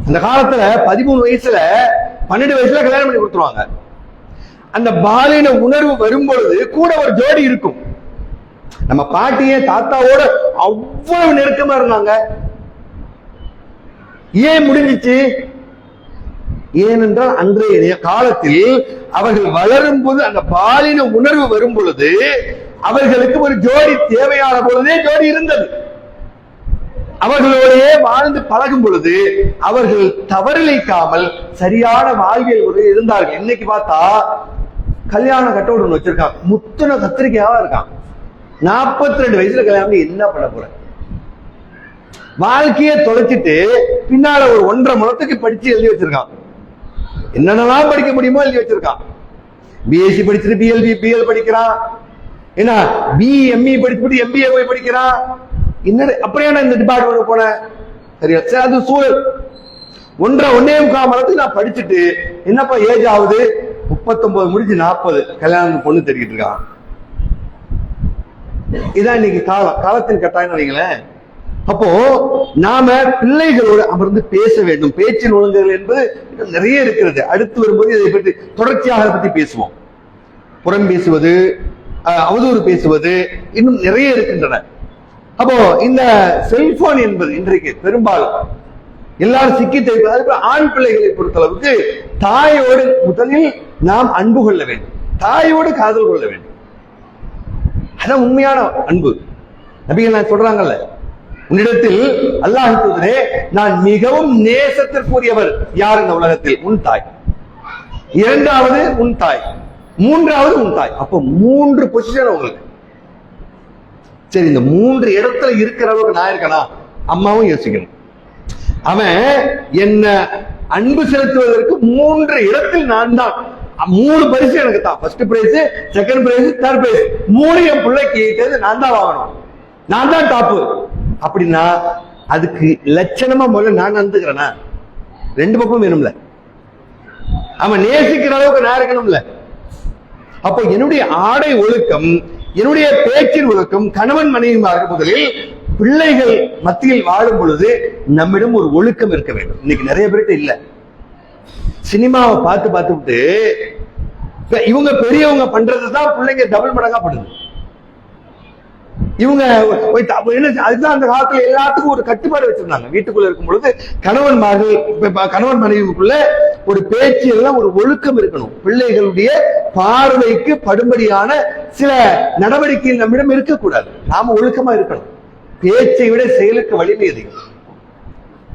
அந்த காலத்துல 13 வயசுல 12 வயசுல கல்யாணம் பண்ணி கொடுத்துருவாங்க. அந்த பாலின உணர்வு வரும்பொழுது கூட ஒரு ஜோடி இருக்கும். நம்ம பாட்டியே தாத்தாவோட அவ்வளவு நெருக்கமா இருந்தாங்க. ஏன் முடிஞ்சிச்சு? ஏனென்றால் அன்றைய காலத்தில் அவர்கள் வளரும் போது அந்த பாலின உணர்வு வரும் பொழுது அவர்களுக்கு ஒரு ஜோடி தேவையான பொழுதே ஜோடி இருந்தது. அவர்களோடையே வாழ்ந்து பழகும் பொழுது அவர்கள் தவறிழைக்காமல் சரியான வாழ்வியல் முறையில் இருந்தார்கள். இன்னைக்கு பார்த்தா கல்யாண கட்டோடு ஒண்ணு வச்சிருக்கான், முத்துன கத்திரிக்கையாவா இருக்கான். 42 வயசுல கல்யாணம் என்ன பண்ண போற? வாழ்க்கையை தொலைச்சிட்டு பின்னால ஒரு 1.5 முழத்துக்கு படிச்சு எழுதி வச்சிருக்கான். என்னென்னலாம் படிக்க முடியுமோ எழுதி வச்சிருக்கான். பிஎஸ்சி படிச்சுட்டு பிஎல்பி பிஎல் படிக்கிறான், என்ன பிஎம்இ படிச்சுட்டு எம்பிஏ போய் படிக்கிறான். என்ன அப்படியே இந்த டிபார்ட்மெண்ட் போன சரியா? சரி, அது சூழல். 1.5 மரத்துக்கு நான் படிச்சுட்டு என்னப்பா ஏஜ் ஆகுது? 39 முடிஞ்சு 40 கல்யாணம் பொண்ணு தெரிவிட்டு இருக்கான். இதான் இன்னைக்கு காலத்தின் கட்டாயம் நினைங்களேன். அப்போ நாம பிள்ளைகளோடு அமர்ந்து பேச வேண்டும். பேச்சின் ஒழுங்குகள் என்பது நிறைய இருக்கிறது. அடுத்து வரும்போது இதை பற்றி தொடர்ச்சியாக பற்றி பேசுவோம். புறம் பேசுவது, அவதூறு பேசுவது, இன்னும் நிறைய இருக்கின்றன. அப்போ இந்த செல்போன் என்பது இன்றைக்கு பெரும்பாலும் எல்லாரும் சிக்கி தெரிவிப்பது. ஆண் பிள்ளைகளை பொறுத்தளவுக்கு தாயோடு முதலில் நாம் அன்பு கொள்ள வேண்டும், தாயோடு காதல் கொள்ள வேண்டும். அதான் உண்மையான அன்பு. நபிகள் சொல்றாங்கல்ல, உன்னிடத்தில் அல்லாஹ் தூதரே நான் மிகவும் நேசத்திற்குரியவர் யார் இந்த உலகத்தில்? உன் தாய். 2வது உன் தாய், 3வது உன் தாய். அப்போ 3 பொசிஷன் உங்களுக்கு. சரி, இந்த 3 இடத்துல இருக்கிற அளவுக்கு நான் இருக்கனா? அம்மாவும் யோசிக்கணும். அவன் என்ன அன்பு செலுத்துவதற்கு 3 இடத்தில் நான் தான். 3 பரிசு எனக்கு தான். First prize, second prize, third prize. 3 என் பிள்ளைக்கு நான் தான் வாங்கணும், நான் தான் டாப்பு. அப்படின்னா அதுக்கு லட்சணமா முதல்ல நான் நடந்துக்கிறேனா? 2 பக்கம் வேணும்ல. அவன் நேசிக்கிற அளவுக்கு நான் இருக்கணும்ல. அப்போ என்னுடைய ஆடை ஒழுக்கம், என்னுடைய பேச்சின் ஒழுக்கம், கணவன் மனைவிமாக முதலில் பிள்ளைகள் மத்தியில் வாழும் பொழுது நம்மிடம் ஒரு ஒழுக்கம் இருக்க வேண்டும். இன்னைக்கு நிறைய பேர்கிட்ட இல்ல. சினிமாவை பார்த்து பார்த்துட்டு இவங்க பெரியவங்க பண்றதுதான் பிள்ளைங்க டபுள் மடங்கா பண்ணுது. இவங்க அதுதான் அந்த காலத்துல எல்லாத்துக்கும் ஒரு கட்டுப்பாடு வச்சிருந்தாங்க. வீட்டுக்குள்ள இருக்கும் பொழுது கணவன் மனைவிக்குள்ள ஒரு பேச்சு எல்லாம் ஒரு ஒழுக்கம் இருக்கணும். பிள்ளைகளுடைய பார்வைக்கு படும்படியான சில நடவடிக்கைகள் நம்மிடம் இருக்கக்கூடாது. நாம ஒழுக்கமா இருக்கணும். பேச்சை விட செயலுக்கு வலிமை அதிகம்.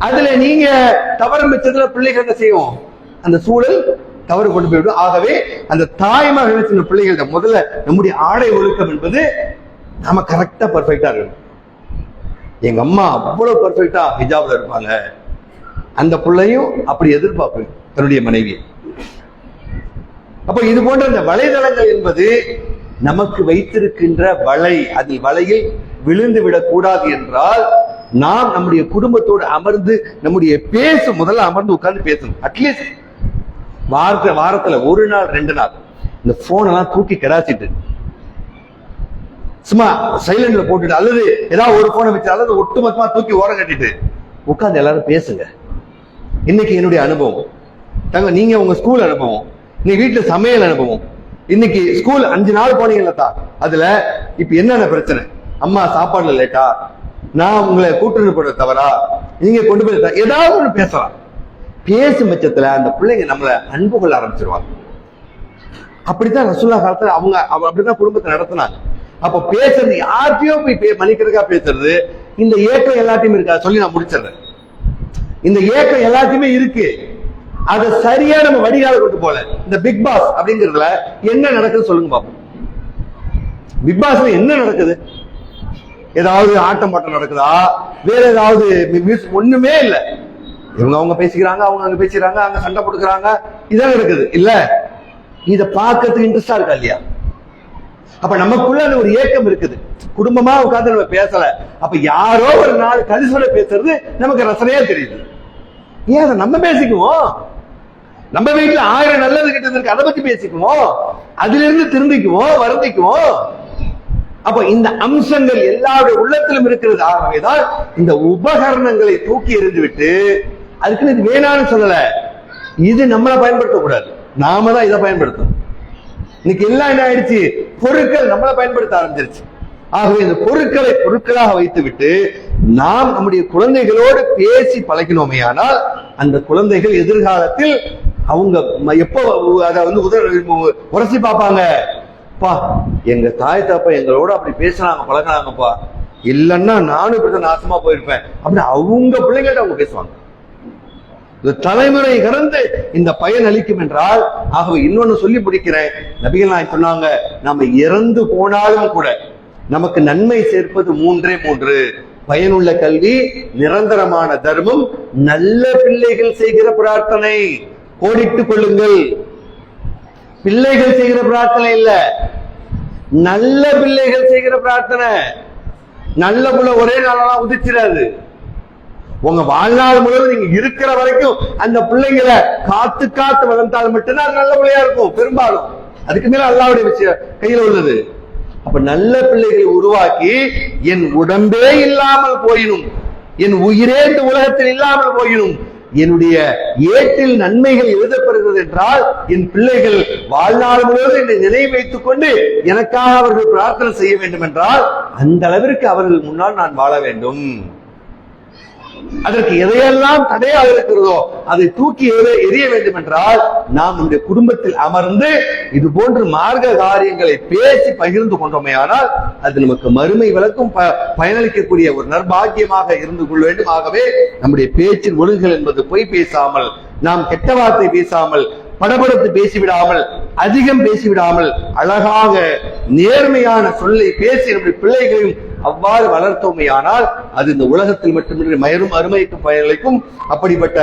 அதுல நீங்க தவறு மிச்சத்துல பிள்ளைகள் என்ன செய்யும்? அந்த சூழல் தவறு கொண்டு போய்விடும். ஆகவே அந்த தாய்மார்கள் சின்ன பிள்ளைகள்ட்ட முதல்ல நம்முடைய ஆடை ஒழுக்கம் என்பது நாம கரெக்டா பர்ஃபெக்டா இருக்கணும். எங்க அம்மா அவ்வளவு பர்ஃபெக்டா ஹிஜாப்ல இருப்பாங்க, அந்த பிள்ளையும் அப்படி எதிர்பார்ப்பு தன்னுடைய மனைவி. அப்ப இது போன்ற இந்த வலைதளங்கள் என்பது நமக்கு வைத்திருக்கின்ற வலை. அதில் வலையில் விழுந்து விடக்கூடாது என்றால் நாம் நம்முடைய குடும்பத்தோடு அமர்ந்து நம்முடைய முதல்ல அமர்ந்து உட்கார்ந்து பேசணும். அட்லீஸ்ட் வாரத்துல 1 நாள் 2 நாள் இந்த போன் எல்லாம் தூக்கி கிடாச்சிட்டு சும்மா சைலண்ட்ல போட்டுட்டு, அல்லது ஏதாவது ஒரு போனை வச்சு, அல்லது ஒட்டுமொத்தமா தூக்கி ஓரம் கட்டிட்டு உட்கார்ந்து எல்லாரும் பேசுங்க. இன்னைக்கு என்னுடைய அனுபவம் தங்க, நீங்க உங்க ஸ்கூல் அனுபவம், நீ வீட்டுல சமையல் அனுபவம். இன்னைக்கு ஸ்கூல் 5 நாள் போனீங்கல்ல, அதுல இப்ப என்னென்ன பிரச்சனை? அம்மா சாப்பாடுல லேட்டா, நான் உங்களை கூட்டுறது போட தவறா, நீங்க கொண்டு போய் ஏதாவது ஒண்ணு பேசலாம். பேசும் பட்சத்துல அந்த பிள்ளைங்க நம்மளை அன்பு கொள்ள ஆரம்பிச்சிருவாங்க. அப்படித்தான் ரசூலுல்லாஹ் காலத்துல அவங்க அப்படிதான் குடும்பத்தை நடத்தினாங்க. அப்ப பேசுறது யார்கிட்டயோ போய் மன்னிக்கிறதுக்கா பேசுறது, இந்த ஏக்கம் எல்லாத்தையுமே இருக்கா சொல்லி நான் முடிச்சிடுறேன். இந்த ஏக்கம் எல்லாத்தையுமே இருக்கு, அதை சரியா நம்ம வடிகால கொண்டு போல. இந்த பிக் பாஸ் அப்படிங்கிறதுல என்ன நடக்குது சொல்லுங்க பாப்போம். பிக் பாஸ்ல என்ன நடக்குது? ஏதாவது ஆட்டம் பாட்டம் நடக்குதா? வேற ஏதாவது ஒண்ணுமே இல்ல. இவங்க அவங்க பேசிக்கிறாங்க, அவங்க அங்க பேசிக்கிறாங்க, அங்க சண்டை போட்டுக்கிறாங்க, இதான் நடக்குது இல்ல. இத பாக்கிறதுக்கு இன்ட்ரெஸ்டா இருக்கா இல்லையா? அப்ப நமக்குள்ள ஒரு ஏக்கம் இருக்குது, குடும்பமா உட்கார்ந்து நம்ம பேசல. அப்ப யாரோ ஒரு நாள் கரிசோட பேசுறது நமக்கு ரசனையா தெரியுது. ஏன் அதை நம்ம பேசிக்குவோம்? நம்ம வீட்டுல 1000 நல்லது கிட்டது இருக்கு, அதை பத்தி பேசிக்குவோம், அதுல இருந்து திருந்திக்குவோம், வருந்திக்குவோம். அப்ப இந்த அம்சங்கள் எல்லாருடைய உள்ளத்திலும் இருக்கிறது. ஆகவேதான் இந்த உபகரணங்களை தூக்கி எறிந்து விட்டு, அதுக்குன்னு இது வேணான்னு சொல்லல, இது நம்மளை பயன்படுத்தக்கூடாது, நாம தான் இதை பயன்படுத்தணும். இன்னைக்கு எல்லாம் என்ன ஆயிடுச்சு, பொருட்கள் நம்மளை பயன்படுத்த ஆரம்பிச்சிருச்சு. ஆகவே இந்த பொருட்களை பொருட்களாக வைத்து விட்டு நாம் நம்முடைய குழந்தைகளோடு பேசி பழகினோமே ஆனால் அந்த குழந்தைகள் எதிர்காலத்தில் அவங்க எப்போ அதை உரசி பார்ப்பாங்க, பா எங்க தாய் தாப்பா எங்களோட அப்படி பேசுறாங்க பழகினாங்கப்பா, இல்லைன்னா நானும் இப்படிதான் நாசமா போயிருப்பேன் அப்படின்னு அவங்க பிள்ளைங்கள்ட்ட அவங்க பேசுவாங்க. தலைமுறை கடந்து இந்த பயன் அளிக்கும் என்றால். ஆகவே இன்னொன்னு சொல்லி முடிக்கிறேன், நபிகள் நாயகம் சொன்னாங்க, நம்ம இறந்து போனாலும் கூட நமக்கு நன்மை சேர்ப்பது 3 பயனுள்ள கல்வி, நிரந்தரமான தர்மம், நல்ல பிள்ளைகள் செய்கிற பிரார்த்தனை. கோடிட்டுக் கொள்ளுங்கள், பிள்ளைகள் செய்கிற பிரார்த்தனை இல்ல, நல்ல பிள்ளைகள் செய்கிற பிரார்த்தனை. நல்ல புள்ள ஒரே நாளெல்லாம் உதிச்சிடாது. உங்க வாழ்நாள் முழுவதும் நீங்க இருக்கிற வரைக்கும் அந்த பிள்ளைங்களை காத்து காத்து வளர்ந்தால் மட்டும்தான் அது நல்ல பிள்ளையா இருக்கும் பெரும்பாலும். அதுக்கு மேல அல்லாஹ்வுடைய விஷயம் கையில உள்ளது. அப்ப நல்ல பிள்ளைகளை உருவாக்கி, என் உடம்பே இல்லாமல் போயினும், என் உயிரே இந்த உலகத்தில் இல்லாமல் போயினும், என்னுடைய ஏட்டில் நன்மைகள் எழுதப்படுகிறது என்றால் என் பிள்ளைகள் வாழ்நாள் முழுவதும் என்னை நினைவு வைத்துக் கொண்டு எனக்காக அவர்கள் பிரார்த்தனை செய்ய வேண்டும் என்றால் அந்த அளவிற்கு அவர்கள் முன்னால் நான் வாழ வேண்டும். அதற்கு எதையெல்லாம் தடையாக இருக்கிறதோ அதை தூக்கி எறிய வேண்டும் என்றால் நாம் நம்முடைய குடும்பத்தில் அமர்ந்து இது போன்று மார்க்க காரியங்களை பேசி பகிர்ந்து கொண்டோமே ஆனால் அது நமக்கு மறுமை விளக்கும் பயனளிக்கக்கூடிய ஒரு நற்பாக்கியமாக இருந்து கொள்ள வேண்டும். ஆகவே நம்முடைய பேச்சின் ஒழுங்குகள் என்பது பொய் பேசாமல், நாம் கெட்ட வார்த்தை பேசாமல், படபடத்து பேசிவிடாமல், அதிகம் பேசிவிடாமல், அழகாக நேர்மையான சொல்லை பேசி நம்முடைய பிள்ளைகளையும் அவ்வாறு வளர்த்தோமே ஆனால் அது இந்த உலகத்தில் மட்டுமின்றி மயரும் அருமைக்கு பயனளிக்கும். அப்படிப்பட்ட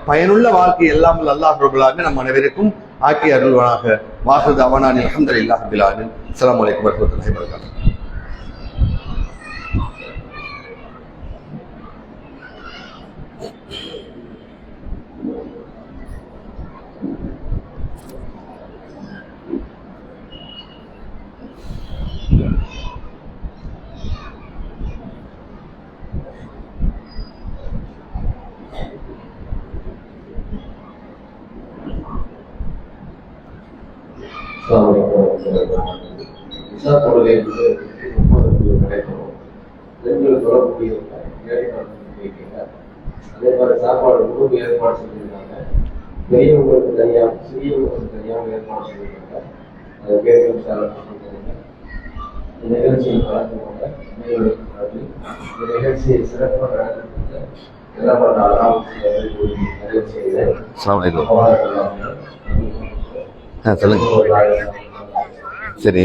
பயனுள்ள வாழ்க்கை எல்லாம் அல்லாஹ் ரப்பல் ஆலமீன் நம் அனைவருக்கும் ஆக்கி அருள்வானாக. வாஹிது அவனானில் அல்ஹம்துலில்லாஹி ரப்பில் ஆலமீன். அஸ்ஸலாமு அலைக்கும் வரஹ்மத்துல்லாஹி வபரகாத்துஹு. இசா தொழுகை வந்து 30 நடைபெறும். பெண்கள் தொழக்கூடிய அதே மாதிரி சாப்பாடு உணவு ஏற்பாடு செஞ்சிருக்காங்க. பெரியவங்களுக்கு தனியாக, சிறியவங்களுக்கு தனியாக ஏற்பாடு செஞ்சிருக்காங்க. அதை கேட்க நிகழ்ச்சியை கலந்து கொண்ட இந்த நிகழ்ச்சியை சிறப்பாக நடந்து எல்லாம் சொல்லுங்க. சரி.